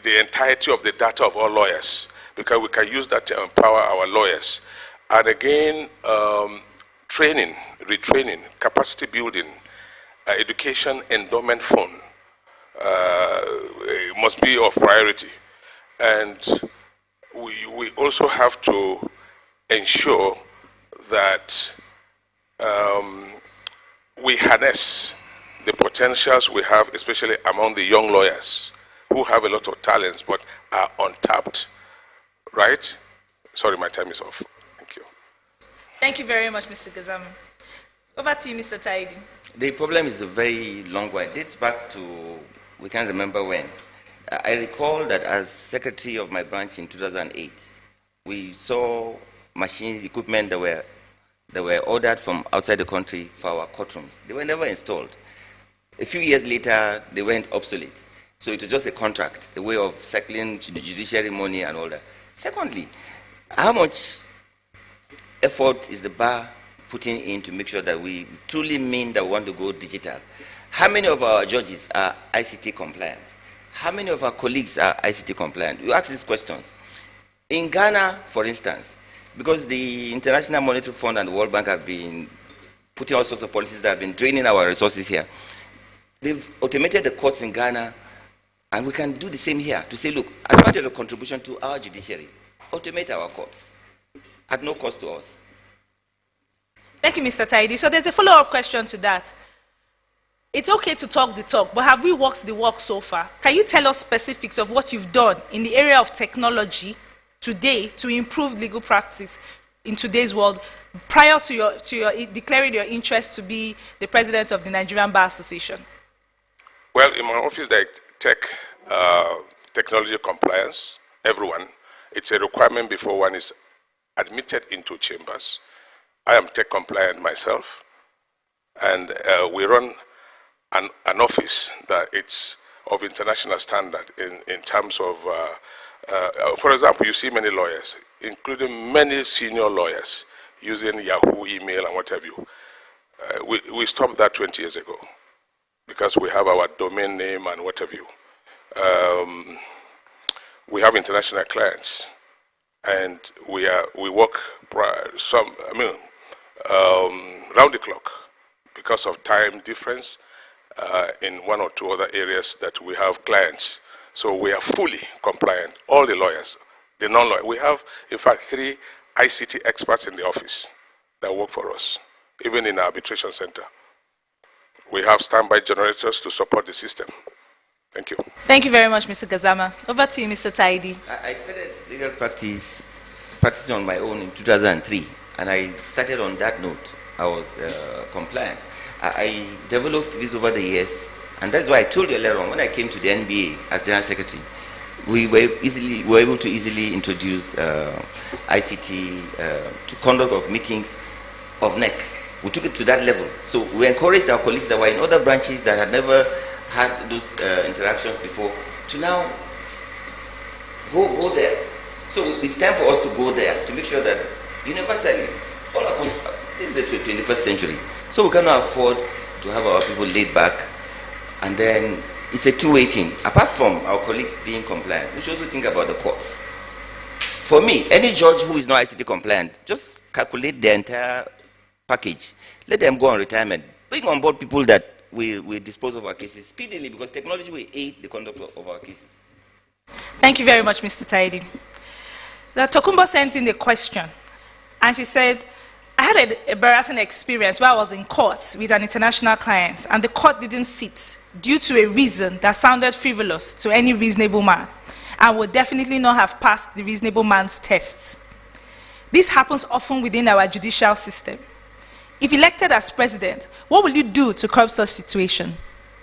the entirety of the data of all lawyers, because we can use that to empower our lawyers. And again, training, retraining, capacity building, education endowment fund must be of priority. And we also have to ensure that we harness the potentials we have, especially among the young lawyers who have a lot of talents but are untapped. Right? Sorry, my time is off. Thank you. Thank you very much, Mr. Gazama. Over to you, Mr. Taidi. The problem is a very long one. It dates back to, we can't remember when. I recall that as secretary of my branch in 2008, we saw machines, equipment that were ordered from outside the country for our courtrooms. They were never installed. A few years later, they went obsolete. So it was just a contract, a way of cycling to the judiciary money and all that. Secondly, how much effort is the bar putting in to make sure that we truly mean that we want to go digital? How many of our judges are ICT compliant? How many of our colleagues are ICT compliant? You ask these questions. In Ghana, for instance, because the International Monetary Fund and the World Bank have been putting all sorts of policies that have been draining our resources here, they've automated the courts in Ghana, and we can do the same here to say, look, as part of a contribution to our judiciary, automate our courts at no cost to us. Thank you, Mr. Taidi. So there's a follow-up question to that. It's okay to talk the talk, but have we walked the walk so far? Can you tell us specifics of what you've done in the area of technology today to improve legal practice in today's world prior to your declaring your interest to be the president of the Nigerian Bar Association? Well, in my office, there technology compliance, everyone. It's a requirement before one is admitted into chambers. I am tech compliant myself, and we run an office that it's of international standard in terms of, for example, you see many lawyers, including many senior lawyers, using Yahoo email and what have you. We stopped that 20 years ago because we have our domain name and what have you. We have international clients, and we work round the clock because of time difference in one or two other areas that we have clients. So we are fully compliant, all the lawyers, the non-lawyers. We have, in fact, 3 ICT experts in the office that work for us, even in our arbitration center. We have standby generators to support the system. Thank you. Thank you very much, Mr. Gazama. Over to you, Mr. Taidi. I started legal practicing on my own in 2003, and I started on that note. I was compliant. I developed this over the years, and that's why I told you earlier on, when I came to the NBA as General Secretary, we were able to easily introduce ICT to conduct of meetings of NEC. We took it to that level. So we encouraged our colleagues that were in other branches that had never had those interactions before to now Go there. So it's time for us to go there to make sure that universally, all across, this is the 21st century. So we cannot afford to have our people laid back, and then it's a two-way thing. Apart from our colleagues being compliant, we should also think about the courts. For me, any judge who is not ICT compliant, just calculate the entire package. Let them go on retirement. Bring on board people that will dispose of our cases speedily, because technology will aid the conduct of our cases. Thank you very much, Mr. Taidi. Now, Tokumbo sent in a question, and she said, I had an embarrassing experience where I was in court with an international client, and the court didn't sit due to a reason that sounded frivolous to any reasonable man, and would definitely not have passed the reasonable man's tests. This happens often within our judicial system. If elected as president, what will you do to curb such situation?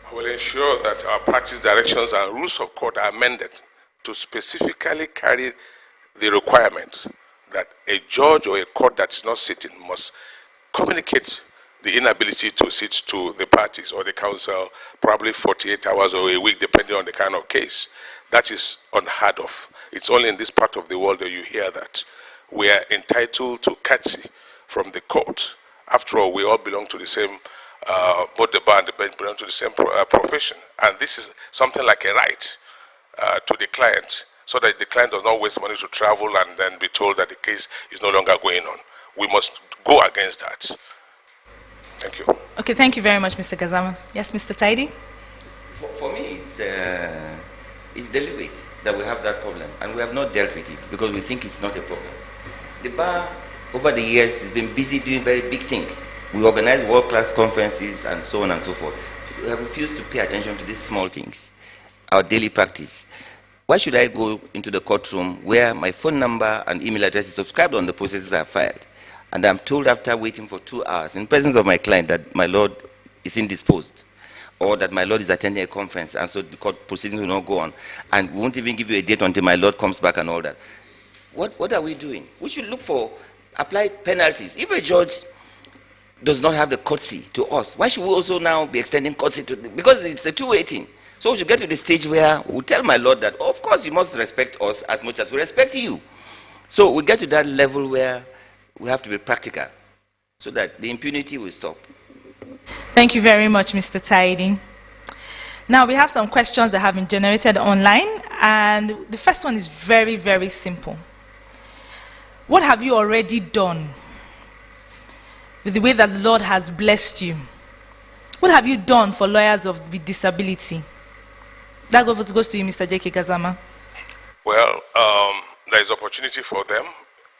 I will ensure that our practice directions and rules of court are amended to specifically carry the requirement that a judge or a court that is not sitting must communicate the inability to sit to the parties or the counsel, probably 48 hours or a week, depending on the kind of case. That is unheard of. It's only in this part of the world that you hear that. We are entitled to courtesy from the court. After all, we all belong to the same, both the bar and the bench belong to the same profession. And this is something like a right to the client, so that the client does not waste money to travel and then be told that the case is no longer going on. We must go against that. Thank you. Okay, thank you very much, Mr. Gazama. Yes, Mr. Taidi? For me, it's deliberate that we have that problem, and we have not dealt with it because we think it's not a problem. The bar, over the years, has been busy doing very big things. We organize world-class conferences and so on and so forth. We have refused to pay attention to these small things, our daily practice. Why should I go into the courtroom where my phone number and email address is subscribed on the processes are filed, and I'm told after waiting for 2 hours in presence of my client that my lord is indisposed, or that my lord is attending a conference and so the court proceedings will not go on, and we won't even give you a date until my lord comes back and all that? What are we doing? We should look for, apply penalties. If a judge does not have the courtesy to us, why should we also now be extending courtesy to them? Because it's a two-way thing. So we should get to the stage where we tell my lord that, oh, of course, you must respect us as much as we respect you. So we get to that level where we have to be practical so that the impunity will stop. Thank you very much, Mr. Taidi. Now, we have some questions that have been generated online, and the first one is very, very simple. What have you already done with the way that the Lord has blessed you? What have you done for lawyers with disability? That goes to you, Mr. J.K. Gazama. Well, there is opportunity for them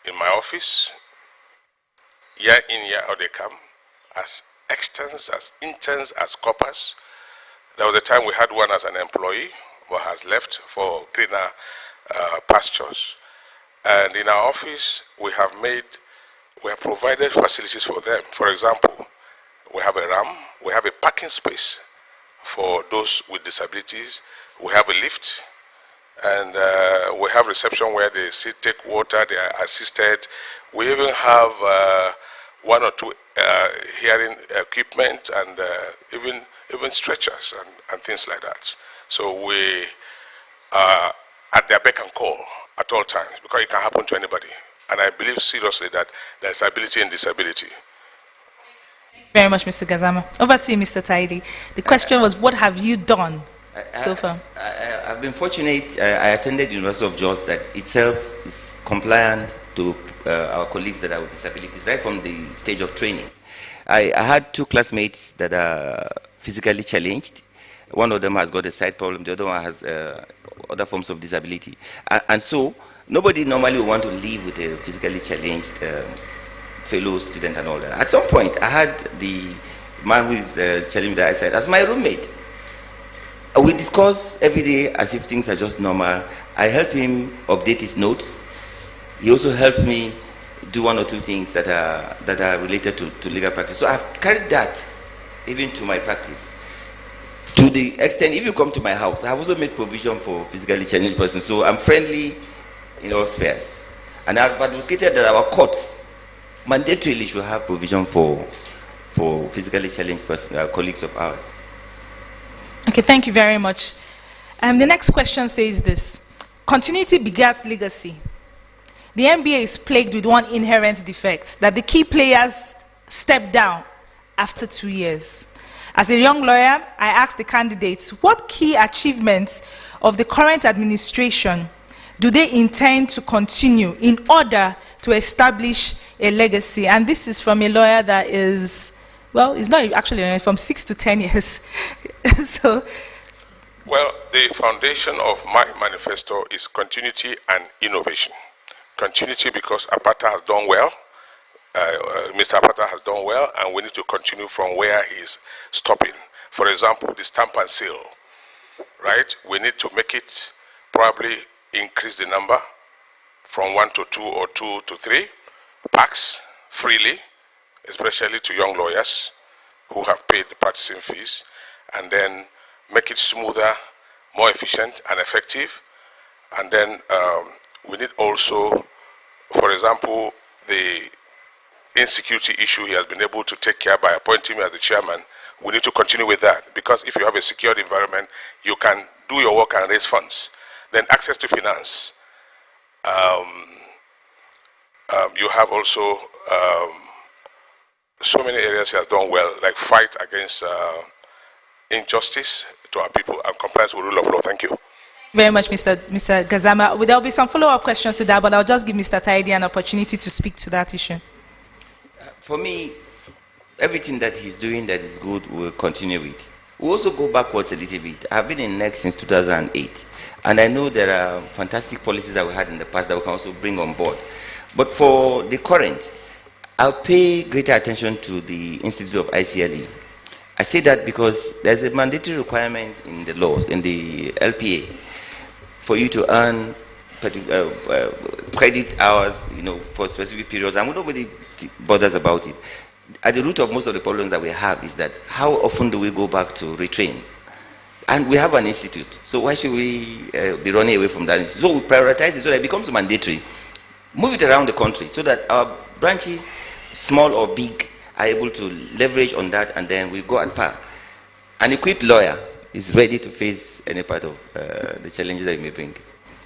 in my office. Year in, year out they come, as externs, as interns, as corpers. There was a time we had one as an employee who has left for greener pastures. And in our office, we have provided facilities for them. For example, we have a ramp, we have a parking space for those with disabilities, we have a lift, and we have reception where they sit, take water, they are assisted. We even have 1 or 2 hearing equipment and even stretchers and things like that. So we are at their beck and call at all times, because it can happen to anybody. And I believe seriously that there is ability in disability. Thank you very much, Mr. Gazama. Over to you, Mr. Taidi. The question was, what have you done so far? I've been fortunate. I attended the University of Jos that itself is compliant to our colleagues that are with disabilities, right from the stage of training. I had 2 classmates that are physically challenged. One of them has got a sight problem, the other one has other forms of disability. And so, nobody normally would want to live with a physically challenged fellow student and all that. At some point, I had the man who is challenged with the eyesight as my roommate. We discuss every day as if things are just normal. I help him update his notes. He also helped me do 1 or 2 things that are related to legal practice. So I've carried that even to my practice. To the extent, if you come to my house, I have also made provision for physically challenged persons. So I'm friendly in all spheres. And I've advocated that our courts mandatorily should have provision for physically challenged persons, colleagues of ours. Okay, thank you very much. The next question says this. continuity begets legacy. The NBA is plagued with one inherent defect, that the key players step down after 2 years. As a young lawyer, I asked the candidates, what key achievements of the current administration do they intend to continue in order to establish a legacy? And this is from a lawyer that is, well, it's not actually from 6 to 10 years. So, well, the foundation of my manifesto is continuity and innovation. Continuity because Apata has done well. Mr. Apata has done well, and we need to continue from where he's stopping. For example, the stamp and seal, right? We need to make it, probably increase the number from 1 to 2 or 2 to 3 packs freely, especially to young lawyers who have paid the practicing fees, and then make it smoother, more efficient and effective. And then we need also, for example, the insecurity issue he has been able to take care by appointing me as the chairman. We need to continue with that, because if you have a secured environment, you can do your work and raise funds. Then access to finance. You have also so many areas he has done well, like fight against injustice to our people and compliance with rule of law. Thank you. Very much, Mr. Gazama. There will be some follow-up questions to that, but I'll just give Mr. Taidi an opportunity to speak to that issue. For me, everything that he's doing that is good, we'll continue with. We'll also go backwards a little bit. I've been in NEC since 2008, and I know there are fantastic policies that we had in the past that we can also bring on board. But for the current, I'll pay greater attention to the Institute of ICLE. I say that because there's a mandatory requirement in the laws, in the LPA, for you to earn credit hours, for specific periods, and nobody bothers about it. At the root of most of the problems that we have is that how often do we go back to retrain? And we have an institute, so why should we be running away from that institute? So we prioritize it so that it becomes mandatory. Move it around the country so that our branches, small or big, are able to leverage on that, and then we go at par. An equipped lawyer is ready to face any part of the challenges that you may bring.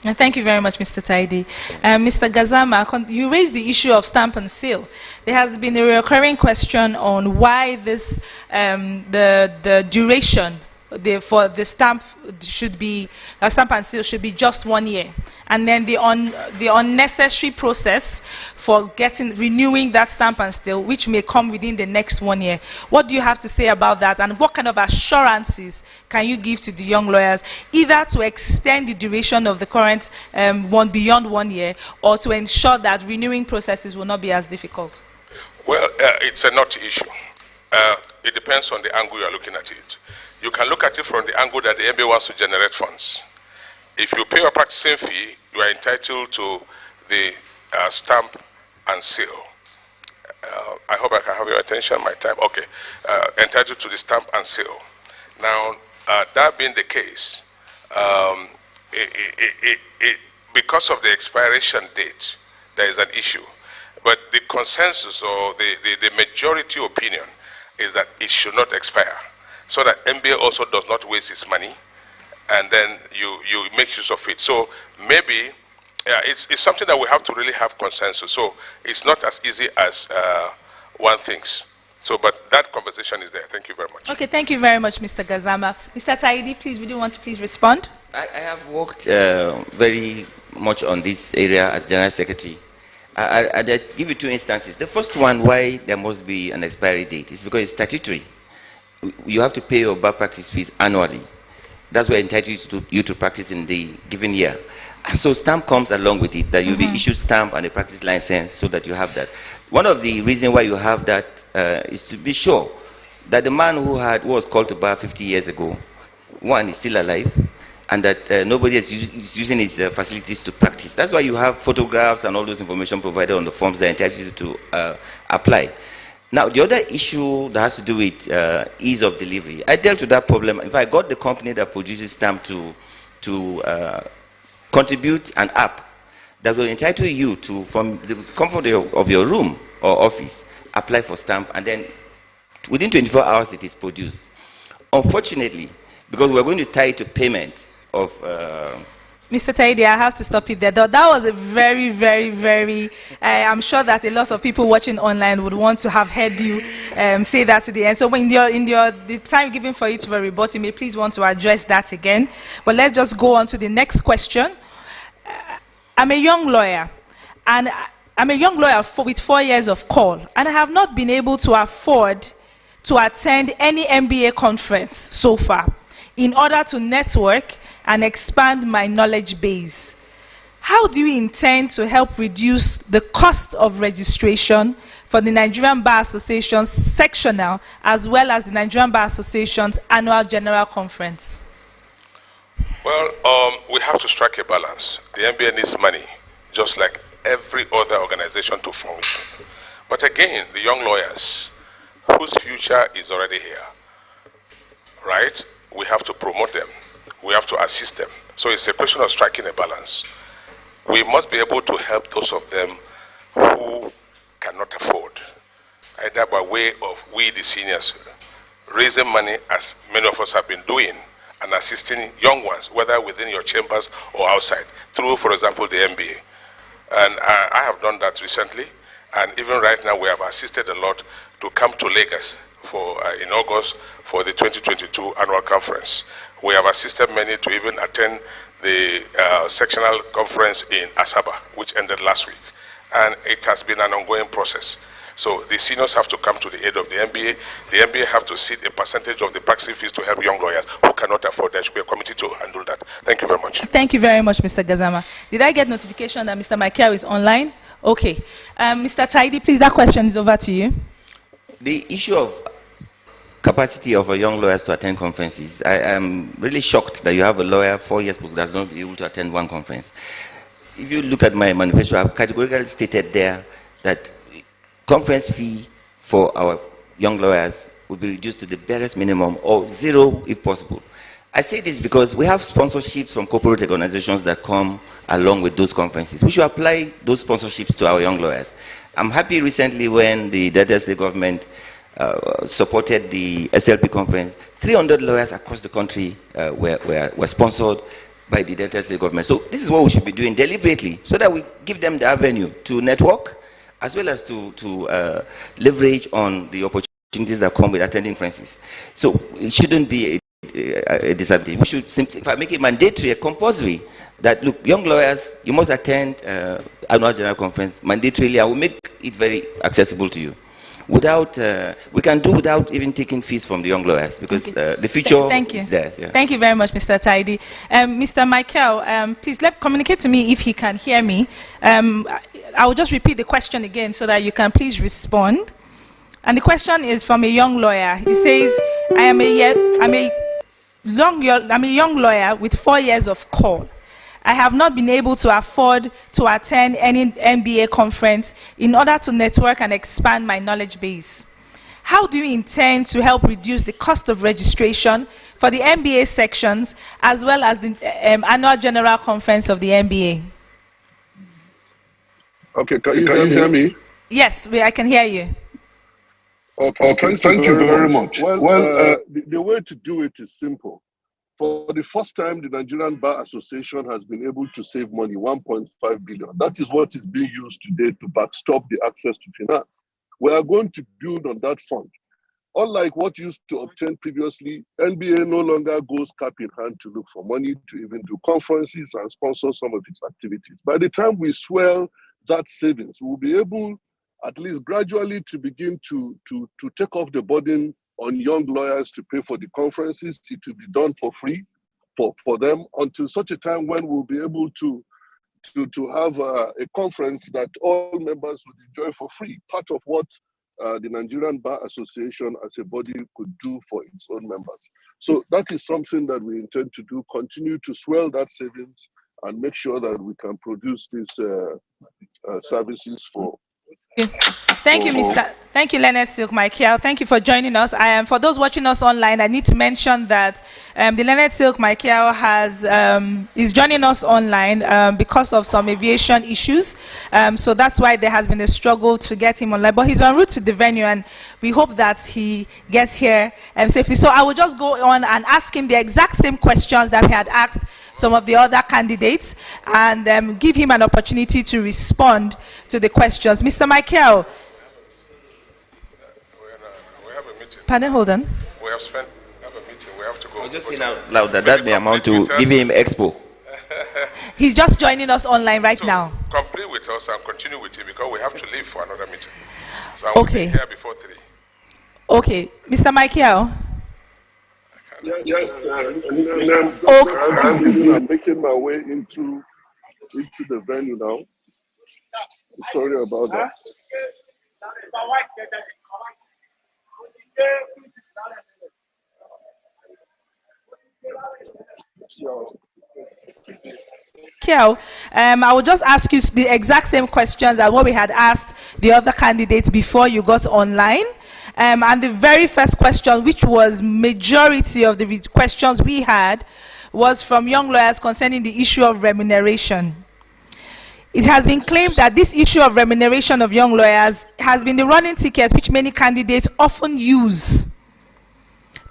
And thank you very much, Mr. Taidi. Mr. Gazama, you raised the issue of stamp and seal. There has been a recurring question on why this, the duration for the stamp and seal should be just 1 year, and then the unnecessary process for renewing that stamp and seal, which may come within the next 1 year. What do you have to say about that, and what kind of assurances can you give to the young lawyers, either to extend the duration of the current one beyond 1 year, or to ensure that renewing processes will not be as difficult? Well, it's a knotty issue. It depends on the angle you are looking at it. You can look at it from the angle that the NBA wants to generate funds. If you pay a practicing fee, you are entitled to the stamp and seal. I hope I can have your attention, my time. Okay. Entitled to the stamp and seal. Now, that being the case, because of the expiration date, there is an issue. But the consensus or the majority opinion is that it should not expire, so that NBA also does not waste its money, and then you make use of it. So maybe it's something that we have to really have consensus. So it's not as easy as one thinks. So, but that conversation is there. Thank you very much. Okay, thank you very much, Mr. Gazama. Mr. Taidi, please, would you want to please respond? I have worked very much on this area as General Secretary. I'll give you two instances. The first one, why there must be an expiry date, is because it's statutory. You have to pay your bar practice fees annually. That's what entitles you to practice in the given year. So stamp comes along with it, that you'll be issued stamp and a practice license so that you have that. One of the reasons why you have that is to be sure that the man who was called to bar 50 years ago, one, is still alive, and that nobody is using his facilities to practice. That's why you have photographs and all those information provided on the forms that entitle you to apply. Now, the other issue that has to do with ease of delivery, I dealt with that problem. If I got the company that produces stamp to contribute an app that will entitle you to, from the comfort of your room or office, apply for stamp, and then within 24 hours it is produced. Unfortunately, because we're going to tie it to payment of Mr. Taidi, I have to stop you there. That was a very, very, very, I'm sure that a lot of people watching online would want to have heard you say that to the end. So when the time given for you to rebut, you may please want to address that again. But let's just go on to the next question. I'm a young lawyer, and I'm a young lawyer with 4 years of call, and I have not been able to afford to attend any MBA conference so far in order to network and expand my knowledge base. How do you intend to help reduce the cost of registration for the Nigerian Bar Association's sectional as well as the Nigerian Bar Association's annual general conference? Well, we have to strike a balance. The NBA needs money, just like every other organization to function. But again, the young lawyers, whose future is already here, right? We have to promote them. We have to assist them. So it's a question of striking a balance. We must be able to help those of them who cannot afford, either by way of we, the seniors, raising money, as many of us have been doing, and assisting young ones, whether within your chambers or outside, through, for example, the MBA. And I have done that recently, and even right now we have assisted a lot to come to Lagos for in August for the 2022 annual conference. We have assisted many to even attend the sectional conference in Asaba, which ended last week. And it has been an ongoing process. So the seniors have to come to the aid of the MBA. The MBA have to seed a percentage of the practicing fees to help young lawyers who cannot afford. There should be a committee to handle that. Thank you very much. Thank you very much, Mr. Gazama. Did I get notification that Mr. Michael is online? Okay. Mr. Taidi, please, that question is over to you. The issue of capacity of a young lawyers to attend conferences, I am really shocked that you have a lawyer 4 years who does not be able to attend one conference. If you look at my manifesto, I have categorically stated there that conference fee for our young lawyers will be reduced to the barest minimum or zero if possible. I say this because we have sponsorships from corporate organizations that come along with those conferences. We should apply those sponsorships to our young lawyers. I'm happy recently when the Delta State government supported the SLP conference. 300 lawyers across the country were sponsored by the Delta State government. So this is what we should be doing deliberately, so that we give them the avenue to network, as well as to leverage on the opportunities that come with attending conferences. So it shouldn't be a disadvantage. We should simply make it mandatory, compulsory, that look, young lawyers, you must attend annual general conference mandatorily. I will make it very accessible to you. Without, we can do without even taking fees from the young lawyers, because the future is theirs. Yeah. Thank you very much, Mr. Taidi. Mr. Michael, please communicate to me if he can hear me. I will just repeat the question again so that you can please respond. And the question is from a young lawyer. He says, I'm a young lawyer with 4 years of call. I have not been able to afford to attend any MBA conference in order to network and expand my knowledge base. How do you intend to help reduce the cost of registration for the MBA sections as well as the annual general conference of the MBA? Okay, can you hear me? Yes, I can hear you. Okay, thank you very much. Well, the way to do it is simple. For the first time, the Nigerian Bar Association has been able to save money, 1.5 billion. That is what is being used today to backstop the access to finance. We are going to build on that fund. Unlike what used to obtain previously, NBA no longer goes cap in hand to look for money to even do conferences and sponsor some of its activities. By the time we swell that savings, we'll be able, at least gradually, to begin to take off the burden on young lawyers to pay for the conferences. It will be done for free for them until such a time when we'll be able to have a conference that all members would enjoy for free, part of what the Nigerian Bar Association as a body could do for its own members. So that is something that we intend to do, continue to swell that savings and make sure that we can produce these services for. Thank you, Thank you, Leonard Silk Michael. Thank you for joining us. For those watching us online, I need to mention that the Leonard Silk Michael is joining us online because of some aviation issues. So that's why there has been a struggle to get him online. But he's en route to the venue, and we hope that he gets here safely. So I will just go on and ask him the exact same questions that we had asked some of the other candidates and give him an opportunity to respond to the questions. Mr. Michael. We have a meeting. Pardon, hold on. We have a meeting. We have to go. I'll just say out loud that may amount to giving him expo. He's just joining us online right now. Complete with us and continue with him because we have to leave for another meeting. So I will be here before 3. Okay, Mr. Michael. Yes, I'm making my way into the venue now. Sorry about that. Kel, I will just ask you the exact same questions as what we had asked the other candidates before you got online. And the very first question, which was majority of the questions we had, was from young lawyers concerning the issue of remuneration. It has been claimed that this issue of remuneration of young lawyers has been the running ticket which many candidates often use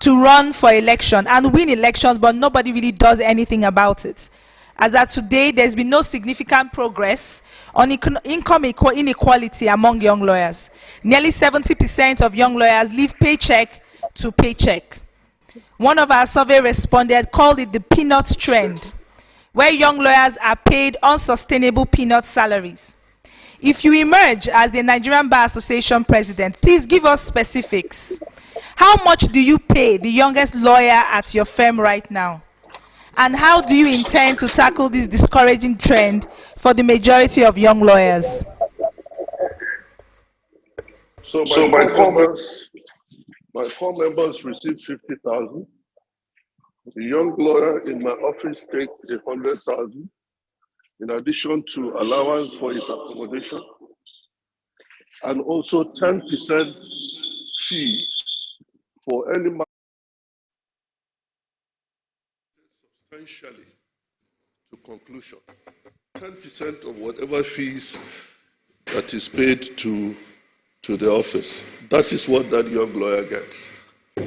to run for election and win elections, but nobody really does anything about it. As at today, there's been no significant progress on income inequality among young lawyers. Nearly 70% of young lawyers live paycheck to paycheck. One of our survey respondents called it the peanuts trend, where young lawyers are paid unsustainable peanut salaries. If you emerge as the Nigerian Bar Association president, please give us specifics. How much do you pay the youngest lawyer at your firm right now? And how do you intend to tackle this discouraging trend for the majority of young lawyers? So my four members received 50,000. The young lawyer in my office takes 100,000, in addition to allowance for his accommodation, and also 10% fee for any substantially to conclusion. 10% of whatever fees that is paid to the office. That is what that young lawyer gets. And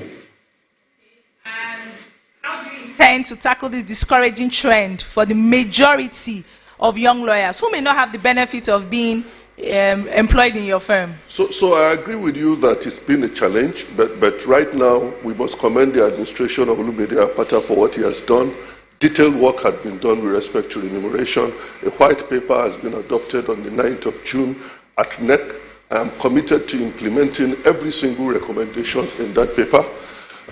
how do you intend to tackle this discouraging trend for the majority of young lawyers who may not have the benefit of being employed in your firm? So I agree with you that it's been a challenge, but right now we must commend the administration of Olumide Apata for what he has done. Detailed work had been done with respect to remuneration. A white paper has been adopted on the 9th of June at NEC. I am committed to implementing every single recommendation in that paper.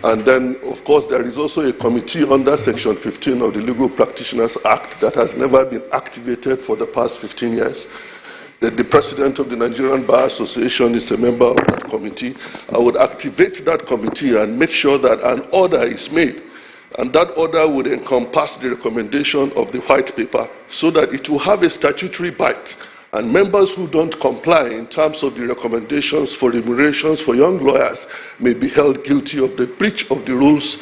And then, of course, there is also a committee under Section 15 of the Legal Practitioners Act that has never been activated for the past 15 years. The president of the Nigerian Bar Association is a member of that committee. I would activate that committee and make sure that an order is made. And that order would encompass the recommendation of the white paper so that it will have a statutory bite. And members who don't comply in terms of the recommendations for remunerations for young lawyers may be held guilty of the breach of the rules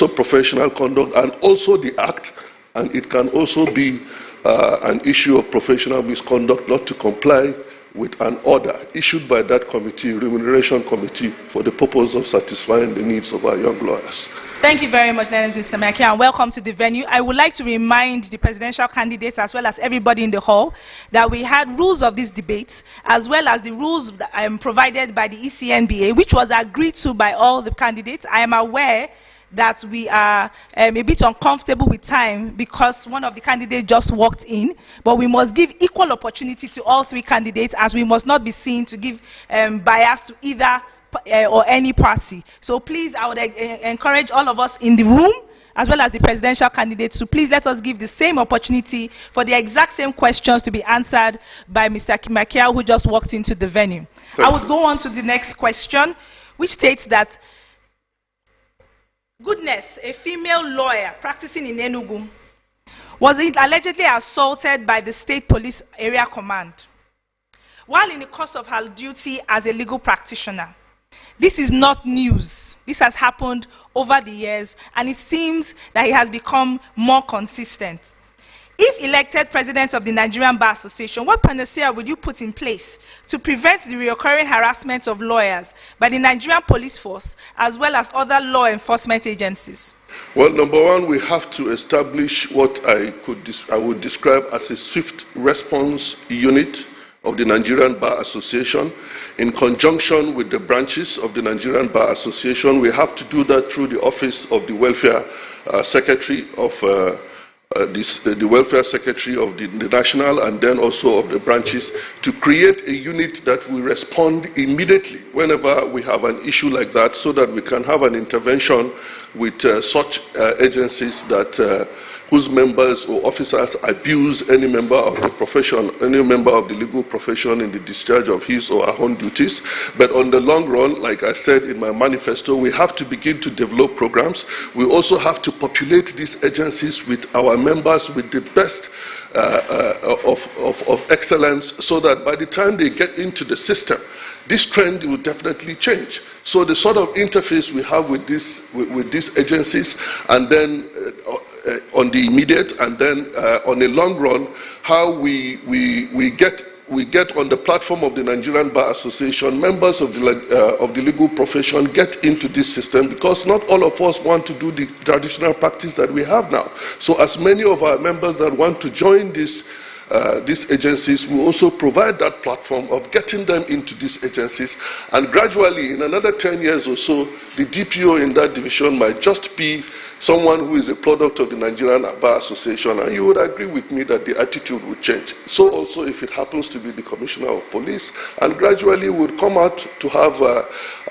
of professional conduct and also the Act. And it can also be an issue of professional misconduct not to comply with an order issued by that committee, Remuneration Committee, for the purpose of satisfying the needs of our young lawyers. Thank you very much, Mr. Maki, and welcome to the venue. I would like to remind the presidential candidates as well as everybody in the hall that we had rules of these debates as well as the rules provided by the ECNBA, which was agreed to by all the candidates. I am aware that we are a bit uncomfortable with time because one of the candidates just walked in, but we must give equal opportunity to all three candidates as we must not be seen to give bias to either or any party. So please, I would encourage all of us in the room as well as the presidential candidates to please let us give the same opportunity for the exact same questions to be answered by Mr. Kimakia, who just walked into the venue. I would go on to the next question, which states that Goodness, a female lawyer practicing in Enugu, was allegedly assaulted by the State Police Area Command while in the course of her duty as a legal practitioner. This is not news. This has happened over the years, and it seems that it has become more consistent. If elected president of the Nigerian Bar Association, what panacea would you put in place to prevent the recurring harassment of lawyers by the Nigerian police force as well as other law enforcement agencies? Well, number one, we have to establish what I would describe as a swift response unit of the Nigerian Bar Association in conjunction with the branches of the Nigerian Bar Association. We have to do that through the office of the Welfare Secretary of the Welfare Secretary of the National and then also of the branches to create a unit that will respond immediately whenever we have an issue like that, so that we can have an intervention with such agencies that whose members or officers abuse any member of the profession, any member of the legal profession in the discharge of his or her own duties. But on the long run, like I said in my manifesto, we have to begin to develop programs. We also have to populate these agencies with our members with the best of excellence, so that by the time they get into the system, this trend will definitely change. So the sort of interface we have with these agencies, and then on the immediate, and then on the long run, how we get on the platform of the Nigerian Bar Association, members of the legal profession get into this system, because not all of us want to do the traditional practice that we have now. So as many of our members that want to join these agencies, will also provide that platform of getting them into these agencies. And gradually, in another 10 years or so, the DPO in that division might just be someone who is a product of the Nigerian Bar Association, and you would agree with me that the attitude would change. So also if it happens to be the Commissioner of Police, and gradually would come out to have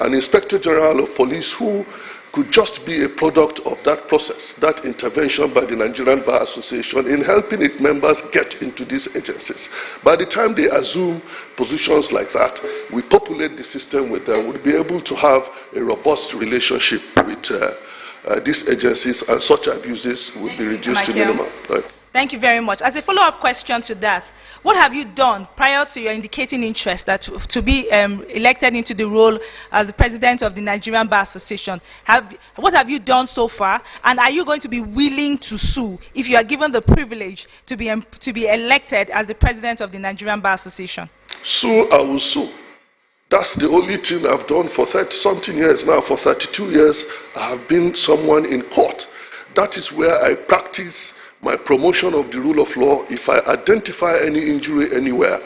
an Inspector General of Police who could just be a product of that process, that intervention by the Nigerian Bar Association in helping its members get into these agencies. By the time they assume positions like that, we populate the system with them, we'll be able to have a robust relationship with these agencies, and such abuses will be reduced to minimum. Right. Thank you very much. As a follow-up question to that, what have you done prior to your indicating interest that to be elected into the role as the president of the Nigerian Bar Association? What have you done so far, and are you going to be willing to sue if you are given the privilege to be elected as the president of the Nigerian Bar Association? Sue, I will sue. That's the only thing I've done for 30-something years now. For 32 years, I have been someone in court. That is where I practice my promotion of the rule of law. If I identify any injury anywhere,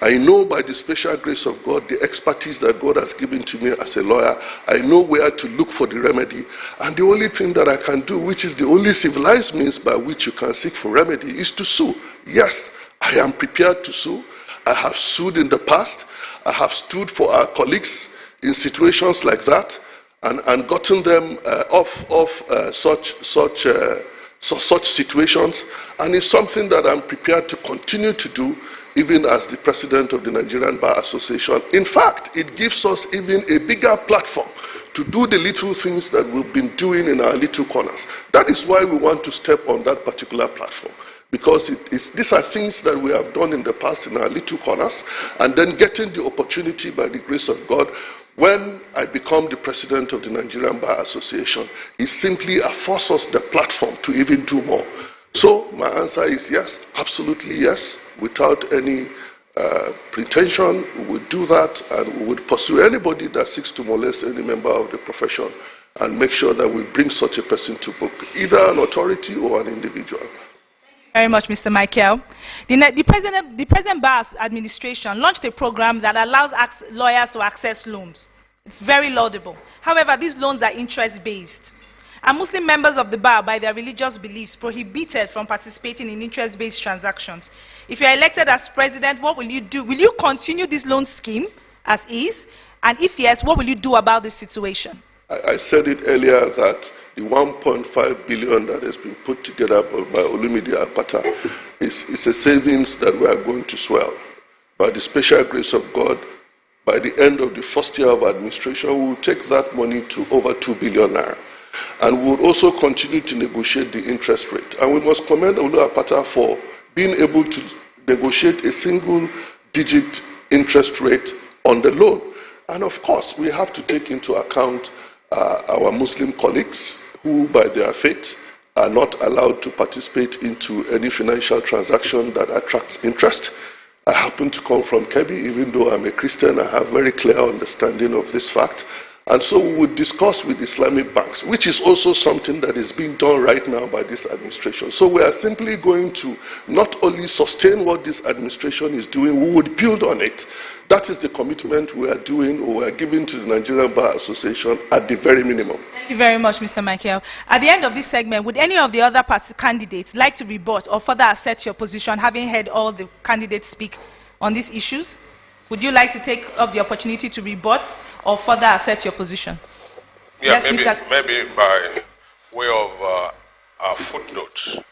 I know by the special grace of God, the expertise that God has given to me as a lawyer, I know where to look for the remedy. And the only thing that I can do, which is the only civilized means by which you can seek for remedy, is to sue. Yes, I am prepared to sue. I have sued in the past. I have stood for our colleagues in situations like that, and gotten them off such situations, and it's something that I'm prepared to continue to do even as the president of the Nigerian Bar Association. In fact, it gives us even a bigger platform to do the little things that we've been doing in our little corners. That is why we want to step on that particular platform, because these are things that we have done in the past in our little corners, and then getting the opportunity by the grace of God when I become the president of the Nigerian Bar Association, it simply affords us the platform to even do more. So my answer is yes, absolutely yes, without any pretension. We would do that, and we would pursue anybody that seeks to molest any member of the profession, and make sure that we bring such a person to book, either an authority or an individual. Very much, Mr. Michael. The President Bar's administration launched a program that allows lawyers to access loans. It's very laudable. However, these loans are interest-based. And Muslim members of the bar, by their religious beliefs, prohibited from participating in interest-based transactions. If you are elected as president, what will you do? Will you continue this loan scheme as is? And if yes, what will you do about this situation? I said it earlier that the 1.5 billion that has been put together by Olumide Akpata is a savings that we are going to swell. By the special grace of God, by the end of the first year of administration, we will take that money to over 2 billion naira. And we will also continue to negotiate the interest rate. And we must commend Olumide Akpata for being able to negotiate a single-digit interest rate on the loan. And of course, we have to take into account our Muslim colleagues who, by their faith, are not allowed to participate into any financial transaction that attracts interest. I happen to come from Kebbi, even though I'm a Christian, I have very clear understanding of this fact. And so we would discuss with Islamic banks, which is also something that is being done right now by this administration. So we are simply going to not only sustain what this administration is doing, we would build on it. That is the commitment we are doing, or we are giving to the Nigerian Bar Association at the very minimum. Thank you very much, Mr. Michael. At the end of this segment, would any of the other candidates like to rebut or further assert your position, having heard all the candidates speak on these issues? Would you like to take up the opportunity to rebut or further assert your position? Yeah, Yes, maybe by way of a footnote,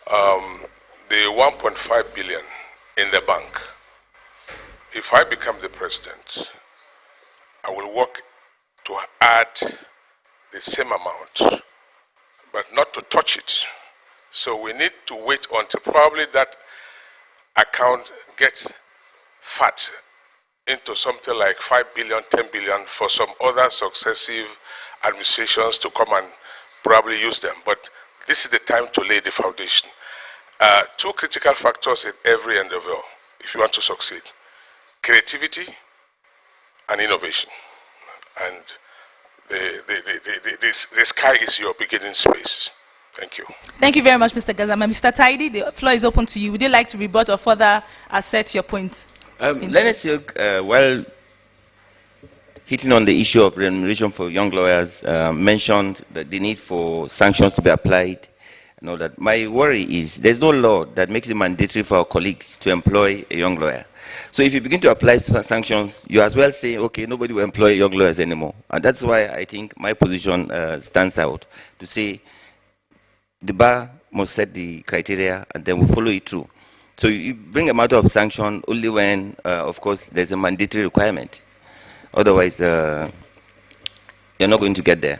the 1.5 billion in the bank, if I become the president, I will work to add the same amount, but not to touch it. So we need to wait until probably that account gets fat into something like 5 billion, 10 billion for some other successive administrations to come and probably use them. But this is the time to lay the foundation. Two critical factors in every endeavor, if you want to succeed: creativity and innovation. And the sky is your beginning space. Thank you. Thank you very much, Mr. Gazama. Mr. Taidi, the floor is open to you. Would you like to rebut or further assert your point? Leonard Silk, while hitting on the issue of remuneration for young lawyers, mentioned that the need for sanctions to be applied. And all that. My worry is there's no law that makes it mandatory for our colleagues to employ a young lawyer. So if you begin to apply sanctions, you as well say, okay, nobody will employ young lawyers anymore. And that's why I think my position stands out to say the bar must set the criteria and then we follow it through. So you bring a matter of sanction only when, of course, there's a mandatory requirement. Otherwise, you're not going to get there.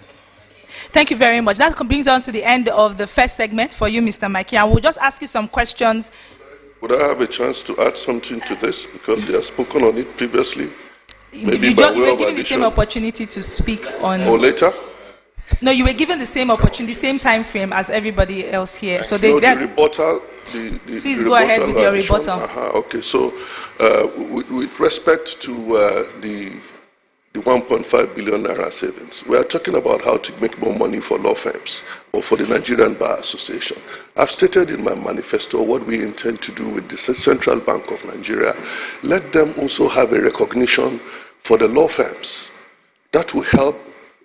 Thank you very much. That brings on to the end of the first segment for you, Mr. Mikey. And we'll just ask you some questions. Would I have a chance to add something to this? Because they have spoken on it previously. Maybe you by were way of given the addition. same opportunity to speak on... Or later? No, you were given the same opportunity, same time frame as everybody else here. So the rebuttal... Please go ahead with your rebuttal. Okay, so with respect to the 1.5 billion naira savings, we are talking about how to make more money for law firms or for the Nigerian Bar Association. I've stated in my manifesto what we intend to do with the Central Bank of Nigeria. Let them also have a recognition for the law firms. That will help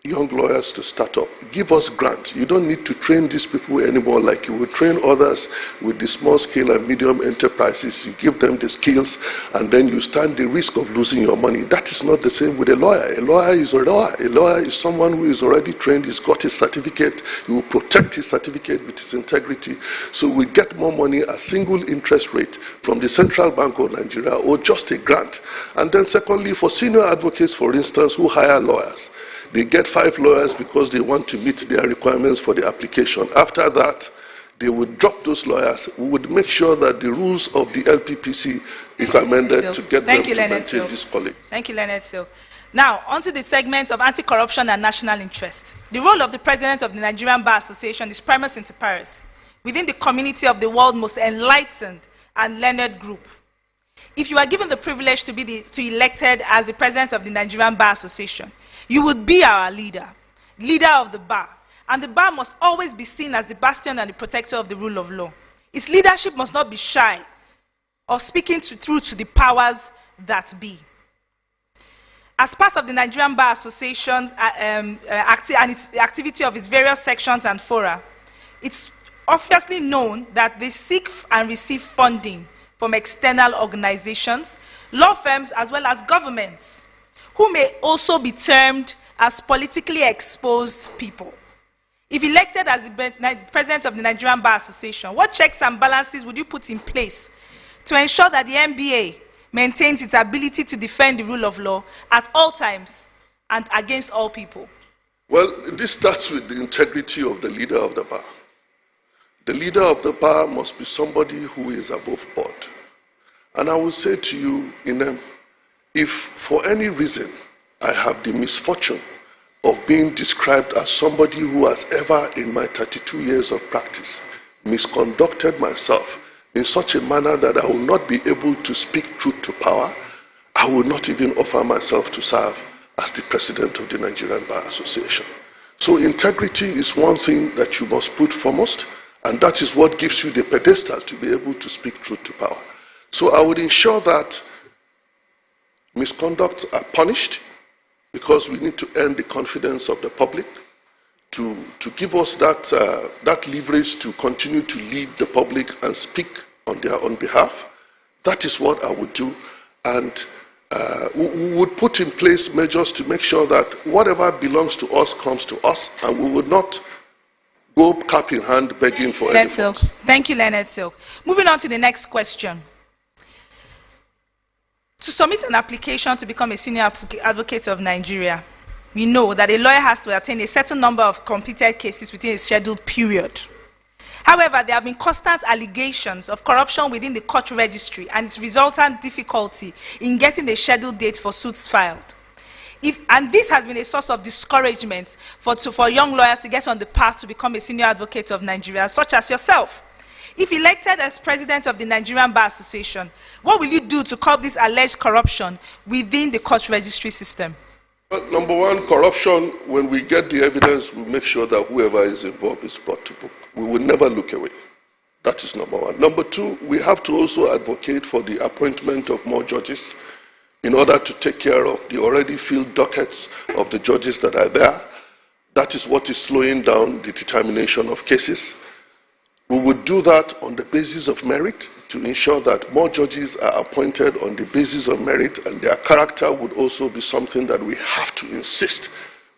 young lawyers to start up. Give us grants. You don't need to train these people anymore like you would train others with the small scale and medium enterprises. You give them the skills and then you stand the risk of losing your money. That is not the same with a lawyer. A lawyer is a lawyer. A lawyer is someone who is already trained, he's got his certificate, he will protect his certificate with his integrity. So we get more money at single interest rate from the Central Bank of Nigeria or just a grant. And then secondly, for senior advocates, for instance, who hire lawyers, they get 5 lawyers because they want to meet their requirements for the application. After that, they would drop those lawyers. We would make sure that the rules of the LPPC is amended to get them to maintain this colleague. Thank you, Leonard Silk. Now, onto the segment of anti-corruption and national interest. The role of the president of the Nigerian Bar Association is primus inter pares within the community of the world's most enlightened and learned group. If you are given the privilege to be elected as the president of the Nigerian Bar Association, you would be our leader of the bar. And the bar must always be seen as the bastion and the protector of the rule of law. Its leadership must not be shy of speaking through to the powers that be. As part of the Nigerian Bar Association's and the activity of its various sections and fora, it's obviously known that they seek and receive funding from external organizations, law firms, as well as governments, who may also be termed as politically exposed people. If elected as the president of the Nigerian Bar Association, what checks and balances would you put in place to ensure that the NBA maintains its ability to defend the rule of law at all times and against all people? Well, this starts with the integrity of the leader of the bar. The leader of the bar must be somebody who is above board. And I will say to you, if for any reason I have the misfortune of being described as somebody who has ever, in my 32 years of practice, misconducted myself in such a manner that I will not be able to speak truth to power. I will not even offer myself to serve as the president of the Nigerian Bar Association. So integrity is one thing that you must put foremost, and that is what gives you the pedestal to be able to speak truth to power. So I would ensure that misconducts are punished, because we need to earn the confidence of the public, to give us that leverage to continue to lead the public and speak on their own behalf. That is what I would do. And we would put in place measures to make sure that whatever belongs to us comes to us, and we would not go cap in hand begging for anything. Thank you, Leonard Silk. Moving on to the next question. To submit an application to become a senior advocate of Nigeria, we know that a lawyer has to attain a certain number of completed cases within a scheduled period. However, there have been constant allegations of corruption within the court registry and its resultant difficulty in getting a scheduled date for suits filed. And this has been a source of discouragement for young lawyers to get on the path to become a senior advocate of Nigeria, such as yourself. If elected as president of the Nigerian Bar Association, what will you do to curb this alleged corruption within the court registry system? Well, number one, corruption, when we get the evidence, we make sure that whoever is involved is brought to book. We will never look away. That is number one. Number two, we have to also advocate for the appointment of more judges in order to take care of the already filled dockets of the judges that are there. That is what is slowing down the determination of cases. We would do that on the basis of merit, to ensure that more judges are appointed on the basis of merit, and their character would also be something that we have to insist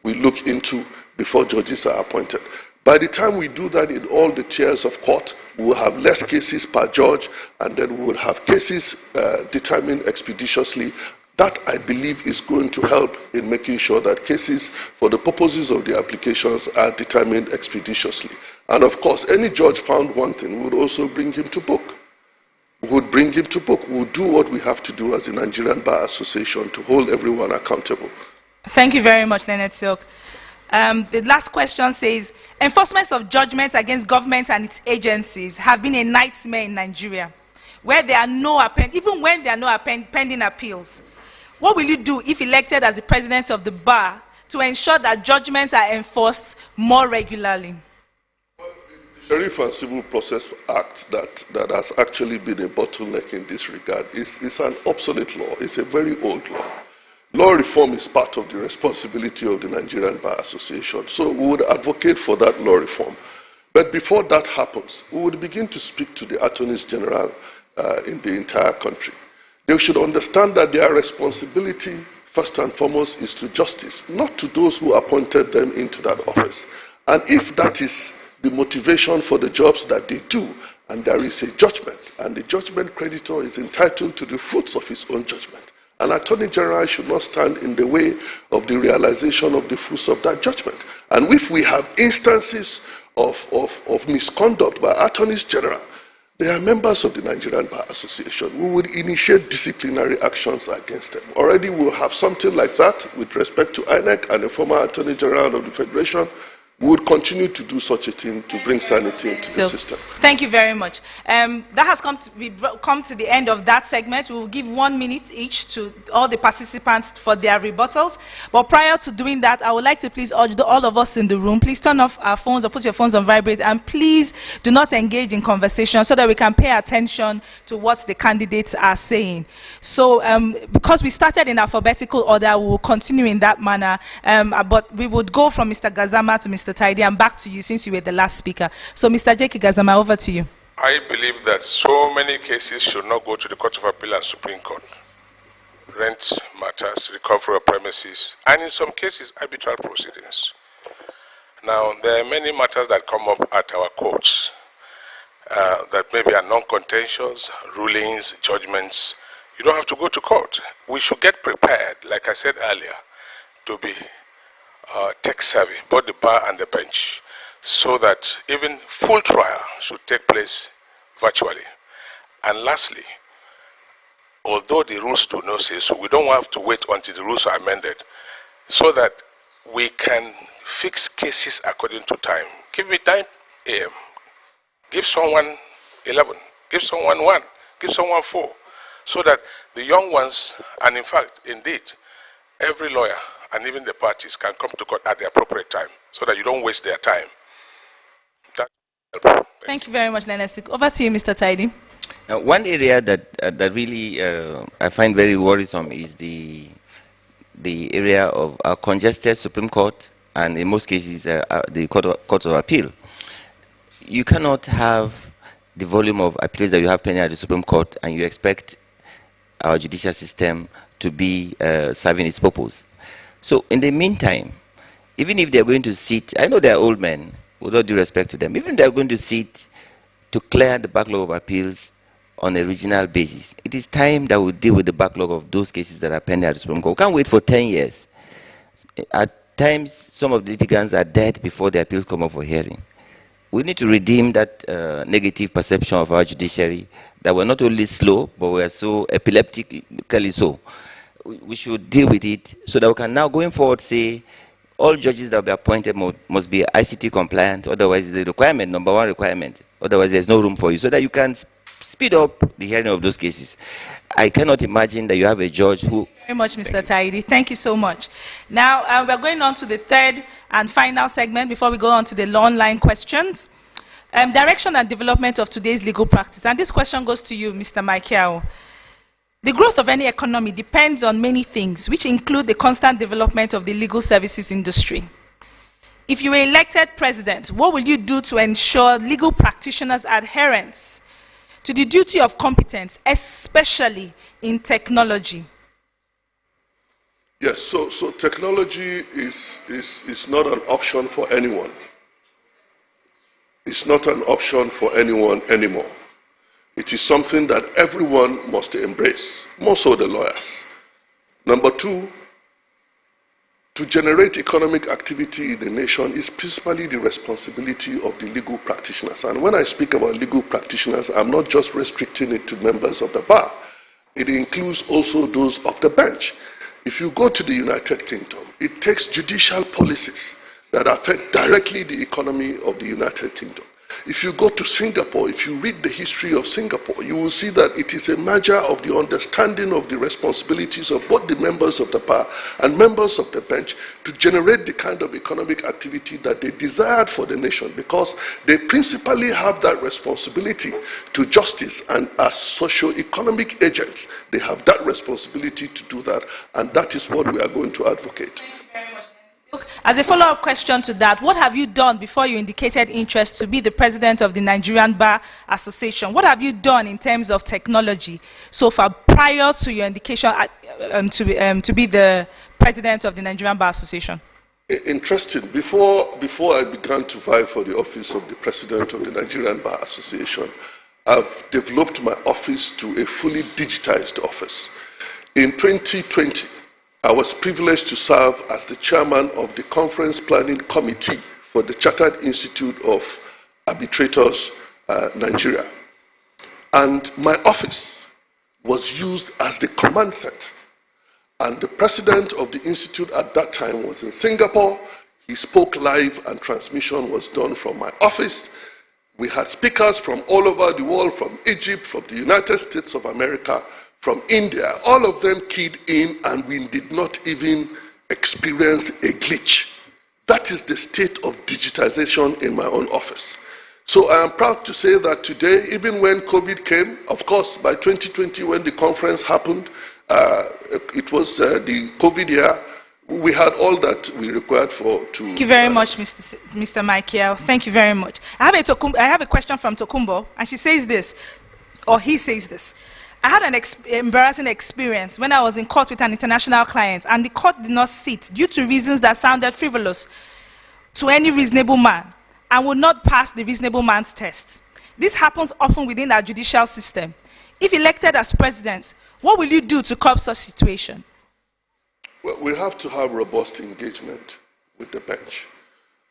we look into before judges are appointed. By the time we do that in all the tiers of court, we will have less cases per judge, and then we will have cases determined expeditiously. That, I believe, is going to help in making sure that cases, for the purposes of the applications, are determined expeditiously. And of course, any judge found wanting would also bring him to book. Would bring him to book. We would do what we have to do as the Nigerian Bar Association to hold everyone accountable. Thank you very much, Leonard Silk. The last question says, enforcement of judgments against government and its agencies have been a nightmare in Nigeria, where there are even when there are no pending appeals. What will you do if elected as the president of the bar to ensure that judgments are enforced more regularly? The Sheriff and Civil Process Act that has actually been a bottleneck in this regard is an obsolete law. It's a very old law. Law reform is part of the responsibility of the Nigerian Bar Association, so we would advocate for that law reform. But before that happens, we would begin to speak to the attorneys general in the entire country. They should understand that their responsibility, first and foremost, is to justice, not to those who appointed them into that office. And if that is the motivation for the jobs that they do, and there is a judgment, and the judgment creditor is entitled to the fruits of his own judgment, an attorney general should not stand in the way of the realization of the fruits of that judgment. And if we have instances of misconduct by attorneys general, they are members of the Nigerian Bar Association. We would initiate disciplinary actions against them. Already we will have something like that with respect to INEC and the former Attorney General of the Federation. We would continue to do such a thing to bring sanity into the system. Thank you very much. That has come to the end of that segment. We will give 1 minute each to all the participants for their rebuttals. But prior to doing that, I would like to please urge all of us in the room, please turn off our phones or put your phones on vibrate, and please do not engage in conversation so that we can pay attention to what the candidates are saying. So because we started in alphabetical order, we will continue in that manner. But we would go from Mr. Gazama to Mr. Tidy, and back to you since you were the last speaker. So Mr. J.K. Gazama, over to you. I believe that so many cases should not go to the Court of Appeal and Supreme Court. Rent matters, recovery of premises, and in some cases, arbitral proceedings. Now, there are many matters that come up at our courts that maybe are non-contentious, rulings, judgments. You don't have to go to court. We should get prepared, like I said earlier, to be tech-savvy, both the bar and the bench, so that even full trial should take place virtually. And lastly, although the rules do not say so, we don't have to wait until the rules are amended, so that we can fix cases according to time. Give me 9 a.m. Give someone 11. Give someone 1. Give someone 4. So that the young ones, and in fact, indeed, every lawyer and even the parties can come to court at the appropriate time so that you don't waste their time. Thank you very much, Lenesik. Over to you, Mr. Tidy. One area that really I find very worrisome is the area of our congested Supreme Court and in most cases the Court of Appeal. You cannot have the volume of appeals that you have pending at the Supreme Court and you expect our judicial system to be serving its purpose. So in the meantime, even if they're going to sit, I know they're old men, with all due respect to them, even if they're going to sit to clear the backlog of appeals on a regional basis, it is time that we deal with the backlog of those cases that are pending at the Supreme Court. We can't wait for 10 years. At times, some of the litigants are dead before the appeals come up for hearing. We need to redeem that negative perception of our judiciary that we're not only slow, but we're so epileptically so. We should deal with it so that we can now, going forward, say all judges that will be appointed must be ICT compliant, otherwise it's the requirement, number one requirement. Otherwise there's no room for you, so that you can speed up the hearing of those cases. I cannot imagine that you have a judge who... Thank you very much, Mr. Taidi. Thank you so much. Now, we're going on to the third and final segment before we go on to the online questions. Direction and development of today's legal practice. And this question goes to you, Mr. Michael. The growth of any economy depends on many things, which include the constant development of the legal services industry. If you were elected president, what will you do to ensure legal practitioners' adherence to the duty of competence, especially in technology? Yes, so technology is not an option for anyone. It's not an option for anyone anymore. It is something that everyone must embrace, more so the lawyers. Number two, to generate economic activity in the nation is principally the responsibility of the legal practitioners. And when I speak about legal practitioners, I'm not just restricting it to members of the bar. It includes also those of the bench. If you go to the United Kingdom, it takes judicial policies that affect directly the economy of the United Kingdom. If you go to Singapore, if you read the history of Singapore, you will see that it is a measure of the understanding of the responsibilities of both the members of the bar and members of the bench to generate the kind of economic activity that they desired for the nation, because they principally have that responsibility to justice, and as socio-economic agents, they have that responsibility to do that, and that is what we are going to advocate. As a follow-up question to that, what have you done before you indicated interest to be the president of the Nigerian Bar Association? What have you done in terms of technology so far prior to your indication to be the president of the Nigerian Bar Association? Interesting. Before I began to vie for the office of the president of the Nigerian Bar Association, I've developed my office to a fully digitized office. In 2020, I was privileged to serve as the chairman of the Conference Planning Committee for the Chartered Institute of Arbitrators, Nigeria. And my office was used as the command center. And the president of the institute at that time was in Singapore. He spoke live and transmission was done from my office. We had speakers from all over the world, from Egypt, from the United States of America, from India. All of them keyed in, and we did not even experience a glitch. That is the state of digitization in my own office. So I am proud to say that today, even when COVID came, of course, by 2020, when the conference happened, it was the COVID year, we had all that we required to... Thank you very much, Mr. Michael. Thank you very much. I have a question from Tokumbo, and she says this, or he says this. I had an embarrassing experience when I was in court with an international client, and the court did not sit due to reasons that sounded frivolous to any reasonable man and would not pass the reasonable man's test. This happens often within our judicial system. If elected as president, what will you do to curb such situation? Well, we have to have robust engagement with the bench.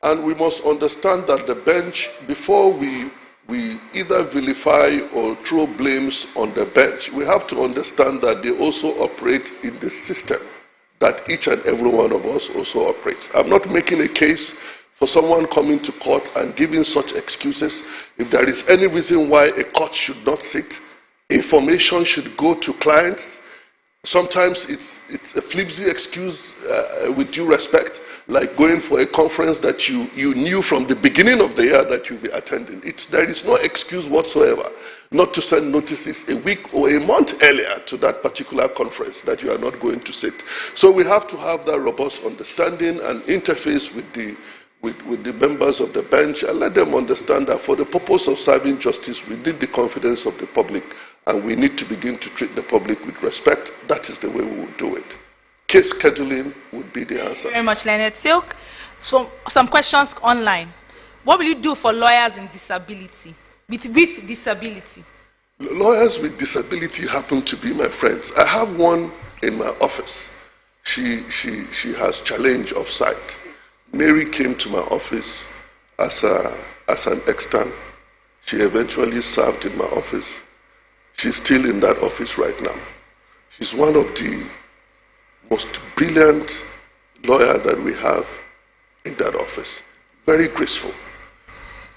And we must understand that the bench, before we either vilify or throw blames on the bench, we have to understand that they also operate in the system that each and every one of us also operates. I'm not making a case for someone coming to court and giving such excuses. If there is any reason why a court should not sit, information should go to clients. Sometimes it's a flimsy excuse, with due respect, like going for a conference that you knew from the beginning of the year that you'll be attending. There is no excuse whatsoever not to send notices a week or a month earlier to that particular conference that you are not going to sit. So we have to have that robust understanding and interface with the members of the bench and let them understand that for the purpose of serving justice, we need the confidence of the public and we need to begin to treat the public with respect. That is the way we will do it. Case scheduling would be the answer. Thank you very much, Leonard Silk. So, some questions online. What will you do for lawyers in disability, with disability? Lawyers with disability happen to be my friends. I have one in my office. She has challenge of sight. Mary came to my office as an extern. She eventually served in my office. She's still in that office right now. She's one of the most brilliant lawyer that we have in that office. Very graceful.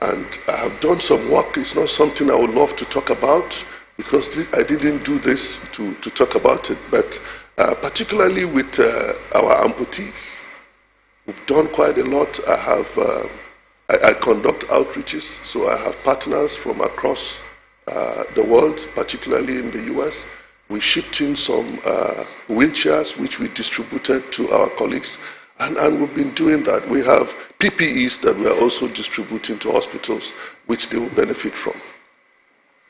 And I have done some work. It's not something I would love to talk about because I didn't do this to talk about it, but particularly with our amputees. We've done quite a lot. I conduct outreaches, so I have partners from across the world, particularly in the US. We shipped in some wheelchairs, which we distributed to our colleagues, and we've been doing that. We have PPEs that we are also distributing to hospitals, which they will benefit from.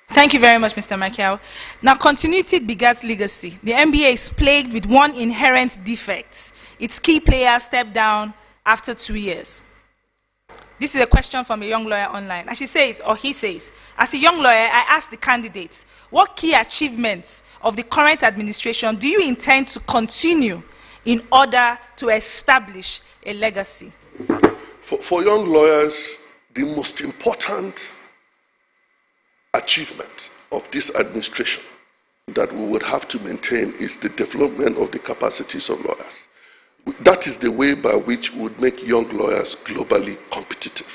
Thank you very much, Mr. Michael. Now, continuity begets legacy. The NBA is plagued with one inherent defect. Its key players step down after 2 years. This is a question from a young lawyer online. And she says, or he says, as a young lawyer, I asked the candidates, what key achievements of the current administration do you intend to continue in order to establish a legacy? For young lawyers, the most important achievement of this administration that we would have to maintain is the development of the capacities of lawyers. That is the way by which we would make young lawyers globally competitive.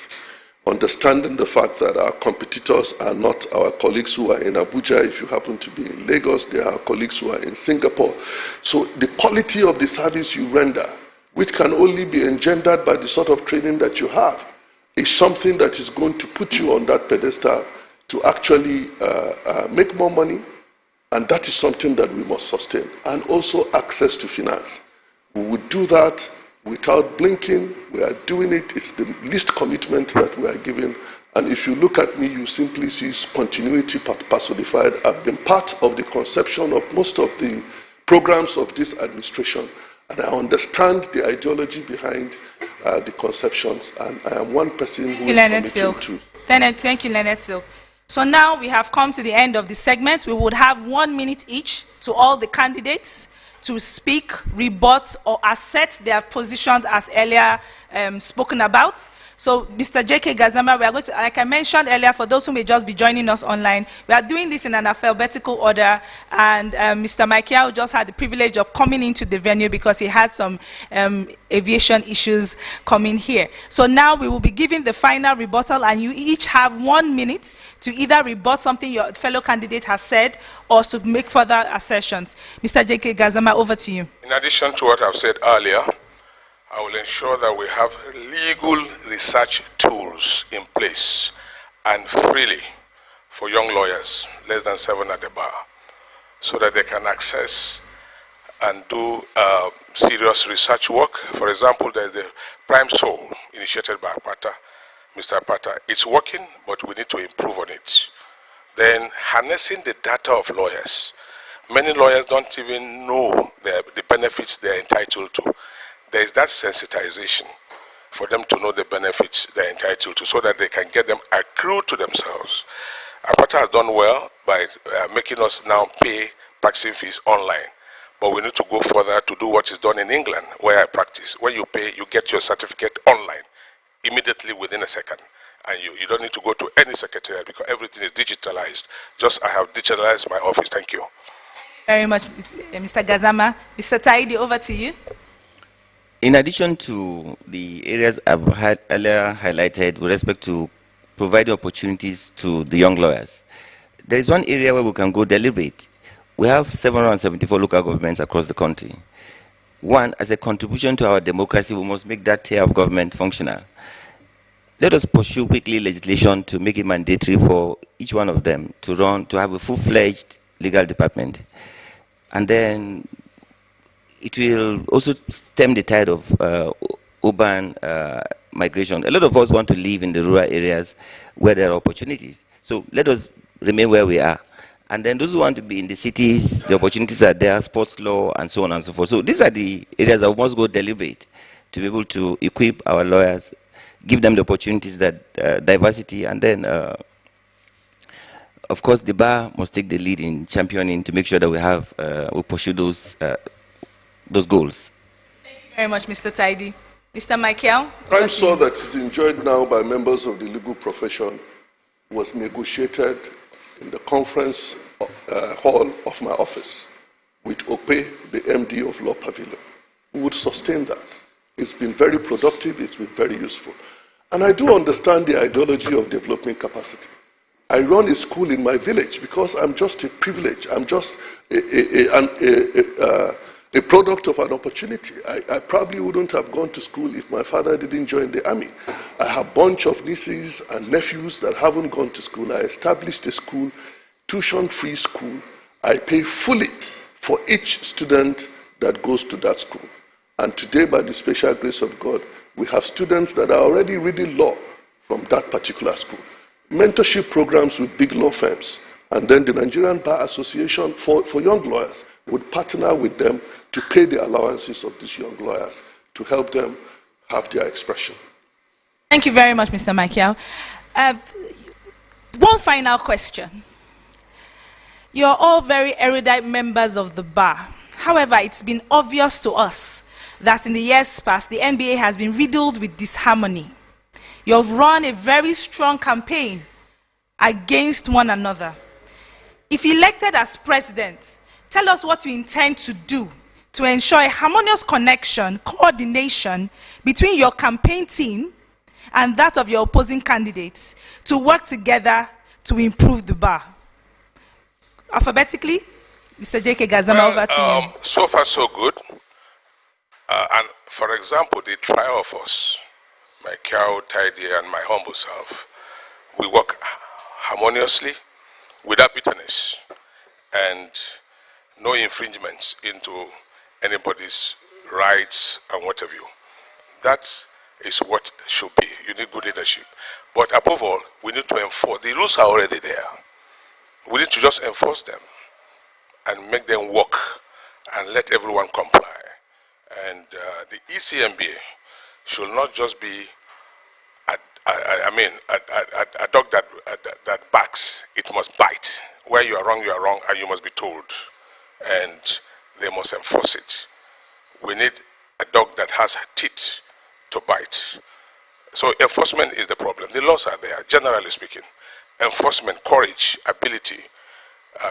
Understanding the fact that our competitors are not our colleagues who are in Abuja. If you happen to be in Lagos, they are our colleagues who are in Singapore. So the quality of the service you render, which can only be engendered by the sort of training that you have, is something that is going to put you on that pedestal to actually make more money, and that is something that we must sustain. And also access to finance. We would do that without blinking. We are doing it. It's the least commitment that we are giving. And if you look at me, you simply see continuity personified. I've been part of the conception of most of the programs of this administration, and I understand the ideology behind the conceptions, and I am one person who is committed to. Thank you, Leonard Silk. So now we have come to the end of the segment. We would have 1 minute each to all the candidates to speak, rebut, or assert their positions as earlier spoken about. So, Mr. J.K. Gazama, we are going to, like I mentioned earlier, for those who may just be joining us online, we are doing this in an alphabetical order, and Mr. Michael just had the privilege of coming into the venue because he had some aviation issues coming here. So now we will be giving the final rebuttal, and you each have 1 minute to either rebut something your fellow candidate has said or to make further assertions. Mr. J.K. Gazama, over to you. In addition to what I've said earlier, I will ensure that we have legal research tools in place and freely for young lawyers, less than 7 at the bar, so that they can access and do serious research work. For example, there's the Prime Soul initiated by Mr. Apata. It's working, but we need to improve on it. Then harnessing the data of lawyers. Many lawyers don't even know the benefits they're entitled to. There is that sensitization for them to know the benefits they're entitled to so that they can get them accrued to themselves. Apata has done well by making us now pay practicing fees online. But we need to go further to do what is done in England, where I practice. When you pay, you get your certificate online, immediately within a second. And you don't need to go to any secretariat because everything is digitalized. Just I have digitalized my office. Thank you. Very much, Mr. Gazama. Mr. Taidi, over to you. In addition to the areas I've had earlier highlighted with respect to providing opportunities to the young lawyers, there is one area where we can go deliberate. We have 774 local governments across the country. One, as a contribution to our democracy, we must make that tier of government functional. Let us pursue weekly legislation to make it mandatory for each one of them to have a full-fledged legal department. And then it will also stem the tide of urban migration. A lot of us want to live in the rural areas where there are opportunities. So let us remain where we are. And then those who want to be in the cities, the opportunities are there, sports law, and so on and so forth. So these are the areas that we must go deliberate to be able to equip our lawyers, give them the opportunities that diversity, and then, of course, the bar must take the lead in championing to make sure that we pursue those goals. Thank you very much, Mr. Taidi. Mr. Michael? Crime saw that is enjoyed now by members of the legal profession was negotiated in the conference hall of my office with Ope, the MD of Law Pavilion. We would sustain that. It's been very productive, it's been very useful. And I do understand the ideology of developing capacity. I run a school in my village because I'm just a privilege. I'm just a product of an opportunity. I probably wouldn't have gone to school if my father didn't join the army. I have a bunch of nieces and nephews that haven't gone to school. I established a school, tuition-free school. I pay fully for each student that goes to that school. And today, by the special grace of God, we have students that are already reading law from that particular school. Mentorship programs with big law firms. And then the Nigerian Bar Association for young lawyers would partner with them to pay the allowances of these young lawyers to help them have their expression. Thank you very much, Mr. Michael. One final question. You're all very erudite members of the bar. However, it's been obvious to us that in the years past, the NBA has been riddled with disharmony. You've run a very strong campaign against one another. If elected as president, tell us what you intend to do to ensure a harmonious connection, coordination between your campaign team and that of your opposing candidates to work together to improve the bar. Alphabetically, Mr. J.K. Gazama, over to you. So far, so good. And for example, the trio of us, my cow, Tidy, and my humble self, we work harmoniously, without bitterness, and no infringements into anybody's rights and what have you. That is what should be. You need good leadership. But above all, we need to enforce. The rules are already there. We need to just enforce them and make them work and let everyone comply. And the ECMBA should not just be a dog that barks. It must bite. Where you are wrong, and you must be told. And they must enforce it. We need a dog that has teeth to bite. So enforcement is the problem. The laws are there, generally speaking. Enforcement, courage, ability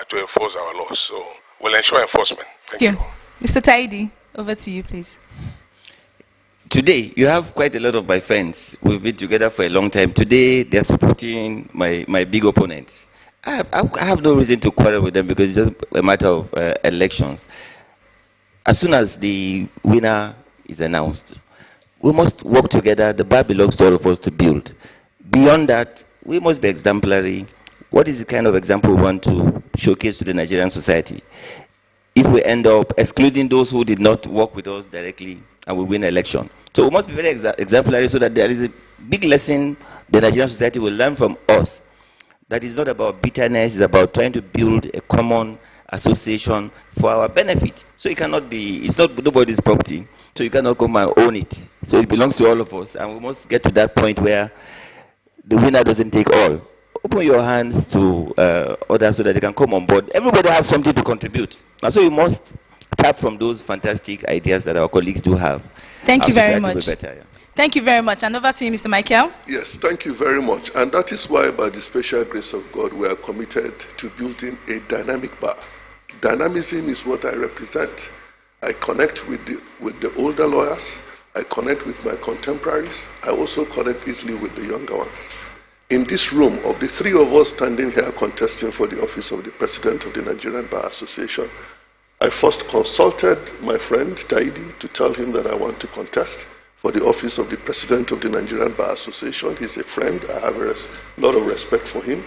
to enforce our laws. So we'll ensure enforcement. Thank you. Mr. Taidi, over to you, please. Today, you have quite a lot of my friends. We've been together for a long time. Today, they're supporting my big opponents. I have no reason to quarrel with them because it's just a matter of elections. As soon as the winner is announced, we must work together. The bar belongs to all of us to build. Beyond that, we must be exemplary. What is the kind of example we want to showcase to the Nigerian society? If we end up excluding those who did not work with us directly and we win an election. So we must be very exemplary so that there is a big lesson the Nigerian society will learn from us. That is not about bitterness, it's about trying to build a common association for our benefit. So it cannot be, it's not nobody's property, so you cannot come and own it. So it belongs to all of us, and we must get to that point where the winner doesn't take all. Open your hands to others so that they can come on board. Everybody has something to contribute. And so you must tap from those fantastic ideas that our colleagues do have. Thank you very much. Better, yeah. Thank you very much. And over to you, Mr. Michael. Yes, thank you very much. And that is why, by the special grace of God, we are committed to building a dynamic bar Dynamism is what I represent. I connect with the older lawyers. I connect with my contemporaries. I also connect easily with the younger ones. In this room, of the three of us standing here contesting for the office of the President of the Nigerian Bar Association, I first consulted my friend Taidi to tell him that I want to contest for the office of the President of the Nigerian Bar Association. He's a friend. I have a lot of respect for him.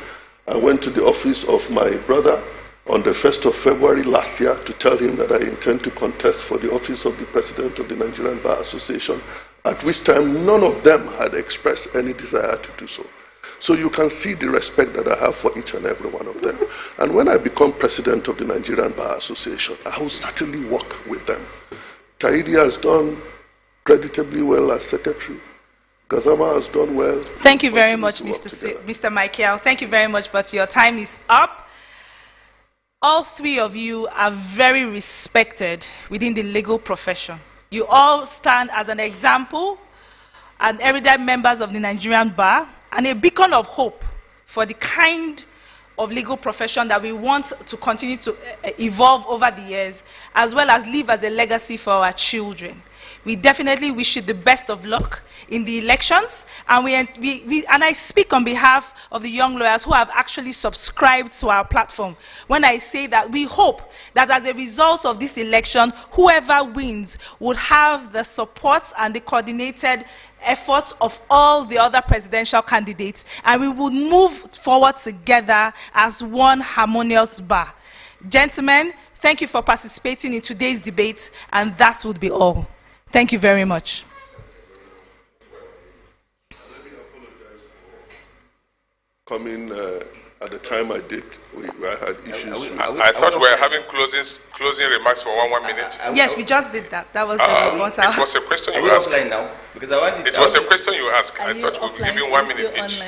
I went to the office of my brother on the 1st of February last year to tell him that I intend to contest for the office of the President of the Nigerian Bar Association, at which time none of them had expressed any desire to do so. So you can see the respect that I have for each and every one of them. And when I become President of the Nigerian Bar Association, I will certainly work with them. Taidi has done creditably well as Secretary. Gazama has done well. Thank you very much, Mr. Michael. Thank you very much, but your time is up. All three of you are very respected within the legal profession. You all stand as an example and erudite members of the Nigerian Bar and a beacon of hope for the kind of legal profession that we want to continue to evolve over the years, as well as leave as a legacy for our children. We definitely wish you the best of luck in the elections, and and I speak on behalf of the young lawyers who have actually subscribed to our platform when I say that we hope that as a result of this election, whoever wins would have the support and the coordinated efforts of all the other presidential candidates, and we will move forward together as one harmonious bar. Gentlemen, thank you for participating in today's debate, and that would be all. Thank you very much. Let me apologize for coming at the time I did. I had issues. I thought we were having closing remarks for one minute. Yes, we just did that. That was the rebuttal. It was a question you asked. Now? Because I wanted, it was a question you asked. I thought we were giving 1 minute each.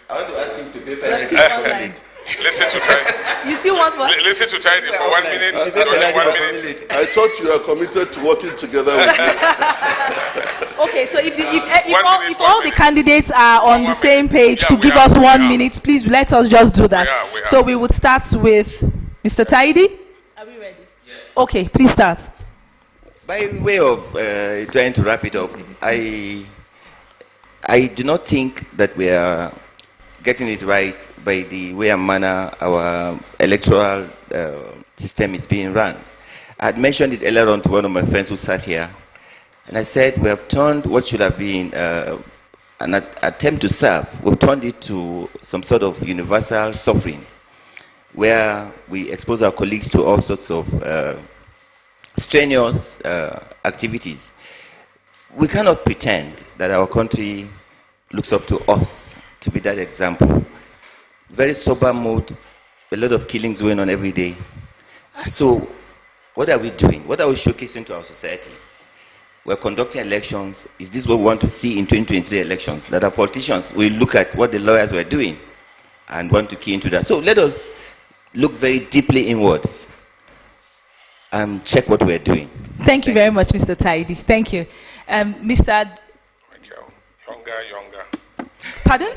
I want to ask him to pay online. Listen to Taidi. You still want what? Listen to Taidi for 1 minute. Only 1 minute. I thought you were committed to working together with me. Okay, so if all the candidates are on the same page to give us 1 minute, please let us just do that. So we would start with Mr. Taidi. Are we ready? Yes. Okay, please start. By way of trying to wrap it up, I do not think that we are getting it right by the way and manner our electoral system is being run. I had mentioned it earlier on to one of my friends who sat here, and I said we have turned what should have been an attempt to serve, we've turned it to some sort of universal suffering, where we expose our colleagues to all sorts of strenuous activities. We cannot pretend that our country looks up to us to be that example. Very sober mood, a lot of killings going on every day. So what are we doing? What are we showcasing to our society? We're conducting elections. Is this what we want to see in 2023 elections? That our politicians will look at what the lawyers were doing and want to key into that. So let us look very deeply inwards and check what we're doing. Thank you very much, Mr. Taidi. Thank you. Mr. Younger. Pardon?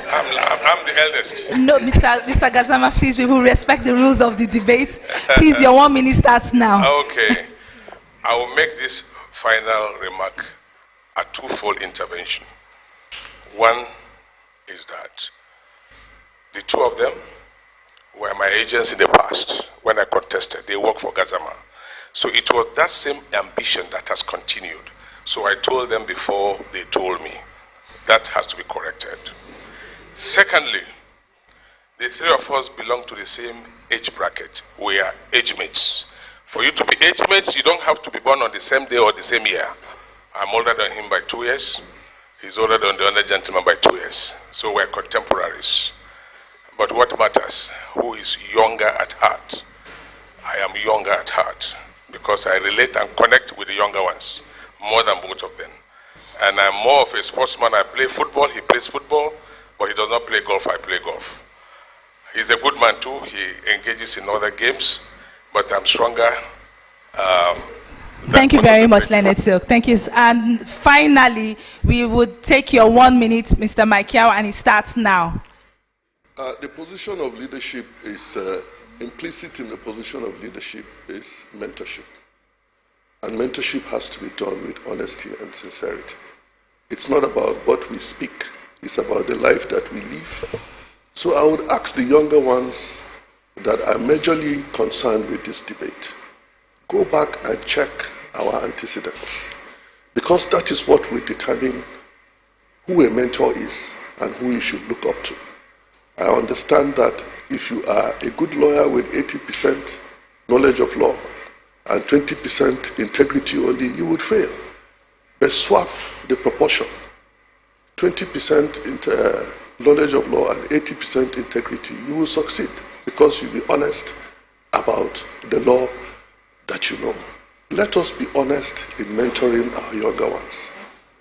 I'm the eldest. No, Mr. Gazama, please, we will respect the rules of the debate. Please, your 1 minute starts now. Okay. I will make this final remark a twofold intervention. One is that the two of them were my agents in the past when I contested. They worked for Gazama. So it was that same ambition that has continued. So I told them before they told me. That has to be corrected. Secondly, the three of us belong to the same age bracket. We are age mates. For you to be age mates, you don't have to be born on the same day or the same year. I'm older than him by 2 years. He's older than the other gentleman by 2 years. So we're contemporaries. But what matters? Who is younger at heart? I am younger at heart because I relate and connect with the younger ones more than both of them. And I'm more of a sportsman. I play football, he plays football, but he does not play golf, I play golf. He's a good man too, he engages in other games, but I'm stronger. Thank you very much, Leonard Silk. Thank you. And finally, we would take your 1 minute, Mr. Michael, and it starts now. The position of leadership is implicit in the position of leadership is mentorship. And mentorship has to be done with honesty and sincerity. It's not about what we speak, it's about the life that we live. So I would ask the younger ones that are majorly concerned with this debate, go back and check our antecedents, because that is what will determine who a mentor is and who you should look up to. I understand that if you are a good lawyer with 80% knowledge of law and 20% integrity only, you would fail. But swap the proportion. 20% knowledge of law and 80% integrity, you will succeed because you'll be honest about the law that you know. Let us be honest in mentoring our younger ones.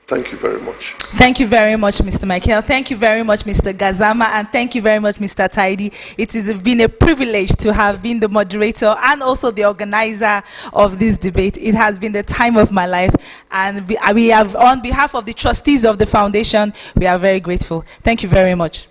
Thank you very much. Thank you very much, Mr. Michael. Thank you very much, Mr. Gazama, and thank you very much, Mr. Taidi. It has been a privilege to have been the moderator and also the organizer of this debate. It has been the time of my life, and we have, on behalf of the trustees of the foundation, we are very grateful. Thank you very much.